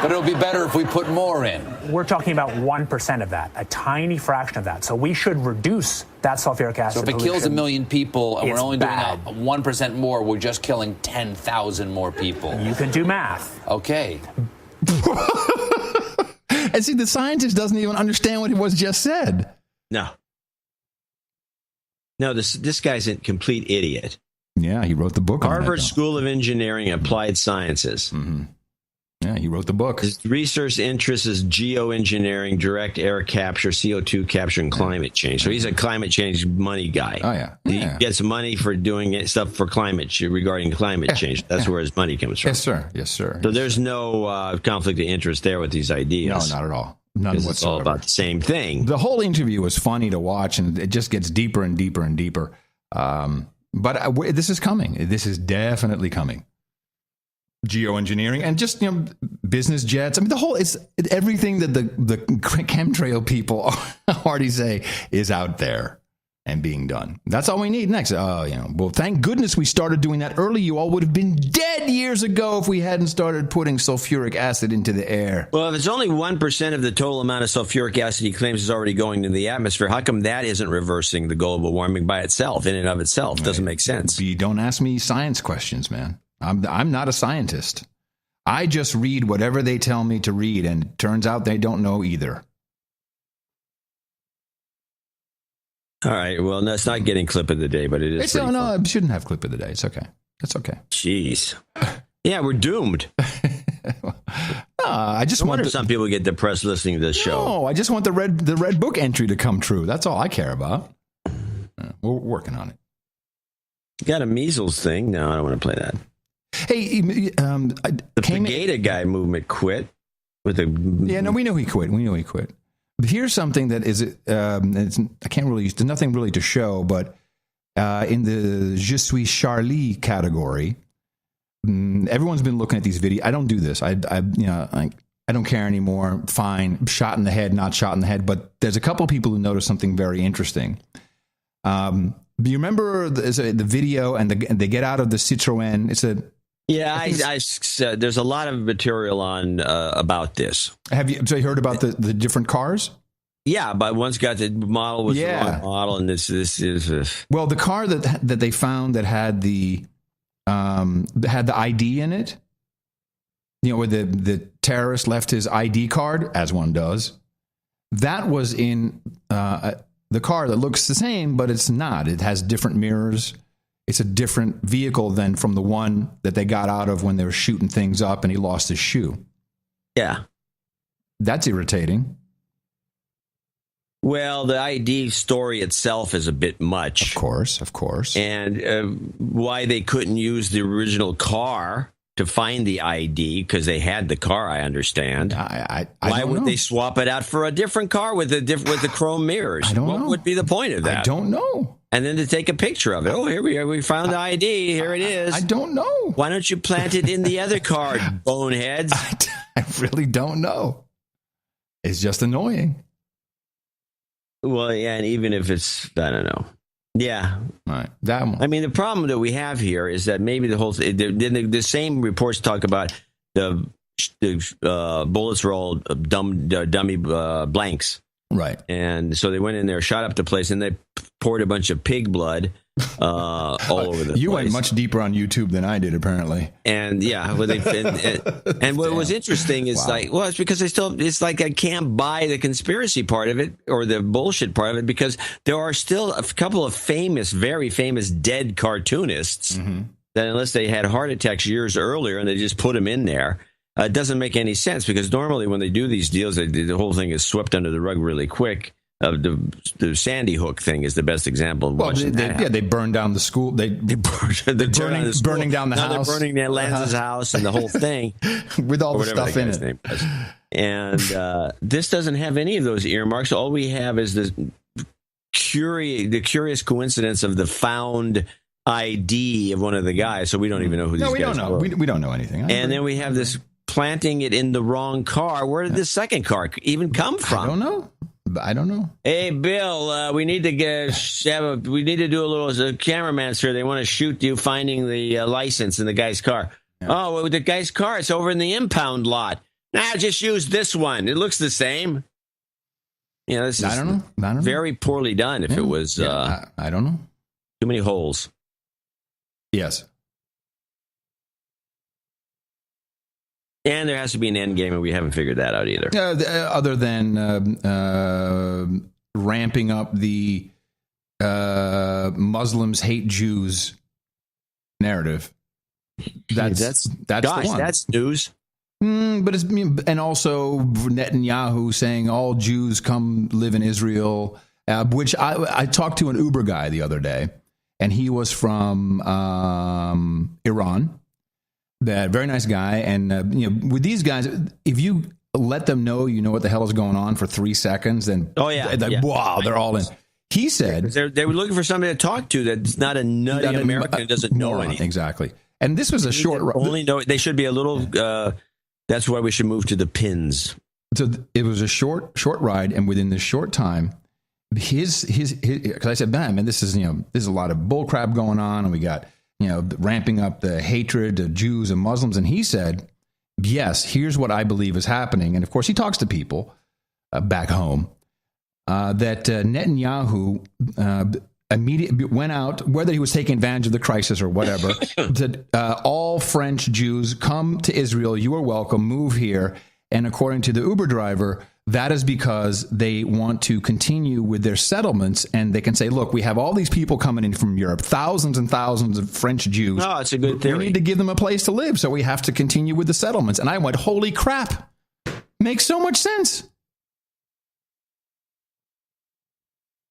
But it'll be better if we put more in. We're talking about 1% of that, a tiny fraction of that. So we should reduce that sulfuric acid. So if it pollution. kills 1 million people and we're only bad. doing 1% more, we're just killing 10,000 more people. You can do math. Okay. And see, the scientist doesn't even understand what was just said. No, this guy's a complete idiot. Yeah, he wrote the book on Harvard that, School of Engineering and Applied Sciences. Mm-hmm. Yeah, he wrote the book. His research interest is geoengineering, direct air capture, CO2 capture, and climate change. So he's a climate change money guy. Oh, yeah. He gets money for doing stuff for regarding climate change. That's where his money comes from. Yes, sir. Yes, sir. So there's no conflict of interest there with these ideas. No, not at all. None whatsoever. It's all about the same thing. The whole interview was funny to watch, and it just gets deeper and deeper and deeper. But this is coming. This is definitely coming. Geoengineering and just business jets. I mean, it's everything that the chemtrail people already say is out there and being done. That's all we need next. Well, thank goodness we started doing that early. You all would have been dead years ago if we hadn't started putting sulfuric acid into the air. Well, if it's only 1% of the total amount of sulfuric acid he claims is already going into the atmosphere, how come that isn't reversing the global warming by itself, in and of itself? Doesn't make sense. You don't ask me science questions, man. I'm not a scientist. I just read whatever they tell me to read, and it turns out they don't know either. All right. Well, that's not getting clip of the day, but it is. No, it shouldn't have clip of the day. It's okay. That's okay. Jeez. Yeah, we're doomed. I just wonder if some people get depressed listening to this show. No, I just want the red book entry to come true. That's all I care about. We're working on it. You got a measles thing? No, I don't want to play that. Hey, the Pegida guy movement quit with the. Yeah, no, we know he quit. But here's something that is, I can't really, there's nothing really to show, but in the Je suis Charlie category, everyone's been looking at these videos. I don't do this. I don't care anymore. Fine, shot in the head, not shot in the head. But there's a couple of people who noticed something very interesting. Do you remember the video and they get out of the Citroën? It's a there's a lot of material on about this. Have you heard about the different cars? Yeah, but one's got the model was the wrong model, and this is well, the car that they found that had the ID in it. Where the terrorist left his ID card, as one does. That was in the car that looks the same, but it's not. It has different mirrors. It's a different vehicle than from the one that they got out of when they were shooting things up and he lost his shoe. Yeah. That's irritating. Well, the ID story itself is a bit much. Of course. And why they couldn't use the original car to find the ID, because they had the car, I understand. Why would they swap it out for a different car with the chrome mirrors? What would be the point of that? I don't know. And then to take a picture of it. Oh, here we are. We found the ID. Here it is. I don't know. Why don't you plant it in the other car, boneheads? I really don't know. It's just annoying. Well, yeah, and even if it's, I don't know. Yeah. Right. That one. I mean, the problem that we have here is that maybe the whole the same reports talk about the bullets were all dummy blanks. Right. And so they went in there, shot up the place, and they poured a bunch of pig blood all over the place. You went much deeper on YouTube than I did, apparently. And yeah, and what was interesting is it's because it's like I can't buy the conspiracy part of it or the bullshit part of it, because there are still a couple of very famous dead cartoonists that, unless they had heart attacks years earlier and they just put them in there, it doesn't make any sense, because normally when they do these deals, the whole thing is swept under the rug really quick. the Sandy Hook thing is the best example. Well, they burned down the school. They're burning down the house. They're burning Lanza's house and the whole thing with all the stuff in it. And this doesn't have any of those earmarks. All we have is the curious coincidence of the found ID of one of the guys. So we don't even know who these guys are. We don't know anything. And then we have this planting it in the wrong car. Where did this second car even come from? I don't know. Hey, Bill, we need to we need to do a little cameraman, sir. They want to shoot you finding the license in the guy's car. Yeah. Oh, well, the guy's car, it's over in the impound lot. Nah, just use this one. It looks the same. You know, this is I don't know. Very poorly done. If it was, I don't know. Too many holes. Yes. And there has to be an end game, and we haven't figured that out either. Other than ramping up the Muslims hate Jews narrative. That's the one. That's news. But it's, and also Netanyahu saying all Jews come live in Israel, which I talked to an Uber guy the other day, and he was from Iran. That very nice guy, and with these guys, if you let them know you know what the hell is going on for 3 seconds, then wow, they're all in. He said they were looking for somebody to talk to that's not a nutty American who doesn't know anything. Exactly, and this was a short. Only know they should be a little. That's why we should move to the pins. So it was a short ride, and within this short time, his because I said, man, this is a lot of bullcrap going on, and we got. Ramping up the hatred of Jews and Muslims. And he said, yes, here's what I believe is happening. And of course, he talks to people back home that Netanyahu immediately went out, whether he was taking advantage of the crisis or whatever, that all French Jews come to Israel. You are welcome. Move here. And according to the Uber driver, that is because they want to continue with their settlements, and they can say, look, we have all these people coming in from Europe, thousands and thousands of French Jews. No, it's a good theory. We need to give them a place to live, so we have to continue with the settlements. And I went, holy crap. Makes so much sense.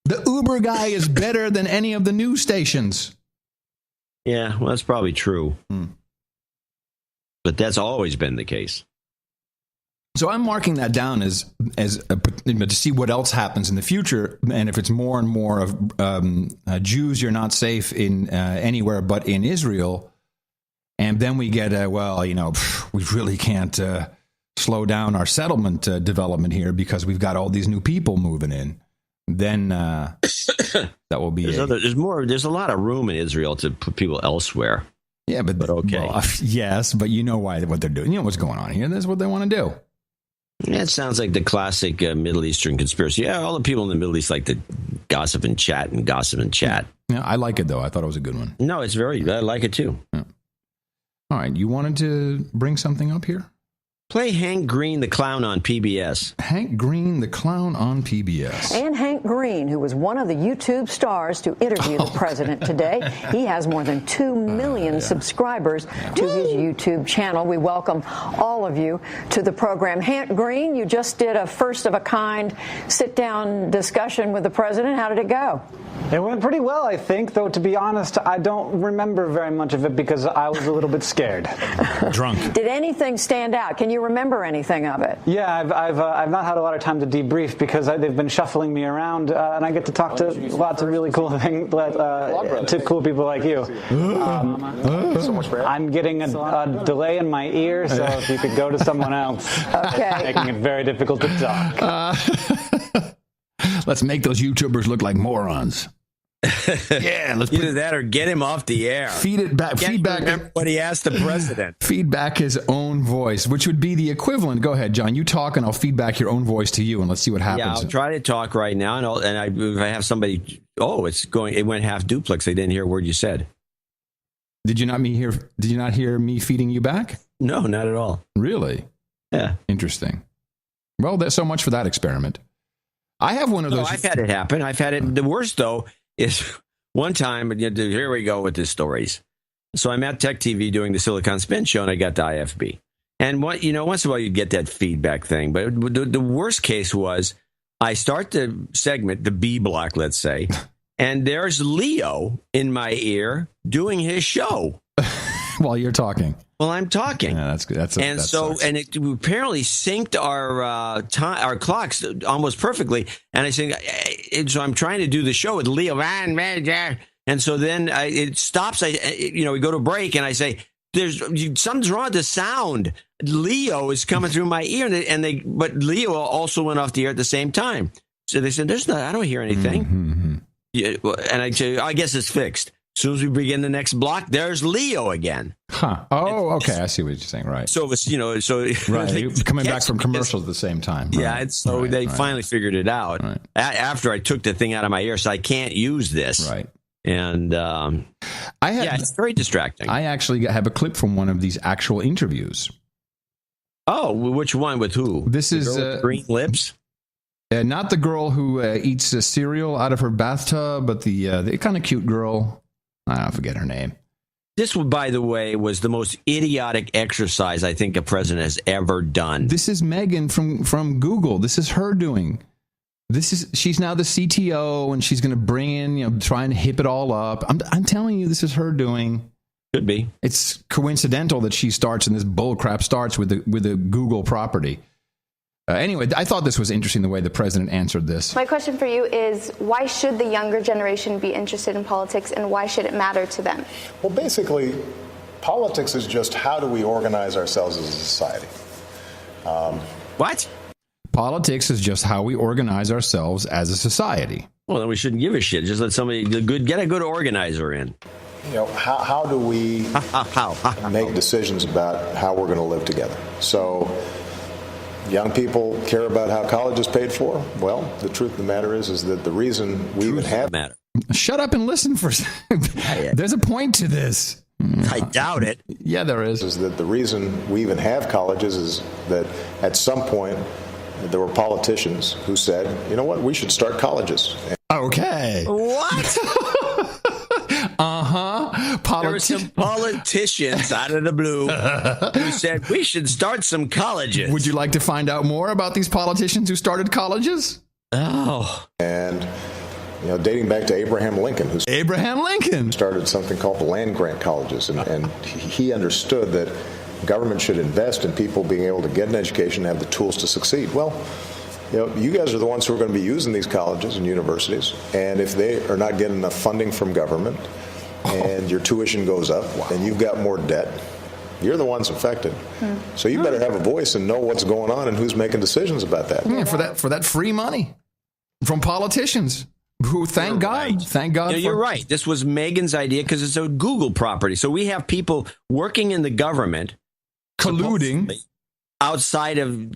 The Uber guy is better than any of the news stations. Yeah, well, that's probably true. But that's always been the case. So I'm marking that down as to see what else happens in the future, and if it's more and more of Jews, you're not safe in anywhere but in Israel, and then we get we really can't slow down our settlement development here because we've got all these new people moving in. Then that will be there's a lot of room in Israel to put people elsewhere. Yeah, but okay, well, yes, but you know what they're doing. You know what's going on here. That's what they want to do. Yeah, it sounds like the classic Middle Eastern conspiracy. Yeah, all the people in the Middle East like to gossip and chat. Yeah, I like it, though. I thought it was a good one. No, I like it, too. Yeah. All right, you wanted to bring something up here? Play Hank Green the Clown on PBS. Hank Green the Clown on PBS. And Hank Green, who was one of the YouTube stars to interview the president today. He has more than 2 million subscribers to his YouTube channel. We welcome all of you to the program. Hank Green, you just did a first-of-a-kind sit-down discussion with the president. How did it go? It went pretty well, I think, though, to be honest, I don't remember very much of it because I was a little bit scared. Drunk. Did anything stand out? Can you remember anything of it? Yeah, I've not had a lot of time to debrief because they've been shuffling me around, and I get to talk to lots of really cool things, to cool people like you. I'm getting a delay in my ear, so if you could go to someone else. Okay. Making it very difficult to talk. Let's make those YouTubers look like morons. Yeah, let's either that or get him off the air. Feedback what he asked the president. Feedback his own voice, which would be the equivalent. Go ahead, John. You talk, and I'll feedback your own voice to you, and let's see what happens. Yeah, I'll try to talk right now, if I have somebody. Oh, it went half duplex. They didn't hear a word you said. Did you not hear me feeding you back? No, not at all. Really? Yeah. Interesting. Well, there's so much for that experiment. I have one of those. I've had it happen. I've had it. The worst, though, is one time, here we go with the stories. So I'm at Tech TV doing the Silicon Spin show, and I got the IFB. And once in a while you get that feedback thing. But the worst case was I start the segment, the B block, let's say, and there's Leo in my ear doing his show while you're talking. Well, I'm talking. Yeah, that's good. And it apparently synced our clocks almost perfectly. And I say, so I'm trying to do the show with Leo, and so then it stops. We go to break, and I say, something's wrong with the sound. Leo is coming through my ear, but Leo also went off the air at the same time. So they said, I don't hear anything. Mm-hmm. Yeah, and I say, I guess it's fixed. As soon as we begin the next block, there's Leo again. Huh. Oh, okay. I see what you're saying. Right. So it's, right. Coming back from commercials at the same time. Right. Yeah. So they finally figured it out after I took the thing out of my ear. So I can't use this. Right. And it's very distracting. I actually have a clip from one of these actual interviews. Oh, which one with who? This is green lips. Not the girl who eats cereal out of her bathtub, but the kind of cute girl. I forget her name. This, by the way, was the most idiotic exercise I think a president has ever done. This is Megan from Google. This is her doing. She's now the CTO, and she's going to bring in, try and hip it all up. I'm telling you, this is her doing. Could be. It's coincidental that she starts and this bull crap starts with the Google property. Anyway, I thought this was interesting the way the president answered this. My question for you is, why should the younger generation be interested in politics, and why should it matter to them? Well, basically, politics is just how do we organize ourselves as a society. What? Politics is just how we organize ourselves as a society. Well, then we shouldn't give a shit. Just let somebody get a good organizer in. How do we make decisions about how we're going to live together? So young people care about how college is paid for. Well, the truth of the matter is that the reason we even have matter. Shut up and listen for. There's a point to this. I doubt it. Yeah, there is. Is that the reason we even have colleges is that at some point there were politicians who said, you know what, we should start colleges. Okay. What? There were some politicians out of the blue who said we should start some colleges. Would you like to find out more about these politicians who started colleges? Oh. And dating back to Abraham Lincoln, who started something called the land grant colleges, and he understood that government should invest in people being able to get an education and have the tools to succeed. Well, you guys are the ones who are going to be using these colleges and universities, and if they are not getting enough funding from government and your tuition goes up and you've got more debt, you're the ones affected. So you better have a voice and know what's going on and who's making decisions about that. Yeah, for that free money from politicians. Who, thank God. You're right. This was Megan's idea because it's a Google property. So we have people working in the government colluding outside of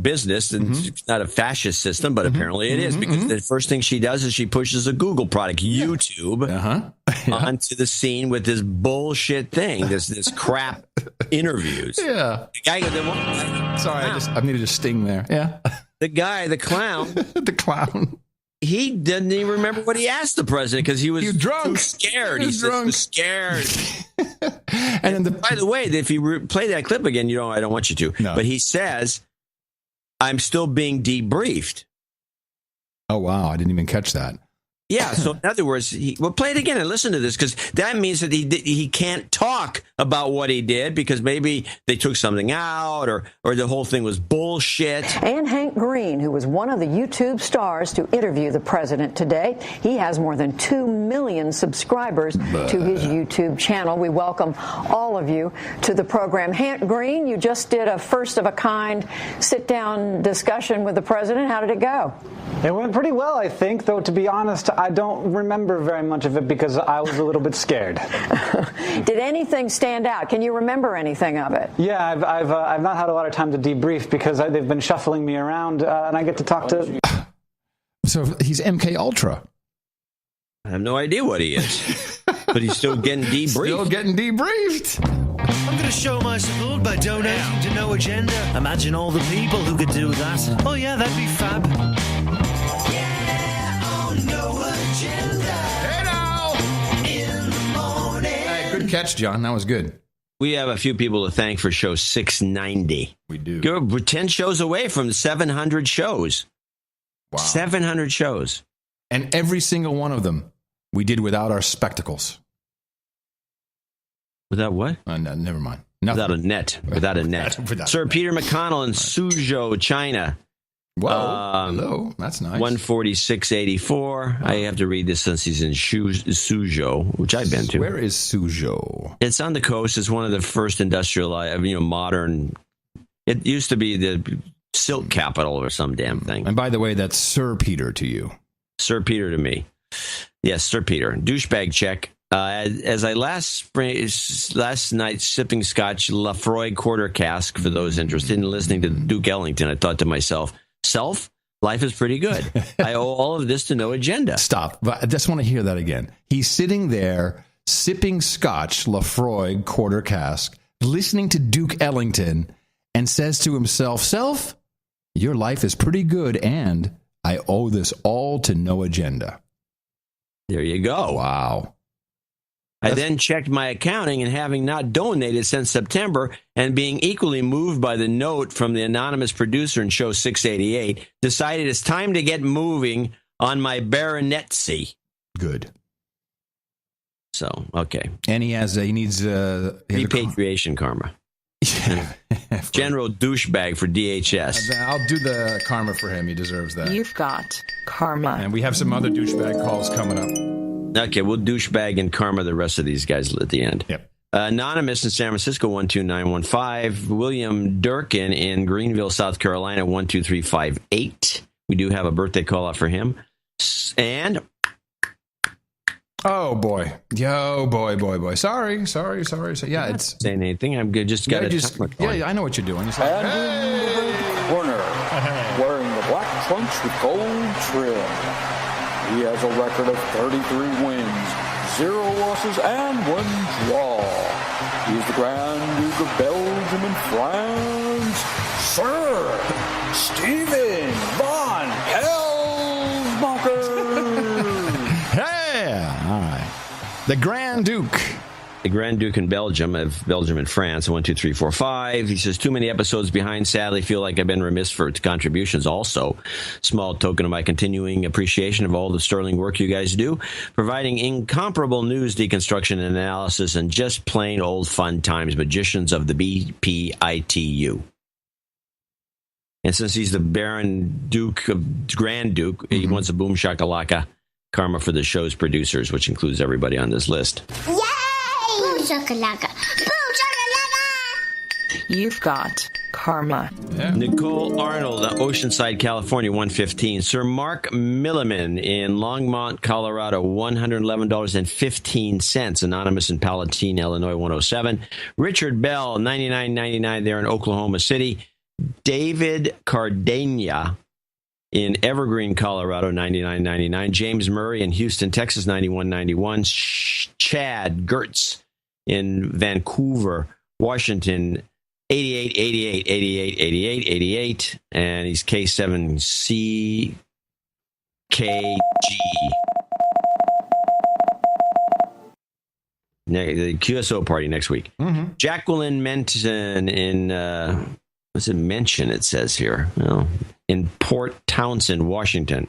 business, and it's not a fascist system, but apparently it is, because the first thing she does is she pushes a Google product, YouTube, onto the scene with this bullshit thing, this crap interviews. Yeah. The guy goes, sorry, I needed a sting there. Yeah. The guy, the clown. The clown. He didn't even remember what he asked the president because he was drunk. Too scared. He was scared. And then by the way, if you play that clip again, I don't want you to. No. But he says, I'm still being debriefed. Oh, wow. I didn't even catch that. Yeah. So in other words, play it again and listen to this, because that means that he can't talk about what he did because maybe they took something out or the whole thing was bullshit. And Hank Green, who was one of the YouTube stars to interview the president today. He has more than 2 million subscribers to his YouTube channel. We welcome all of you to the program. Hank Green, you just did a first-of-a-kind sit-down discussion with the president. How did it go? It went pretty well, I think, though, to be honest, I don't remember very much of it because I was a little bit scared. Did anything stand out? Can you remember anything of it? Yeah, I've not had a lot of time to debrief because they've been shuffling me around, and I get to talk to... So he's MK Ultra. I have no idea what he is, but he's still getting debriefed. I'm going to show my support by donating to No Agenda. Imagine all the people who could do that. Oh yeah, that'd be fab. Yeah, on No Agenda. Hey now! In the morning. Hey, good catch, John. That was good. We have a few people to thank for show 690. We do. We're 10 shows away from 700 shows. Wow. 700 shows. And every single one of them we did without our spectacles. Without what? No, never mind. Nothing. Without a net. Without a net. Without Sir a net. Peter McConnell in Suzhou, China. Whoa. Hello. That's nice. 146.84. I have to read this since he's in Suzhou, which I've been to. Where is Suzhou? It's on the coast. It's one of the first industrialized, modern. It used to be the silk capital or some damn thing. And by the way, that's Sir Peter to you. Sir Peter to me. Yes, Sir Peter. Douchebag check. As I last night sipping scotch Lafroy quarter cask, for those interested in listening to Duke Ellington, I thought to myself, life is pretty good. I owe all of this to No Agenda. Stop. But I just want to hear that again. He's sitting there sipping scotch Lafroy quarter cask, listening to Duke Ellington, and says to himself, Self, your life is pretty good, and I owe this all to No Agenda. There you go. Wow. I then checked my accounting, and having not donated since September and being equally moved by the note from the anonymous producer in show 688, decided it's time to get moving on my baronetcy. Good. So, okay. And he needs repatriation karma. General douchebag for DHS. I'll do the karma for him. He deserves that. You've got karma. And we have some other douchebag calls coming up. Okay, we'll douchebag and karma the rest of these guys at the end. Yep. Anonymous in San Francisco, 12915. William Durkin in Greenville, South Carolina, 12358. We do have a birthday call out for him. And... oh, boy. Yo, boy. Sorry. Yeah, it's... saying anything. I'm good. Just got to... Yeah, I know what you're doing. It's like, and in the red corner, wearing the black trunks with gold trim. He has a record of 33 wins, 0 losses, and 1 draw. He is the Grand Duke of Belgium and France, Sir Stephen von Hellsbacher. Yeah, all right. The Grand Duke. The Grand Duke in Belgium, of Belgium and France, 1, 2, 3, 4, 5. He says, too many episodes behind. Sadly, feel like I've been remiss for its contributions also. Small token of my continuing appreciation of all the sterling work you guys do, providing incomparable news, deconstruction, and analysis, and just plain old fun times, magicians of the BPITU. And since he's the Grand Duke, he wants a boom shakalaka karma for the show's producers, which includes everybody on this list. Yay! Boom shakalaka! Boom shakalaka! You've got karma. Yeah. Nicole Arnold, Oceanside, California, 115. Sir Mark Milliman in Longmont, Colorado, $111.15. Anonymous in Palatine, Illinois, 107. Richard Bell, $99.99 there in Oklahoma City. David Cardenia in Evergreen, Colorado, $99.99. James Murray in Houston, Texas, $91.91. Chad Gertz in Vancouver, Washington, $88.88. And he's K7CKG. The QSO party next week. Mm-hmm. Jacqueline Menton in... what's it mention? It says here. Well, in Port Townsend, Washington,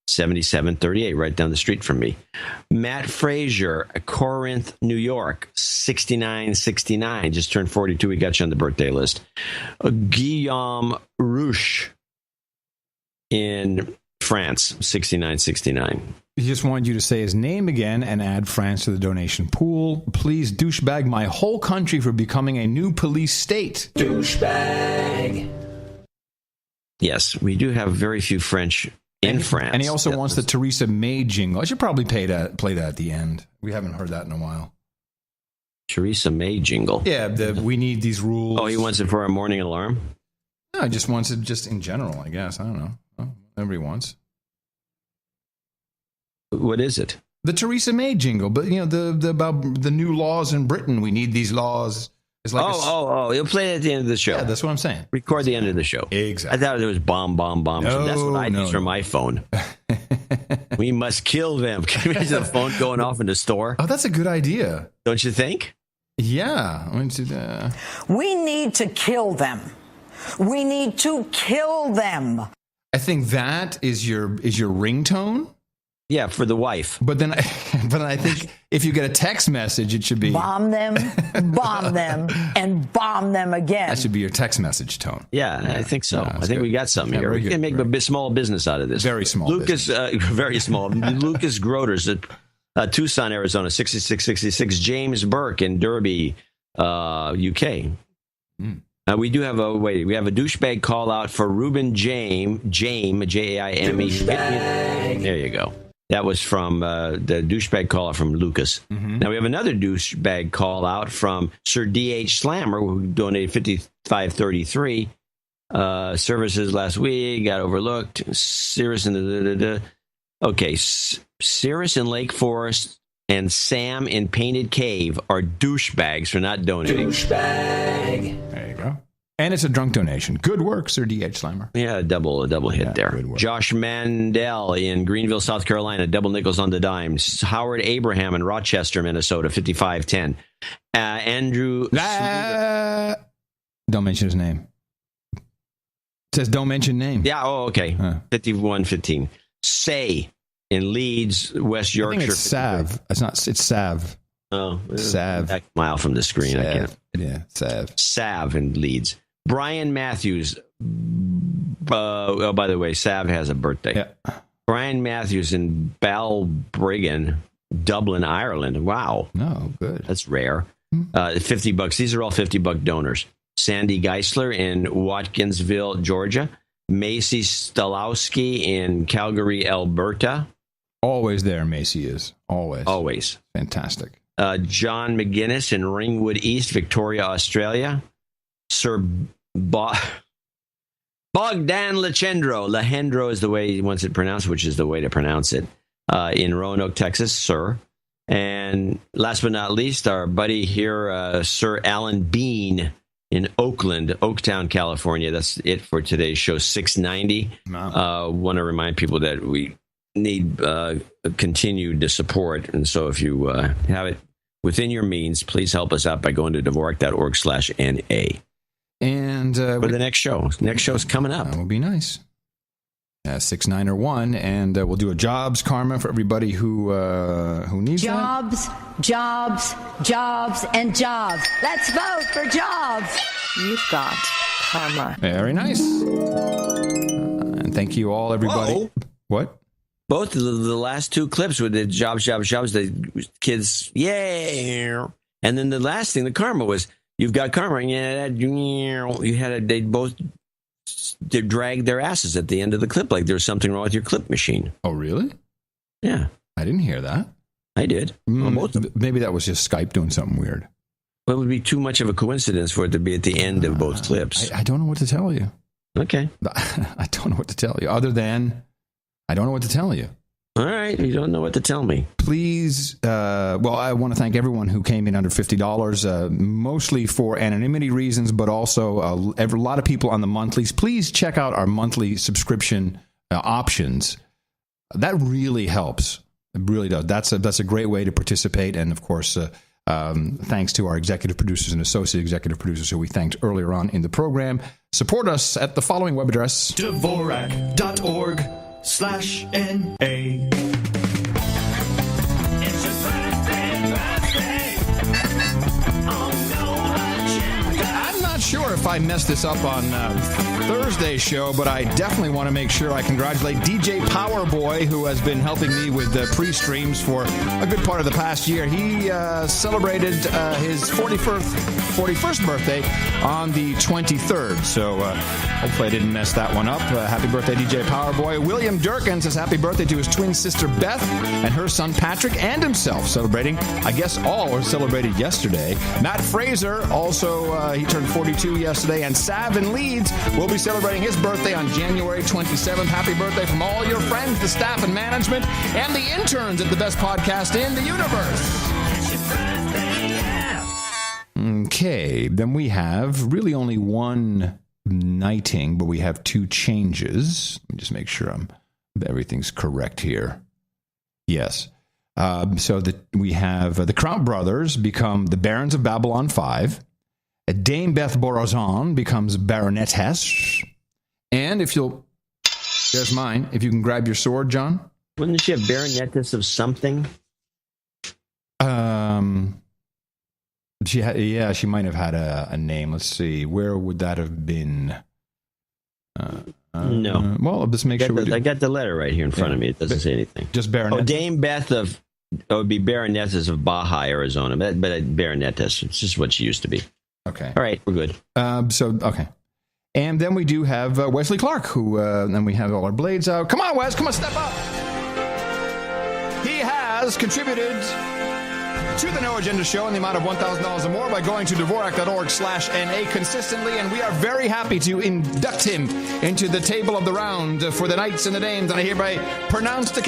7738, right down the street from me. Matt Frazier, Corinth, New York, 6969. Just turned 42. We got you on the birthday list. Guillaume Rouche in France, 6969. He just wanted you to say his name again and add France to the donation pool. Please douchebag my whole country for becoming a new police state. Douchebag. Yes, we do have very few French in France. And he also wants the Theresa May jingle. I should probably play that at the end. We haven't heard that in a while. Theresa May jingle? Yeah, we need these rules. Oh, he wants it for our morning alarm? No, he just wants it just in general, I guess. I don't know. Nobody wants. What is it? The Theresa May jingle, but the about the new laws in Britain. We need these laws. It's like you'll play it at the end of the show. Yeah, that's what I'm saying. Record the end of the show. Exactly. I thought it was bomb. So that's what I use from my phone. We must kill them. Can you imagine the phone going off in the store? Oh, that's a good idea. Don't you think? Yeah. We need to kill them. We need to kill them. I think that is your ringtone. Yeah, for the wife. But then I think if you get a text message, it should be bomb them, and bomb them again. That should be your text message tone. Yeah, I think so. I think we got something here. We can make a small business out of this. Very small. Lucas, very small. Lucas Groders at Tucson, Arizona, 6666. James Burke in Derby, UK. We do have we have a douchebag call out for Reuben Jaime, Jaime. There you go. That was from the douchebag call out from Lucas. Now we have another douchebag call out from Sir D.H. Slammer, who donated $55.33. Services last week got overlooked. Cirrus Cirrus in Lake Forest and Sam in Painted Cave are douchebags for not donating. Douchebag. There you go. And it's a drunk donation. Good work, Sir D.H. Slammer. Yeah, a double hit there. Josh Mandel in Greenville, South Carolina, double nickels on the dime. Howard Abraham in Rochester, Minnesota, 55.10. Andrew. Don't mention his name. It says don't mention name. Yeah, okay. 51.15. Say in Leeds, West Yorkshire. I think it's Sav. It's Sav. Oh, Sav. A mile from the screen. Sav. I can't. Yeah, Sav. Sav in Leeds. Brian Matthews. By the way, Sav has a birthday. Yeah. Brian Matthews in Balbriggan, Dublin, Ireland. Wow. No, good. That's rare. $50. These are all $50 donors. Sandy Geisler in Watkinsville, Georgia. Macy Stalowski in Calgary, Alberta. Always there, Macy is. Always. Fantastic. John McGuinness in Ringwood East, Victoria, Australia. Sir Bogdan Lehendro is the way he wants it pronounced, which is the way to pronounce it, in Roanoke, Texas, sir. And last but not least, our buddy here, Sir Alan Bean in Oaktown, California. That's it for today's show, 690. Wow. Want to remind people that we need continued support. And so if you have it within your means, please help us out by going to Dvorak.org/NA. And for the next show. Next show's coming up. That will be nice. 691, and we'll do a jobs karma for everybody who needs jobs, and jobs. Let's vote for jobs. You've got karma. Very nice. And thank you all, everybody. Whoa. What? Both of the last two clips with the jobs, the kids, yay. And then the last thing, the karma was, you've got karma. They both dragged their asses at the end of the clip, like there was something wrong with your clip machine. Oh, really? Yeah. I didn't hear that. I did. Maybe that was just Skype doing something weird. Well, it would be too much of a coincidence for it to be at the end of both clips. I don't know what to tell you. Okay. I don't know what to tell you, other than I don't know what to tell you. All right, you don't know what to tell me. Please, I want to thank everyone who came in under $50, mostly for anonymity reasons, but also a lot of people on the monthlies. Please check out our monthly subscription options. That really helps. It really does. That's a great way to participate. And, of course, thanks to our executive producers and associate executive producers who we thanked earlier on in the program. Support us at the following web address. Dvorak.org/NA. I'm not sure if I messed this up on Thursday's show, but I definitely want to make sure I congratulate DJ Powerboy, who has been helping me with the pre-streams for a good part of the past year. He celebrated his 41st birthday on the 23rd, so hopefully I didn't mess that one up. Happy birthday, DJ Powerboy. William Durkin says happy birthday to his twin sister Beth and her son Patrick and himself, celebrating. I guess all were celebrated yesterday. Matt Fraser also, he turned 42 yesterday, and Sav in Leeds will be celebrating his birthday on January 27th. Happy birthday from all your friends, the staff and management, and the interns at the best podcast in the universe. Okay, then we have really only one knighting, but we have two changes. Let me just make sure everything's correct here. Yes. So we have the Crown Brothers become the Barons of Babylon 5. Dame Beth Borazon becomes Baronetess. And if you'll There's mine. If you can grab your sword, John. Wouldn't she have Baronetess of something? She might have had a name. Let's see. Where would that have been? No. Well, let's make sure. I got the letter right here in front of me. It doesn't say anything. Just Baronetess. Oh, Dame Beth of. It would be Baronetess of Baja, Arizona. But Baronetess. It's just what she used to be. Okay. All right, we're good. Okay. And then we do have Wesley Clark, who then we have all our blades out. Come on, Wes. Come on, step up. He has contributed to the No Agenda Show in the amount of $1,000 or more by going to Dvorak.org/NA consistently, and we are very happy to induct him into the table of the round for the Knights and the Dames, and I hereby pronounce the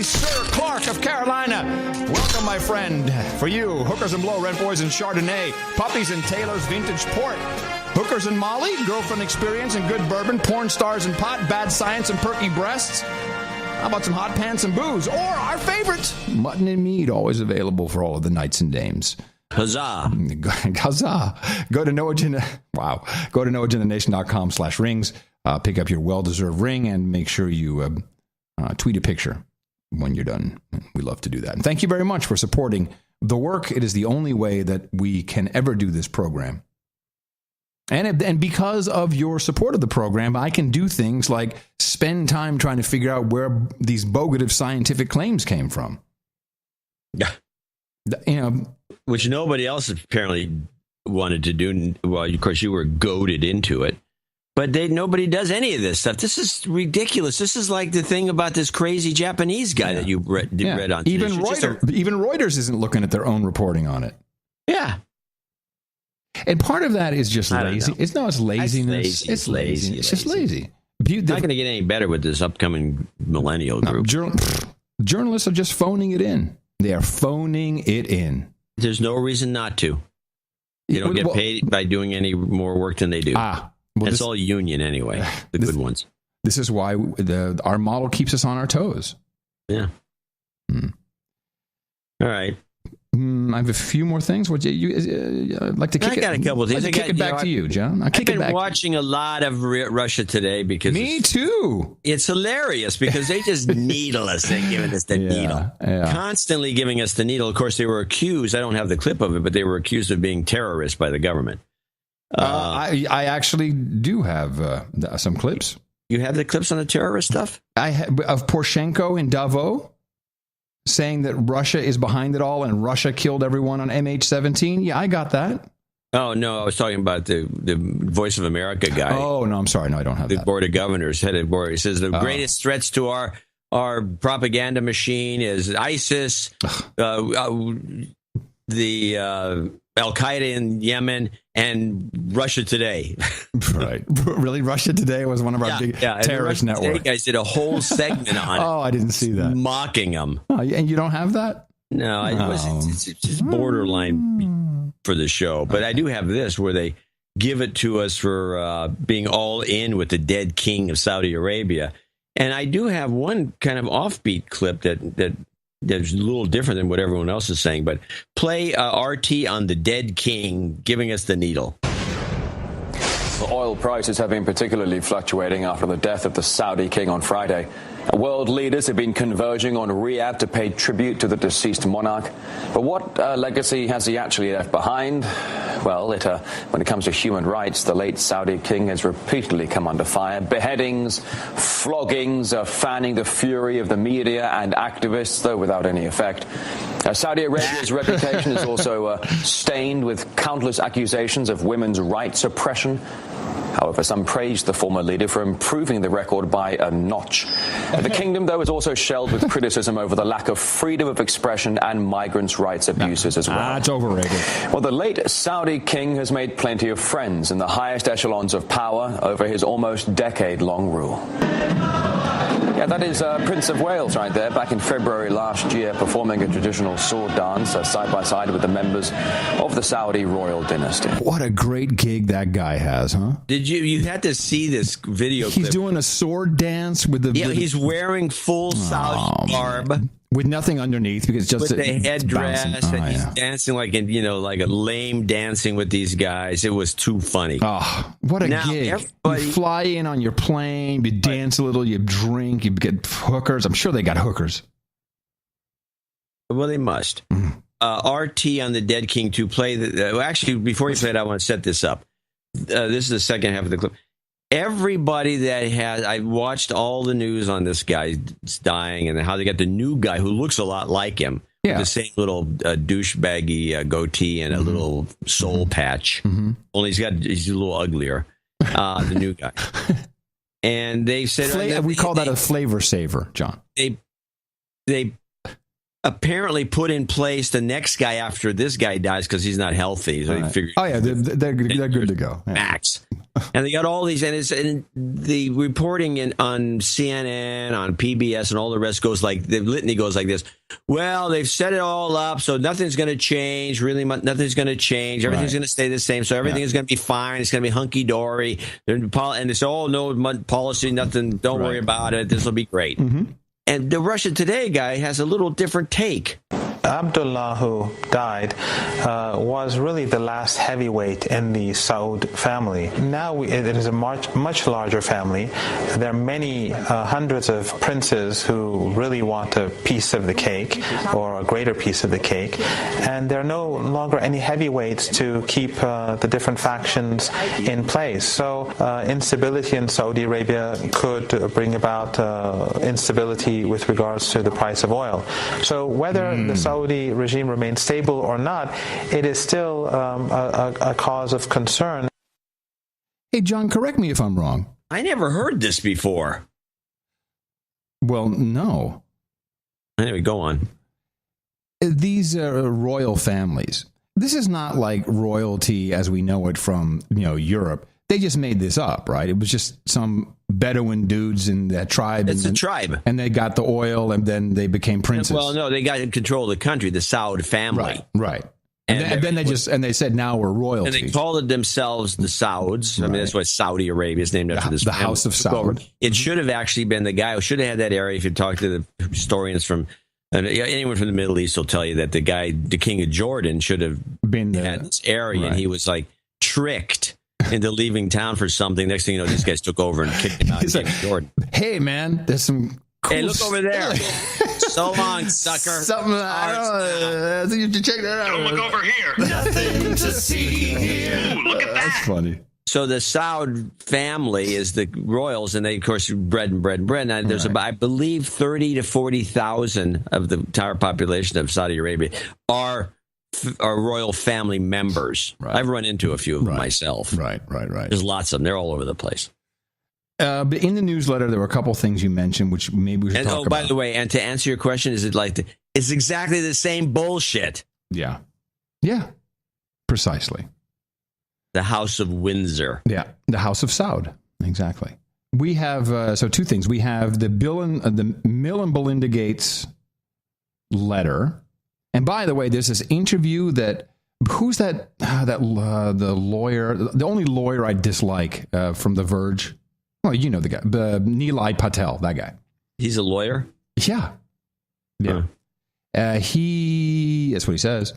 Sir Clark of Carolina. Welcome, my friend. For you, hookers and blow, rent boys and Chardonnay, puppies and Taylor's vintage port, hookers and Molly, girlfriend experience and good bourbon, porn stars and pot, bad science and perky breasts. How about some hot pants and booze? Or our favorite, mutton and meat, always available for all of the Knights and Dames. Huzzah. Huzzah. Go to noagendanation.com/rings. Pick up your well-deserved ring and make sure you tweet a picture when you're done. We love to do that. And thank you very much for supporting the work. It is the only way that we can ever do this program. And because of your support of the program, I can do things like spend time trying to figure out where these bogative scientific claims came from. Yeah. Which nobody else apparently wanted to do. Well, of course, you were goaded into it. But nobody does any of this stuff. This is ridiculous. This is like the thing about this crazy Japanese guy that you read on. Even Reuters isn't looking at their own reporting on it. Yeah. And part of that is just lazy. It's laziness. It's lazy. It's just lazy. Not going to get any better with this upcoming millennial group. Journalists are just phoning it in. They are phoning it in. There's no reason not to. They don't get paid by doing any more work than they do. It's all union anyway, the good ones. This is why our model keeps us on our toes. Yeah. All right. I have a few more things. Would you like to kick it? I got a couple of things. I'd like to kick it back to you, John. I've been watching a lot of Russia Today because me too. It's hilarious because they just needle us. They're giving us the needle, constantly giving us the needle. Of course, they were accused. I don't have the clip of it, but they were accused of being terrorists by the government. I actually do have some clips. You have the clips on the terrorist stuff? I have of Poroshenko in Davos saying that Russia is behind it all and Russia killed everyone on MH17. Yeah, I got that. Oh, no, I was talking about the Voice of America guy. Oh, no, I'm sorry. No, I don't have that. The Board of Governors, head of board. He says the greatest threats to our propaganda machine is ISIS, the Al-Qaeda in Yemen, and Russia Today. Right. Really? Russia Today was one of our big terrorist networks. Guys did a whole segment on it. Oh, I didn't see that. Mocking them. Oh, and you don't have that? No, it's just borderline for the show. But I do have this where they give it to us for being all in with the dead king of Saudi Arabia. And I do have one kind of offbeat clip that's a little different than what everyone else is saying, but play RT on the dead king giving us the needle. The oil prices have been particularly fluctuating after the death of the Saudi king on Friday. World leaders have been converging on Riyadh to pay tribute to the deceased monarch. But what legacy has he actually left behind? Well, when it comes to human rights, the late Saudi king has repeatedly come under fire. Beheadings, floggings, fanning the fury of the media and activists, though without any effect. Saudi Arabia's reputation is also stained with countless accusations of women's rights suppression. However, some praised the former leader for improving the record by a notch. The kingdom, though, is also shelled with criticism over the lack of freedom of expression and migrants' rights abuses as well. It's overrated. Well, the late Saudi king has made plenty of friends in the highest echelons of power over his almost decade-long rule. Yeah, that is Prince of Wales right there, back in February last year, performing a traditional sword dance side by side with the members of the Saudi royal dynasty. What a great gig that guy has, huh? You had to see this video clip. He's doing a sword dance with the... Yeah, he's wearing full Saudi garb. with nothing underneath because just with the headdress and he's dancing like a lame dancing with these guys. It was too funny. Oh, what a gig! You fly in on your plane, you dance a little, you drink, you get hookers. I'm sure they got hookers. Well, they must. RT on the Dead King 2 play. Actually, before you play it, I want to set this up. This is the second half of the clip. Everybody that has, I watched all the news on this guy dying and how they got the new guy who looks a lot like him. Yeah. With the same little douchebaggy goatee and a little soul patch. Only he's a little uglier. The new guy. And they said... we call that a flavor saver, John. They apparently put in place the next guy after this guy dies because he's not healthy. So they figured, they're good to go. Yeah. Max. And they got all these, and the reporting on CNN, on PBS, and all the rest goes like, the litany goes like this. Well, they've set it all up, so nothing's going to change. Really, nothing's going to change. Everything's going to stay the same. So everything is going to be fine. It's going to be hunky-dory. And it's no policy, nothing. Don't worry about it. This will be great. And the Russia Today guy has a little different take. Abdullah, who died, was really the last heavyweight in the Saud family. Now it is a much larger family. There are many hundreds of princes who really want a piece of the cake or a greater piece of the cake. And there are no longer any heavyweights to keep the different factions in place. So instability in Saudi Arabia could bring about instability with regards to the price of oil. So whether the Saudi regime remains stable or not, it is still a cause of concern. Hey, John, correct me if I'm wrong. I never heard this before. Well, no. Anyway, go on. These royal families, this is not like royalty as we know it from, Europe. They just made this up, right? It was just some Bedouin dudes in that tribe. It's a tribe. And they got the oil, and then they became princes. Well, no, they got in control of the country, the Saud family. Right. And then they said, now we're royalty. And they called it themselves the Sauds. I mean, that's why Saudi Arabia is named after this the family. House of Saud. It should have actually been the guy who should have had that area. If you talk to the historians from... anyone from the Middle East will tell you that the guy, the king of Jordan, should have had this area, and he was like tricked into leaving town for something. Next thing you know, these guys took over and kicked him out of Jordan. Hey, man, there's some cool Hey, look over there. So long, sucker. Something, I don't know. You have to check that out. Don't look over here. Nothing to see here. Ooh, look at that. That's funny. So the Saud family is the royals, and they, of course, bread. Now, there's about, I believe, 30 to 40,000 of the entire population of Saudi Arabia are royal family members. I've run into a few of them myself. Right. There's lots of them. They're all over the place. But in the newsletter, there were a couple things you mentioned, which maybe we should talk about. By the way, and to answer your question, is it like it's exactly the same bullshit? Yeah, precisely. The House of Windsor. Yeah, the House of Saud. Exactly. We have two things. We have the Mill and Belinda Gates letter, and by the way, there's this interview that. Who's that? The lawyer, the only lawyer I dislike from The Verge. Well, you know the guy, Nilay Patel, that guy. He's a lawyer? Yeah. That's what he says.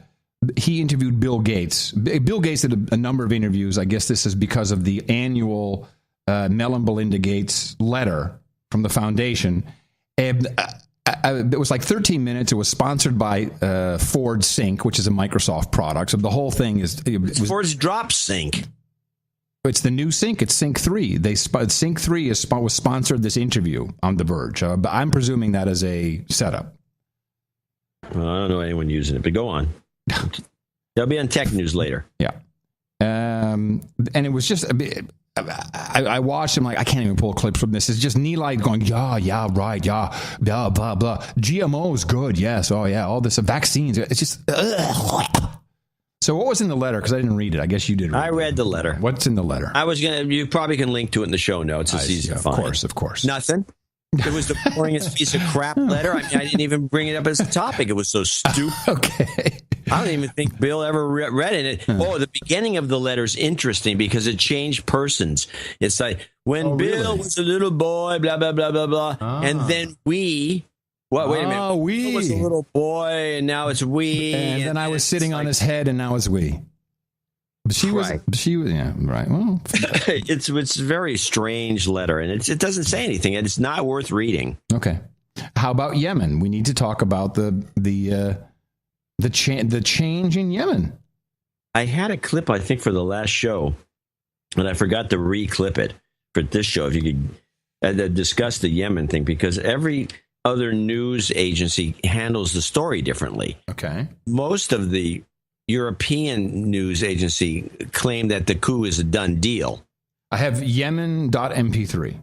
He interviewed Bill Gates. Bill Gates did a number of interviews. I guess this is because of the annual Mel and Belinda Gates letter from the foundation. And it was like 13 minutes. It was sponsored by Ford Sync, which is a Microsoft product. So the whole thing is... Ford's Drop Sync. It's the new Sync. It's Sync 3. Sync 3 was sponsored this interview on The Verge. I'm presuming that is a setup. Well, I don't know anyone using it, but go on. They'll be on Tech News later. Yeah. And it was just... I watched him like, I can't even pull clips from this. It's just Nilay going, yeah, right, yeah, blah, blah, blah. GMO is good, yes, oh, yeah, all this, vaccines. It's just... So what was in the letter? Because I didn't read it. I guess you did. I read the letter. What's in the letter? You probably can link to it in the show notes. It's easy to find. Of course. Nothing. It was the boringest piece of crap letter. I mean, I didn't even bring it up as a topic. It was so stupid. Okay. I don't even think Bill ever read it. The beginning of the letter is interesting because it changed persons. It's like, when Bill was a little boy, blah, blah, blah, blah, blah. And then we What? Wait a minute. Oh, we. It was a little boy, and now it's we. And then I was sitting on his head, and now it's we. But she was, yeah, right. Well, it's a very strange letter, and it doesn't say anything, and it's not worth reading. Okay. How about Yemen? We need to talk about the change in Yemen. I had a clip, I think, for the last show, and I forgot to re-clip it for this show. If you could discuss the Yemen thing, because every other news agency handles the story differently. Okay. Most of the European news agency claim that the coup is a done deal. I have Yemen.mp3.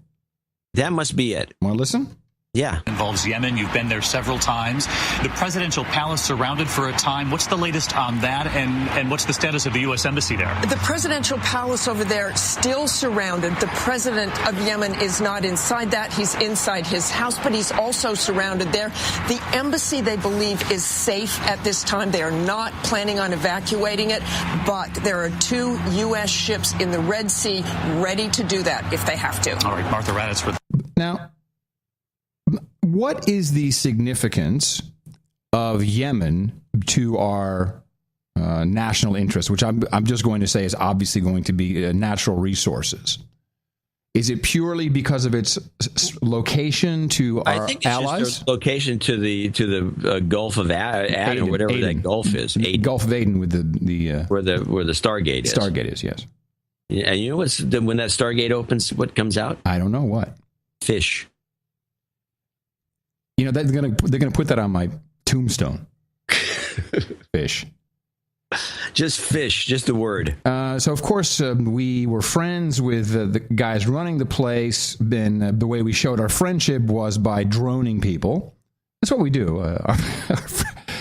That must be it. Want to listen? Yeah. Involves Yemen. You've been there several times. The presidential palace surrounded for a time. What's the latest on that, and what's the status of the U.S. embassy there? The presidential palace over there still surrounded. The president of Yemen is not inside that. He's inside his house, but he's also surrounded there. The embassy, they believe, is safe at this time. They are not planning on evacuating it, but there are 2 U.S. ships in the Red Sea ready to do that if they have to. All right, Martha Raddatz for Now, what is the significance of Yemen to our national interest, which I'm just going to say is obviously going to be natural resources? Is it purely because of its location to our I think it's allies? just their location to the Gulf of Aden, or whatever that Gulf is. Aden. Gulf of Aden with the where the Stargate is. Stargate is, yes. Yeah, and you know when that Stargate opens, what comes out? I don't know what. Fish. You know, they're gonna put that on my tombstone. Fish. Just fish, just a word. So, of course, we were friends with the guys running the place. The way we showed our friendship was by droning people. That's what we do.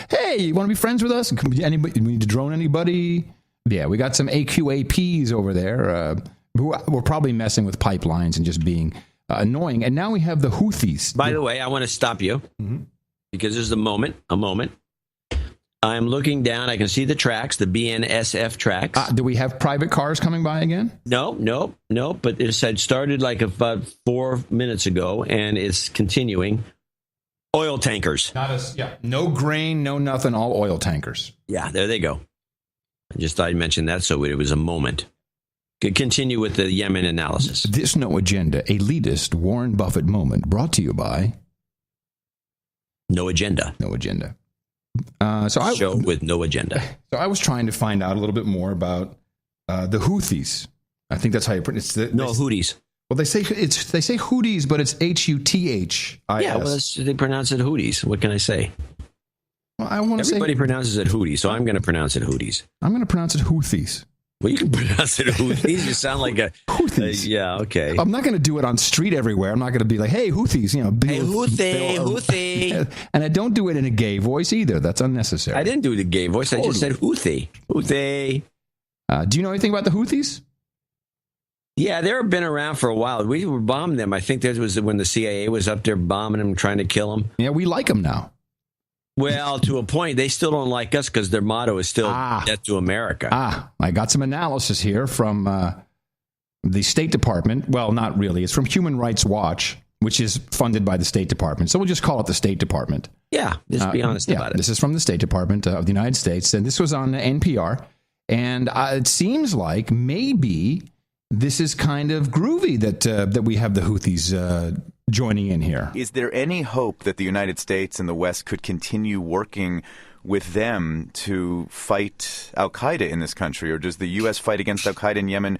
Hey, you want to be friends with us? Anybody, we need to drone anybody? Yeah, we got some AQAPs over there who were probably messing with pipelines and just being annoying. And now we have the Houthis. By the way, I want to stop you because there's a moment. I'm looking down. I can see the tracks, the BNSF tracks. Do we have private cars coming by again? No. But it said started like about 4 minutes ago, and it's continuing. Oil tankers. No grain, no nothing, all oil tankers. Yeah, there they go. I just thought I'd mention that so it was a moment. Continue with the Yemen analysis. This No Agenda, elitist Warren Buffett moment, brought to you by No Agenda. No Agenda. Show with no agenda. So I was trying to find out a little bit more about the Houthis. I think that's how you pronounce it. Houthis. Well, they say Houthis, but it's Huthis. Yeah, well, they pronounce it Houthis. What can I say? Well, everybody pronounces it Houthis, so I'm going to pronounce it Houthis. I'm going to pronounce it Houthis. Well, you can pronounce it Houthis. You sound like a Houthis. Yeah, okay. I'm not going to do it on street everywhere. I'm not going to be like, "Hey, Houthis," Hey, Houthi. And I don't do it in a gay voice either. That's unnecessary. I didn't do the gay voice. I just said Houthi. Houthi. Do you know anything about the Houthis? Yeah, they've been around for a while. We were bombing them. I think that was when the CIA was up there bombing them, trying to kill them. Yeah, we like them now. Well, to a point, they still don't like us because their motto is still death to America. I got some analysis here from the State Department. Well, not really. It's from Human Rights Watch, which is funded by the State Department. So we'll just call it the State Department. Yeah, just be honest about it. This is from the State Department of the United States, and this was on NPR. And it seems like maybe this is kind of groovy that we have the Houthis joining in here. Is there any hope that the United States and the West could continue working with them to fight al-Qaeda in this country, or does the U.S. fight against al-Qaeda in Yemen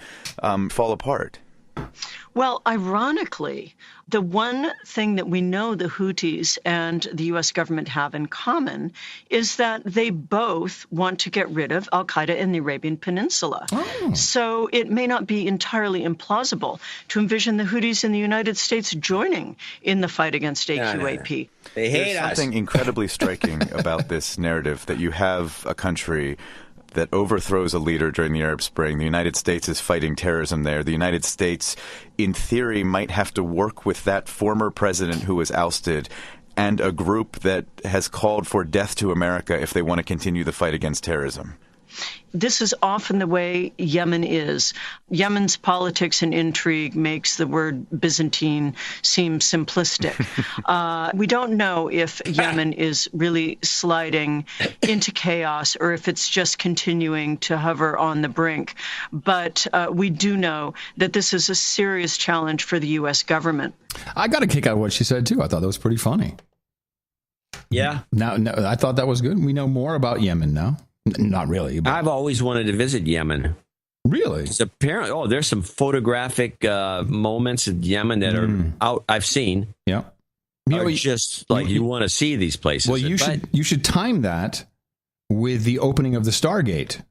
fall apart? Well, ironically, the one thing that we know the Houthis and the U.S. government have in common is that they both want to get rid of al-Qaeda in the Arabian Peninsula. Oh. So it may not be entirely implausible to envision the Houthis in the United States joining in the fight against AQAP. They hate There's something incredibly striking about this narrative, that you have a country that overthrows a leader during the Arab Spring. The United States is fighting terrorism there. The United States, in theory, might have to work with that former president who was ousted and a group that has called for death to America if they want to continue the fight against terrorism. this is often the way Yemen is. Yemen's politics and intrigue makes the word Byzantine seem simplistic. We don't know if Yemen is really sliding into chaos or if it's just continuing to hover on the brink. But we do know that this is a serious challenge for the U.S. government. I got a kick out of what she said, too. I thought that was pretty funny. Yeah. Now, I thought that was good. We know more about Yemen now. Not really. But. I've always wanted to visit Yemen. Really? It's apparently, there's some photographic moments in Yemen that are out. I've seen. Yeah. Just like you want to see these places. Well, you should time that with the opening of the Stargate.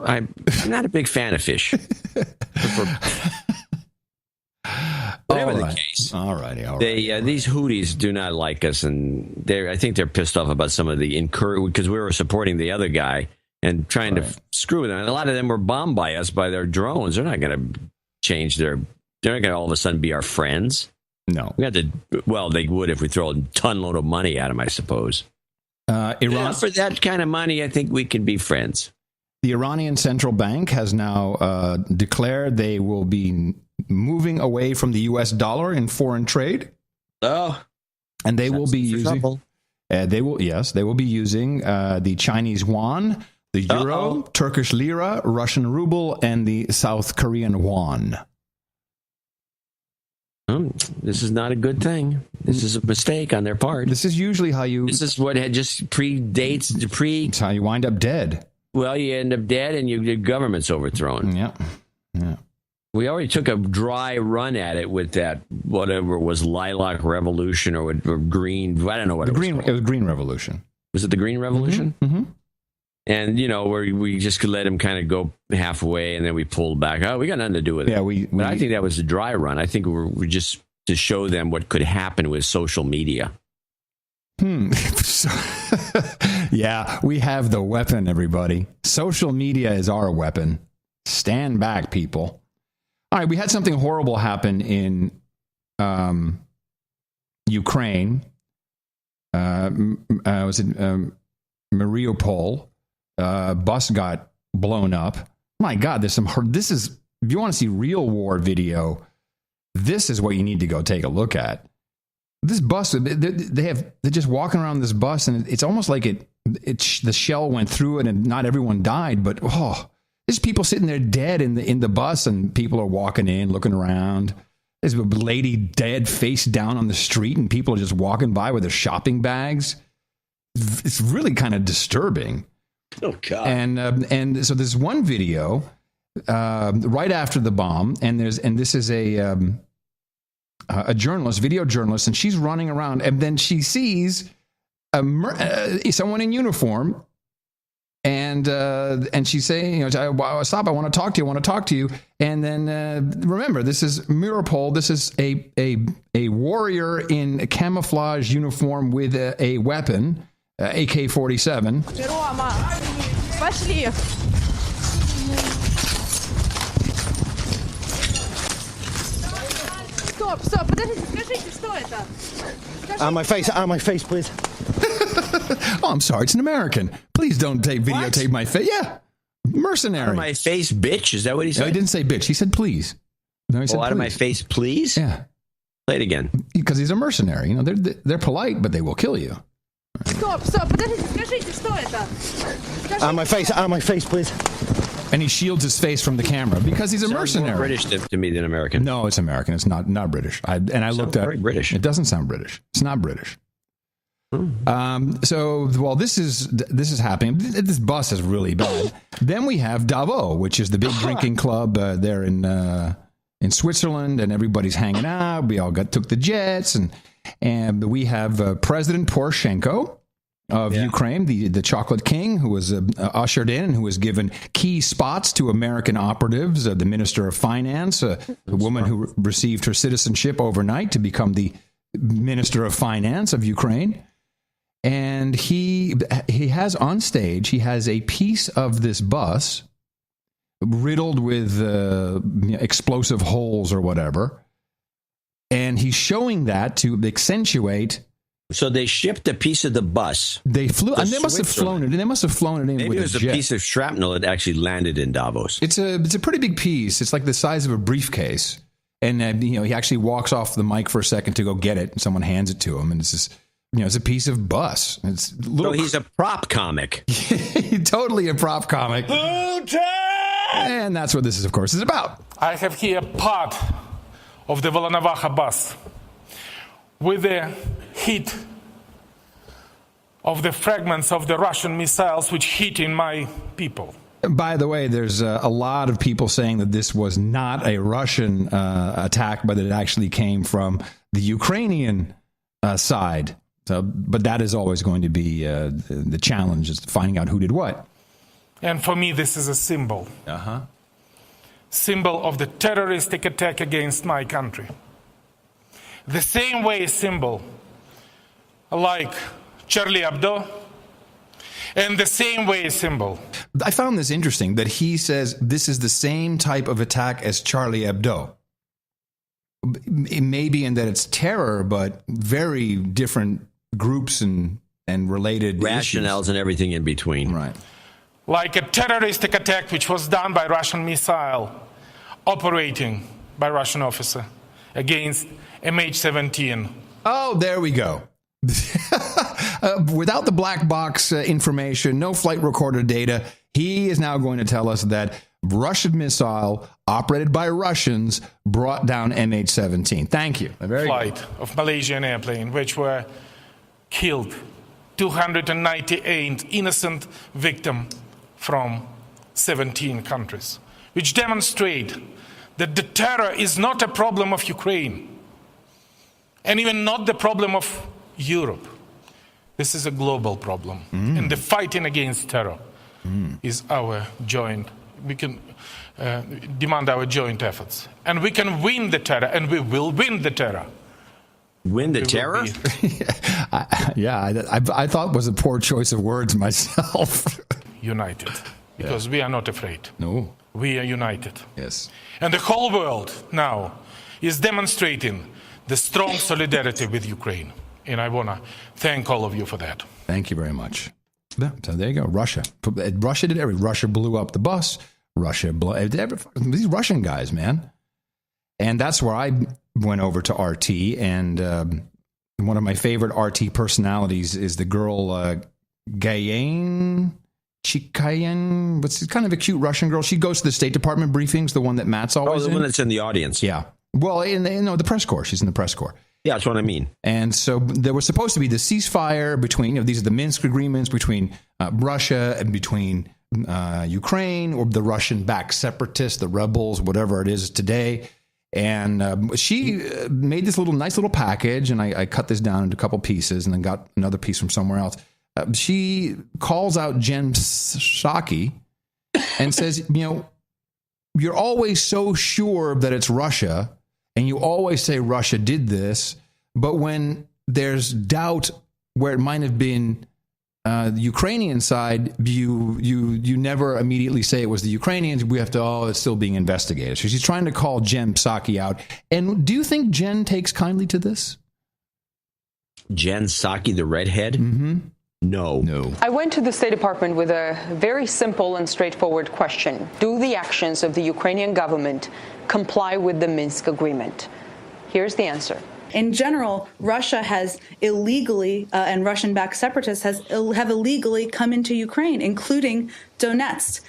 I'm not a big fan of fish. Whatever the case. All right. These Houthis do not like us, and I think they're pissed off about some of the because we were supporting the other guy and trying to screw them. And a lot of them were bombed by us by their drones. They're not going to change they're not going to all of a sudden be our friends. No. We have to. Well, they would if we throw a ton load of money at them, I suppose. Iran, for that kind of money, I think we can be friends. The Iranian Central Bank has now declared they will be moving away from the U.S. dollar in foreign trade. Oh, and they will be using. They will be using the Chinese yuan, the euro, Turkish lira, Russian ruble, and the South Korean won. This is not a good thing. This is a mistake on their part. This is usually how you. This is what just predates It's how you wind up dead. Well, you end up dead, and your government's overthrown. Yeah. We already took a dry run at it with that whatever was Lilac Revolution or Green. I don't know what it was. It was Green Revolution. Was it the Green Revolution? Mm-hmm. And where we just could let him kind of go halfway, and then we pulled back. Oh, we got nothing to do with it. Yeah, but I think that was a dry run. I think we're just to show them what could happen with social media. Yeah, we have the weapon, everybody. Social media is our weapon. Stand back, people. All right, we had something horrible happen in Ukraine. Was it Mariupol? Bus got blown up. My God, this is, if you want to see real war video, this is what you need to go take a look at. This bus, they're just walking around this bus, and it's almost like the shell went through it, and not everyone died, but there's people sitting there dead in the bus, and people are walking in, looking around. There's a lady dead, face down on the street, and people are just walking by with their shopping bags. It's really kind of disturbing. Oh God! And so there's one video right after the bomb, and this is a video journalist, and she's running around, and then she sees someone in uniform, and she's saying, "Stop! I want to talk to you." And then remember, this is Mariupol. This is a warrior in a camouflage uniform with a weapon. AK-47. Стоп, подождите, скажите, что это? On my face, please. Oh, I'm sorry, it's an American. Please don't videotape my face. Yeah, mercenary. On my face, bitch? Is that what he said? No, he didn't say bitch. He said please. No, he said out of my face, please? Yeah. Play it again. Because he's a mercenary. They're polite, but they will kill you. Стоп, подождите, скажите, что это? On my face, please. And he shields his face from the camera because he's a mercenary. More British to me than American. No, it's American. It's not British. I looked at very British. It doesn't sound British. It's not British. So while this is happening, this bus is really bad. Then we have Davos, which is the big drinking club there in Switzerland, and everybody's hanging out. We all took the jets, and we have President Poroshenko of Ukraine, the chocolate king, who was ushered in and who was given key spots to American operatives, the Minister of Finance, a woman who received her citizenship overnight to become the Minister of Finance of Ukraine. And he has on stage, he has a piece of this bus riddled with explosive holes or whatever. And he's showing that to accentuate So they shipped a piece of the bus. They flew, and they must have flown it. They must have flown it in Maybe with it was a jet. piece of shrapnel that actually landed in Davos. It's a pretty big piece. It's like the size of a briefcase, and he actually walks off the mic for a second to go get it, and someone hands it to him, and it's just it's a piece of bus. It's so he's a prop comic. Totally a prop comic. And that's what this is, of course, is about. I have here part of the Volnovakha bus with the heat of the fragments of the Russian missiles which hit in my people. By the way, there's a lot of people saying that this was not a Russian attack, but it actually came from the Ukrainian side. So, but that is always going to be the challenge, is finding out who did what. And for me, this is a symbol. Symbol of the terroristic attack against my country. The same way symbol like Charlie Hebdo, and the same way symbol. I found this interesting, that he says this is the same type of attack as Charlie Hebdo. It may be in that it's terror, but very different groups and related rationales and everything in between. Right. Like a terroristic attack which was done by Russian missile operating by Russian officer against MH17. Oh, there we go. Without the black box information, no flight recorder data, he is now going to tell us that Russian missile operated by Russians brought down MH17. Thank you. Flight of Malaysian airplane, which were killed 298 innocent victims from 17 countries, which demonstrate that the terror is not a problem of Ukraine, and even not the problem of Europe. This is a global problem. And the fighting against terror is our joint. We can demand our joint efforts. And we can win the terror, and we will win the terror. Win the terror? I thought it was a poor choice of words myself. United. Because we are not afraid. No. We are united. Yes. And the whole world now is demonstrating the strong solidarity with Ukraine. And I want to thank all of you for that. Thank you very much. So there you go. Russia did everything. Russia blew up the bus. These Russian guys, man. And that's where I went over to RT. And one of my favorite RT personalities is the girl Gayan Chikayan. What's kind of a cute Russian girl. She goes to the State Department briefings, the one that Matt's always the one that's in the audience. Yeah. Well, the press corps. She's in the press corps. Yeah, that's what I mean. And so there was supposed to be the ceasefire between, these are the Minsk agreements between Russia and between Ukraine, or the Russian-backed separatists, the rebels, whatever it is today. And she made this nice little package, and I cut this down into a couple pieces and then got another piece from somewhere else. She calls out Jen Psaki and says, you're always so sure that it's Russia, and you always say Russia did this, but when there's doubt where it might have been the Ukrainian side, you never immediately say it was the Ukrainians. We have to, it's still being investigated. So she's trying to call Jen Psaki out. And do you think Jen takes kindly to this? Jen Psaki, the redhead? Mm-hmm. No. I went to the State Department with a very simple and straightforward question. Do the actions of the Ukrainian government comply with the Minsk agreement? Here's the answer. In general, Russia has illegally, and Russian-backed separatists have illegally come into Ukraine, including Donetsk.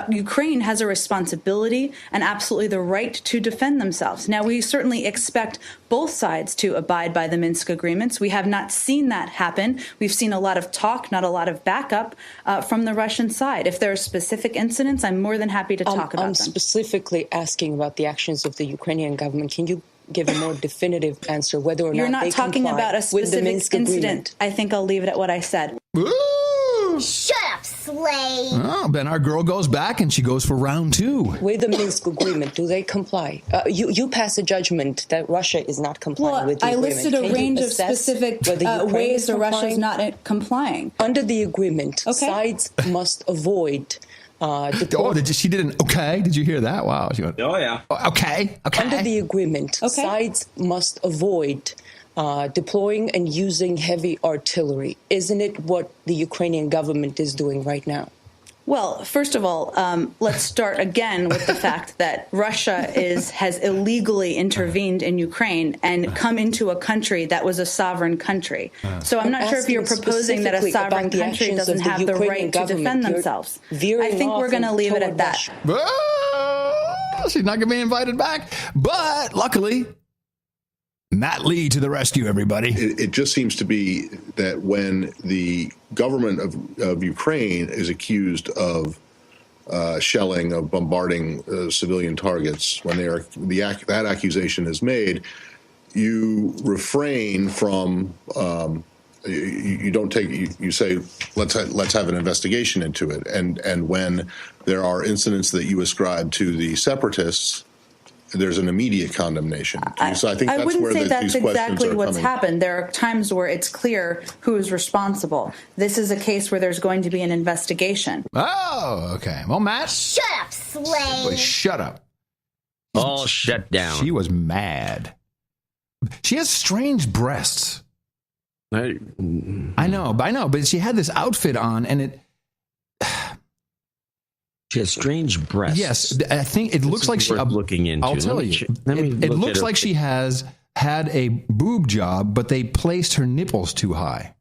Ukraine has a responsibility and absolutely the right to defend themselves. Now, we certainly expect both sides to abide by the Minsk agreements. We have not seen that happen. We've seen a lot of talk, not a lot of backup from the Russian side. If there are specific incidents, I'm more than happy to talk about them. I'm specifically asking about the actions of the Ukrainian government. Can you give a more definitive answer whether or You're not not they talking comply about a with the specific Minsk incident. agreement? I think I'll leave it at what I said. Shut up, slave. Oh, then our girl goes back and she goes for round 2. With the Minsk agreement, do they comply? You pass a judgment that Russia is not complying with the agreement. I listed a range of specific ways that Russia is not complying. Under the agreement, sides must avoid. She did an okay? Did you hear that? Wow. She went, oh, yeah. Okay. Under the agreement, sides must avoid deploying and using heavy artillery. Isn't it what the Ukrainian government is doing right now? Well, first of all, let's start again with the fact that Russia has illegally intervened in Ukraine and come into a country that was a sovereign country. So I'm not sure if you're proposing that a sovereign country doesn't have the right to defend themselves. I think we're going to leave it at that. Oh, she's not going to be invited back. But luckily, Matt Lee to the rescue, everybody. It just seems to be that when the government of Ukraine is accused of shelling, of bombarding civilian targets, when that accusation is made, you refrain from you don't take you say let's have an investigation into it, and when there are incidents that you ascribe to the separatists, there's an immediate condemnation. So I think I that's wouldn't where say that's these questions exactly are what's coming. happened. There are times where it's clear who is responsible. This is a case where there's going to be an investigation. Oh, okay. Well, Matt. Shut up, slave. Boy, shut up. All shut down. She was mad. She has strange breasts. I know, but she had this outfit on, and it. She has strange breasts. Yes, I think it looks like she. Looking into. I'll tell you, it looks like she has had a boob job, but they placed her nipples too high.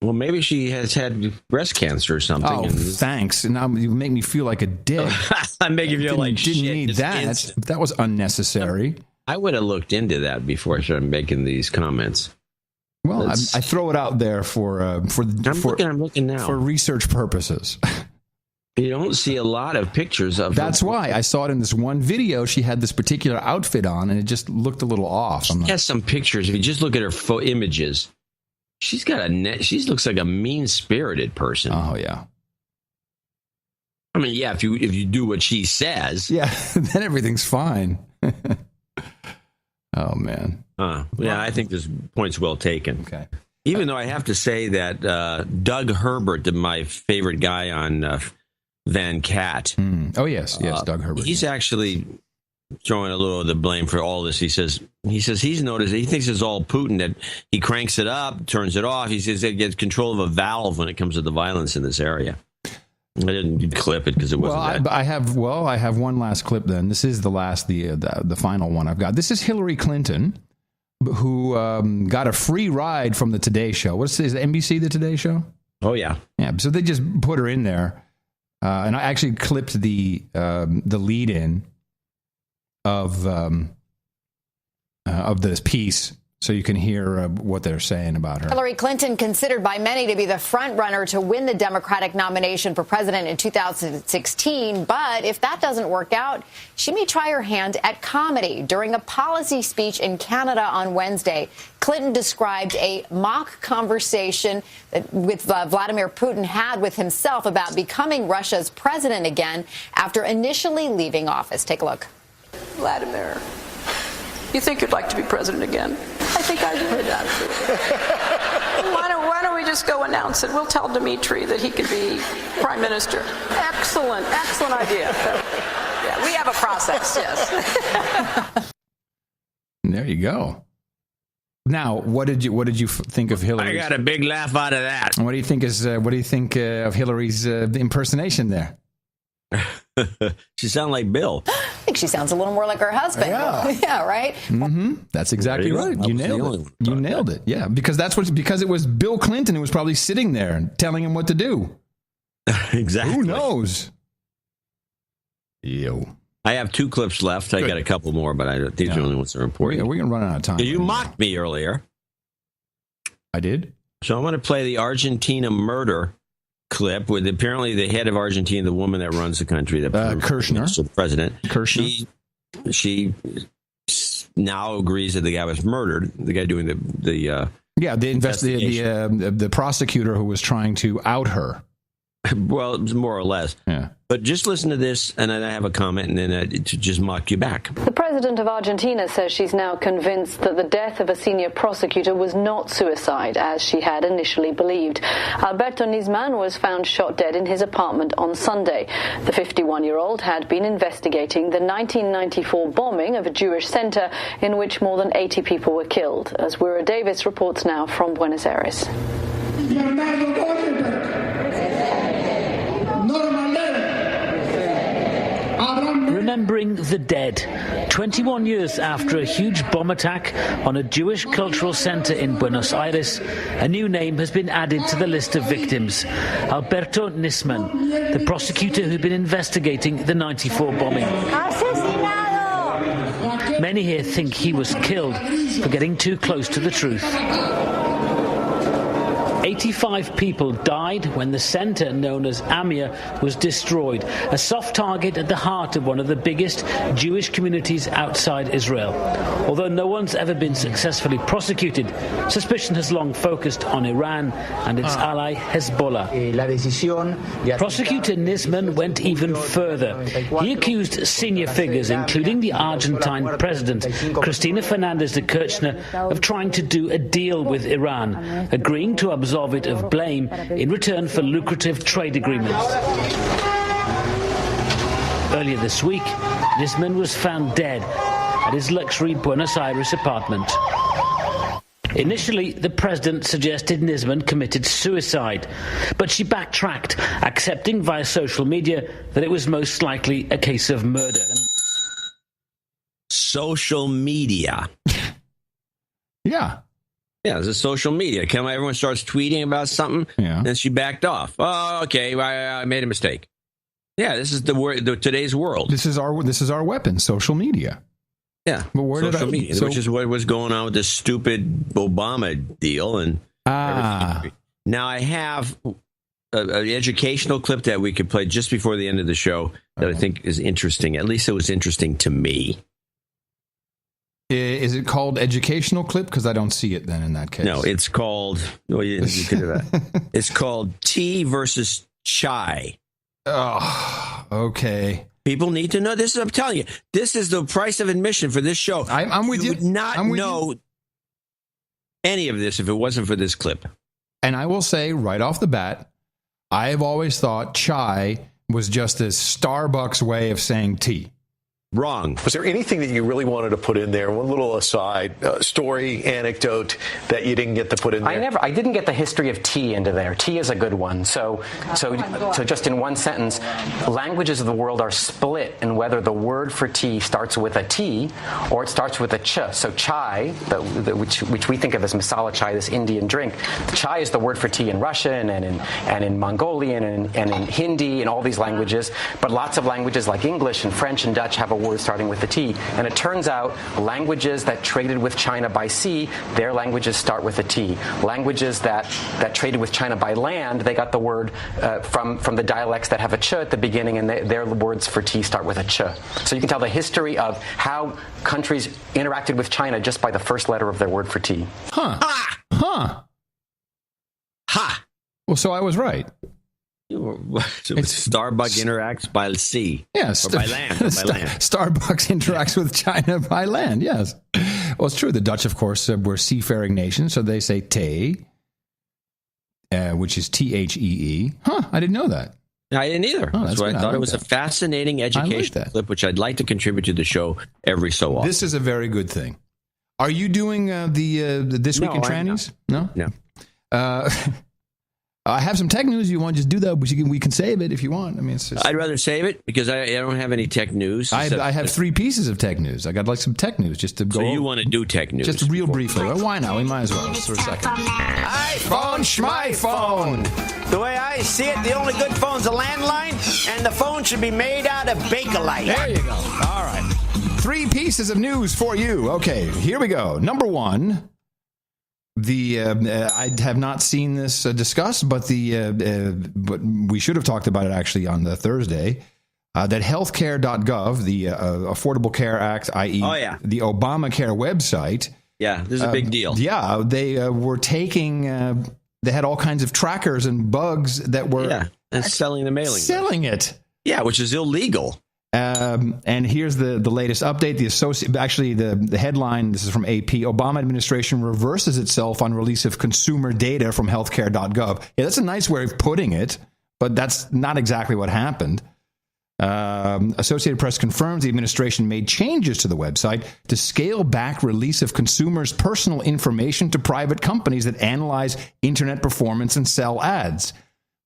Well, maybe she has had breast cancer or something. Oh, thanks. Now you make me feel like a dick. I make you feel like shit. Didn't need that. That was unnecessary. I would have looked into that before I started making these comments. Well, I throw it out there for looking now. For research purposes. You don't see a lot of pictures of. That's why I saw it in this one video. She had this particular outfit on, and it just looked a little off. She has some pictures. If you just look at her images, she's got she looks like a mean-spirited person. Oh yeah. I mean, yeah. If you do what she says, yeah, then everything's fine. Oh man. Yeah, I think this point's well taken. Okay. Even though I have to say that Doug Herbert, my favorite guy on Van Cat. Oh yes, Doug Herbert. He's actually throwing a little of the blame for all this. He says he's noticed. He thinks it's all Putin, that he cranks it up, turns it off. He says it gets control of a valve when it comes to the violence in this area. I didn't clip it because it wasn't. I have one last clip. Then this is the last, the final one I've got. This is Hillary Clinton, who got a free ride from the Today Show. Is NBC the Today Show? Oh yeah, yeah. So they just put her in there, and I actually clipped the lead in of this piece, so you can hear what they're saying about her. Hillary Clinton, considered by many to be the front runner to win the Democratic nomination for president in 2016. But if that doesn't work out, she may try her hand at comedy. During a policy speech in Canada on Wednesday, Clinton described a mock conversation that Vladimir Putin had with himself about becoming Russia's president again after initially leaving office. Take a look. Vladimir, you think you'd like to be president again? I think I would, absolutely. Why don't we just go announce it? We'll tell Dmitry that he could be prime minister. Excellent idea. Yeah, we have a process, yes. There you go. Now, what did you think of Hillary? I got a big laugh out of that. What do you think of Hillary's impersonation there? She sounds like Bill. I think she sounds a little more like her husband. Yeah, right? Mm-hmm. That's exactly right. You nailed it. You nailed it. Yeah, because it was Bill Clinton who was probably sitting there telling him what to do. Exactly. Who knows? Yo. I have 2 clips left. I got a couple more, but these are the only ones that are important. We're going to run out of time. You mocked me earlier. I did? So I'm going to play the Argentina murder clip with apparently the head of Argentina, the woman that runs the country, Kirchner, the president. Kirchner. She now agrees that the guy was murdered. The guy doing the the prosecutor who was trying to out her. Well, it was more or less. Yeah. But just listen to this, and then I have a comment, and then to just mock you back. The president of Argentina says she's now convinced that the death of a senior prosecutor was not suicide, as she had initially believed. Alberto Nisman was found shot dead in his apartment on Sunday. The 51-year-old had been investigating the 1994 bombing of a Jewish center in which more than 80 people were killed. As Wira Davis reports now from Buenos Aires. Remembering the dead. 21 years after a huge bomb attack on a Jewish cultural center in Buenos Aires, a new name has been added to the list of victims. Alberto Nisman, the prosecutor who'd been investigating the 94 bombing. Many here think he was killed for getting too close to the truth. 85 people died when the center known as Amir was destroyed, a soft target at the heart of one of the biggest Jewish communities outside Israel. Although no one's ever been successfully prosecuted, suspicion has long focused on Iran and its ally Hezbollah. Prosecutor Nisman went even further. He accused senior figures, including the Argentine president, Cristina Fernández de Kirchner, of trying to do a deal with Iran, agreeing to absolve it of blame in return for lucrative trade agreements. Earlier this week, Nisman was found dead at his luxury Buenos Aires apartment. Initially, the president suggested Nisman committed suicide, but she backtracked, accepting via social media that it was most likely a case of murder. Social media. Yeah. Yeah, it's a social media. Everyone starts tweeting about something, then she backed off. Oh, okay, I made a mistake. Yeah, this is today's world. This is our weapon, social media. Yeah, but where social media, which is what was going on with this stupid Obama deal and everything. Now I have an educational clip that we could play just before the end of the show that I think is interesting. At least it was interesting to me. Is it called educational clip? Because I don't see it then in that case. No, it's called. Well, you could do that. It's called tea versus chai. Oh, okay. People need to know this. I'm telling you, this is the price of admission for this show. I'm with you. You would not know any of this if it wasn't for this clip. And I will say right off the bat, I have always thought chai was just a Starbucks way of saying tea. Wrong. Was there anything that you really wanted to put in there? One little aside, story, anecdote that you didn't get to put in there? I didn't get the history of tea into there. Tea is a good one. So just in one sentence, languages of the world are split in whether the word for tea starts with a T or it starts with a ch. So chai, which we think of as masala chai, this Indian drink. Chai is the word for tea in Russian and in Mongolian and in Hindi and all these languages. But lots of languages like English and French and Dutch have a word starting with the T. And it turns out languages that traded with China by sea, their languages start with a T. Languages that traded with China by land, they got the word from the dialects that have a ch at the beginning, and their words for tea start with a ch. So you can tell the history of how countries interacted with China just by the first letter of their word for tea. Huh. Ha! Well, so I was right. So Starbucks interacts by sea. Yes. Or by land. Starbucks interacts with China by land, yes. Well, it's true. The Dutch, of course, were seafaring nations, so they say thee, which is Thee. Huh, I didn't know that. I didn't either. Oh, that's why I thought it was a fascinating educational clip, which I'd like to contribute to the show every so often. This is a very good thing. Are you doing the This Week in Trannies? No? No. I have some tech news. You want to just do that? We can save it if you want. I mean, it's just... I'd rather save it because I don't have any tech news. I have 3 pieces of tech news. I got like some tech news just to go. So you want to do tech news? Just real briefly. Well, why not? We might as well just for a second. iPhone, schmyphone. The way I see it, the only good phone's a landline, and the phone should be made out of Bakelite. There you go. All right. 3 pieces of news for you. Okay, here we go. Number 1. I have not seen this discussed, but but we should have talked about it actually on the Thursday. That healthcare.gov, the Affordable Care Act, i.e., the Obamacare website. Yeah, this is a big deal. Yeah, they were taking. They had all kinds of trackers and bugs that were and selling the mailing. Selling it. Yeah, which is illegal. And here's the latest update. The headline, this is from AP, Obama administration reverses itself on release of consumer data from healthcare.gov. Yeah, that's a nice way of putting it, but that's not exactly what happened. Associated Press confirms the administration made changes to the website to scale back release of consumers' personal information to private companies that analyze internet performance and sell ads.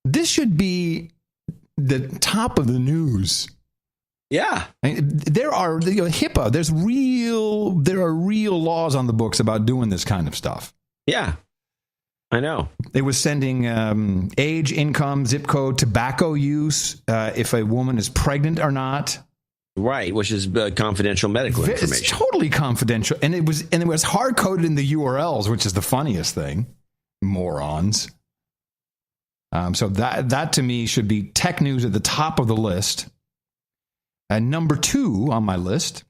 This should be the top of the news. Yeah, I mean, there are HIPAA. There are real laws on the books about doing this kind of stuff. Yeah, I know. It was sending age, income, zip code, tobacco use, if a woman is pregnant or not. Right, which is confidential medical information. It's totally confidential, and it was hard coded in the URLs, which is the funniest thing. Morons. So that to me should be tech news at the top of the list. Number 2 on my list,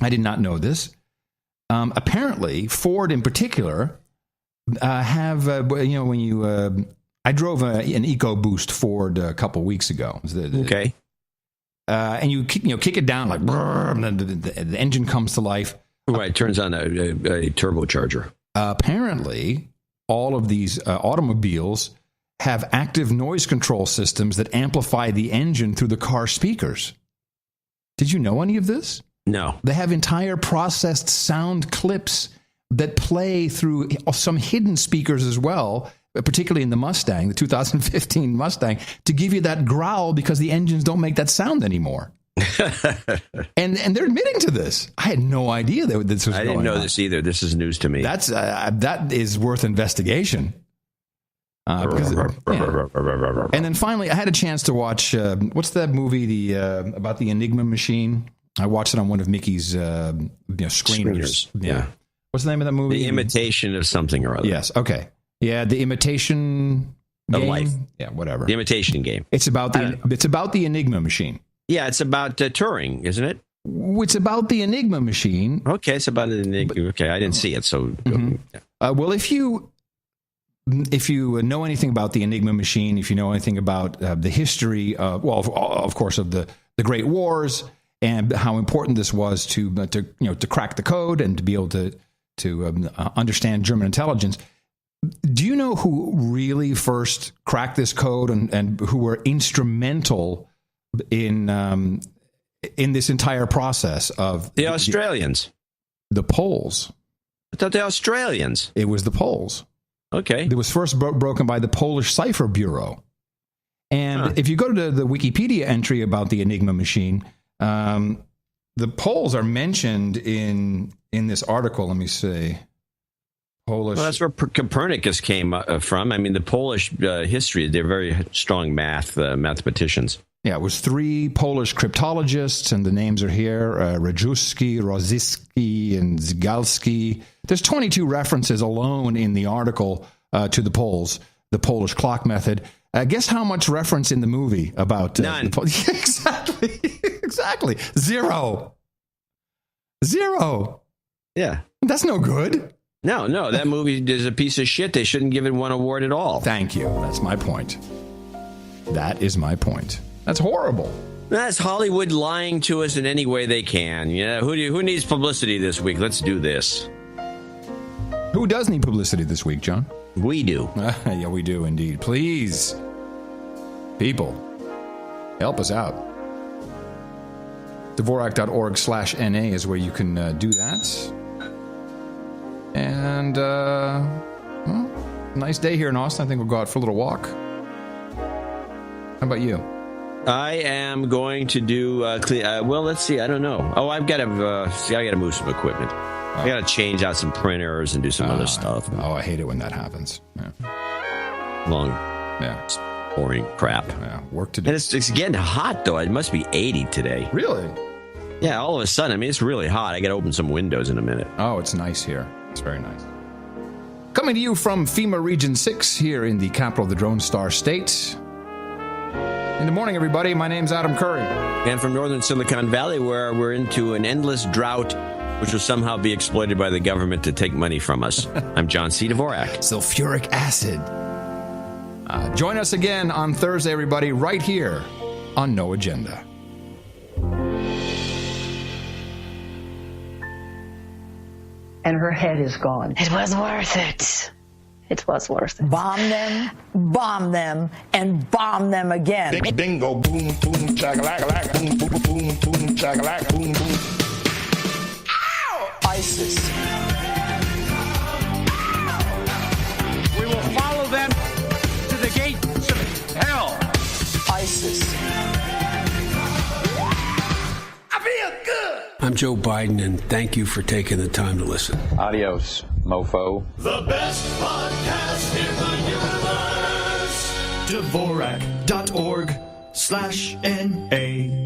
I did not know this. Apparently, Ford in particular have when you I drove an EcoBoost Ford a couple weeks ago. Okay, and you kick it down like brrr, and then the engine comes to life. Right, turns on a turbocharger. Apparently, all of these automobiles have active noise control systems that amplify the engine through the car speakers. Did you know any of this? No. They have entire processed sound clips that play through some hidden speakers as well, particularly in the Mustang, the 2015 Mustang, to give you that growl because the engines don't make that sound anymore. and they're admitting to this. I had no idea that this was going on. I didn't know this either. This is news to me. That is worth investigation. And then finally, I had a chance to watch, what's that movie about the Enigma machine? I watched it on one of Mickey's screeners. Yeah. What's the name of that movie? The Imitation of Something or Other. Yes. Okay. Yeah, The Imitation of Game? Life. Yeah, whatever. The Imitation Game. It's about the Enigma machine. Yeah, it's about Turing, isn't it? It's about the Enigma machine. Okay, it's about an Enigma. Okay, I didn't see it, so. Well, if you know anything about the Enigma machine, if you know anything about the history, of course, of the Great Wars and how important this was to crack the code and to be able to understand German intelligence. Do you know who really first cracked this code and who were instrumental in this entire process of the Australians, the Poles? I thought the Australians. It was the Poles. Okay. It was first broken by the Polish Cipher Bureau. And if you go to the Wikipedia entry about the Enigma machine, the Poles are mentioned in this article. Let me see. Polish. Well, that's where Copernicus came from. I mean, the Polish history, they're very strong mathematicians. Yeah, it was 3 Polish cryptologists, and the names are here, Rajewski, Rozycki, and Zygalski. There's 22 references alone in the article to the Poles, the Polish clock method. Guess how much reference in the movie about... None. Exactly. Zero. Yeah. That's no good. No, that movie is a piece of shit. They shouldn't give it one award at all. Thank you. That's my point. That is my point. That's horrible. That's Hollywood lying to us in any way they can. Yeah, who needs publicity this week? Let's do this. Who does need publicity this week, John? We do. Yeah, we do indeed. Please, people, help us out. Dvorak.org/NA is where you can do that. And, nice day here in Austin. I think we'll go out for a little walk. How about you? I am going to do, well, let's see. I don't know. Oh, I've got to move some equipment. I got to change out some printers and do some other stuff. Oh, I hate it when that happens. Yeah. Long, boring crap. Yeah, work to do. And it's getting hot, though. It must be 80 today. Really? Yeah, all of a sudden. I mean, it's really hot. I got to open some windows in a minute. Oh, it's nice here. It's very nice. Coming to you from FEMA Region 6 here in the capital of the Drone Star State. In the morning, everybody. My name's Adam Curry. And from northern Silicon Valley, where we're into an endless drought, which will somehow be exploited by the government to take money from us. I'm John C. Dvorak. Sulfuric acid. Join us again on Thursday, everybody, right here on No Agenda. And her head is gone. It was worth it. It was worth it. Bomb them, and bomb them again. Bingo, boom, boom, chaka-laka-laka, boom, boom, boom, boom, chaka-laka, boom, boom. Ow! ISIS. We will follow them to the gates of hell. ISIS. I feel good. I'm Joe Biden, and thank you for taking the time to listen. Adios, mofo. The best podcast in the universe. Dvorak.org/NA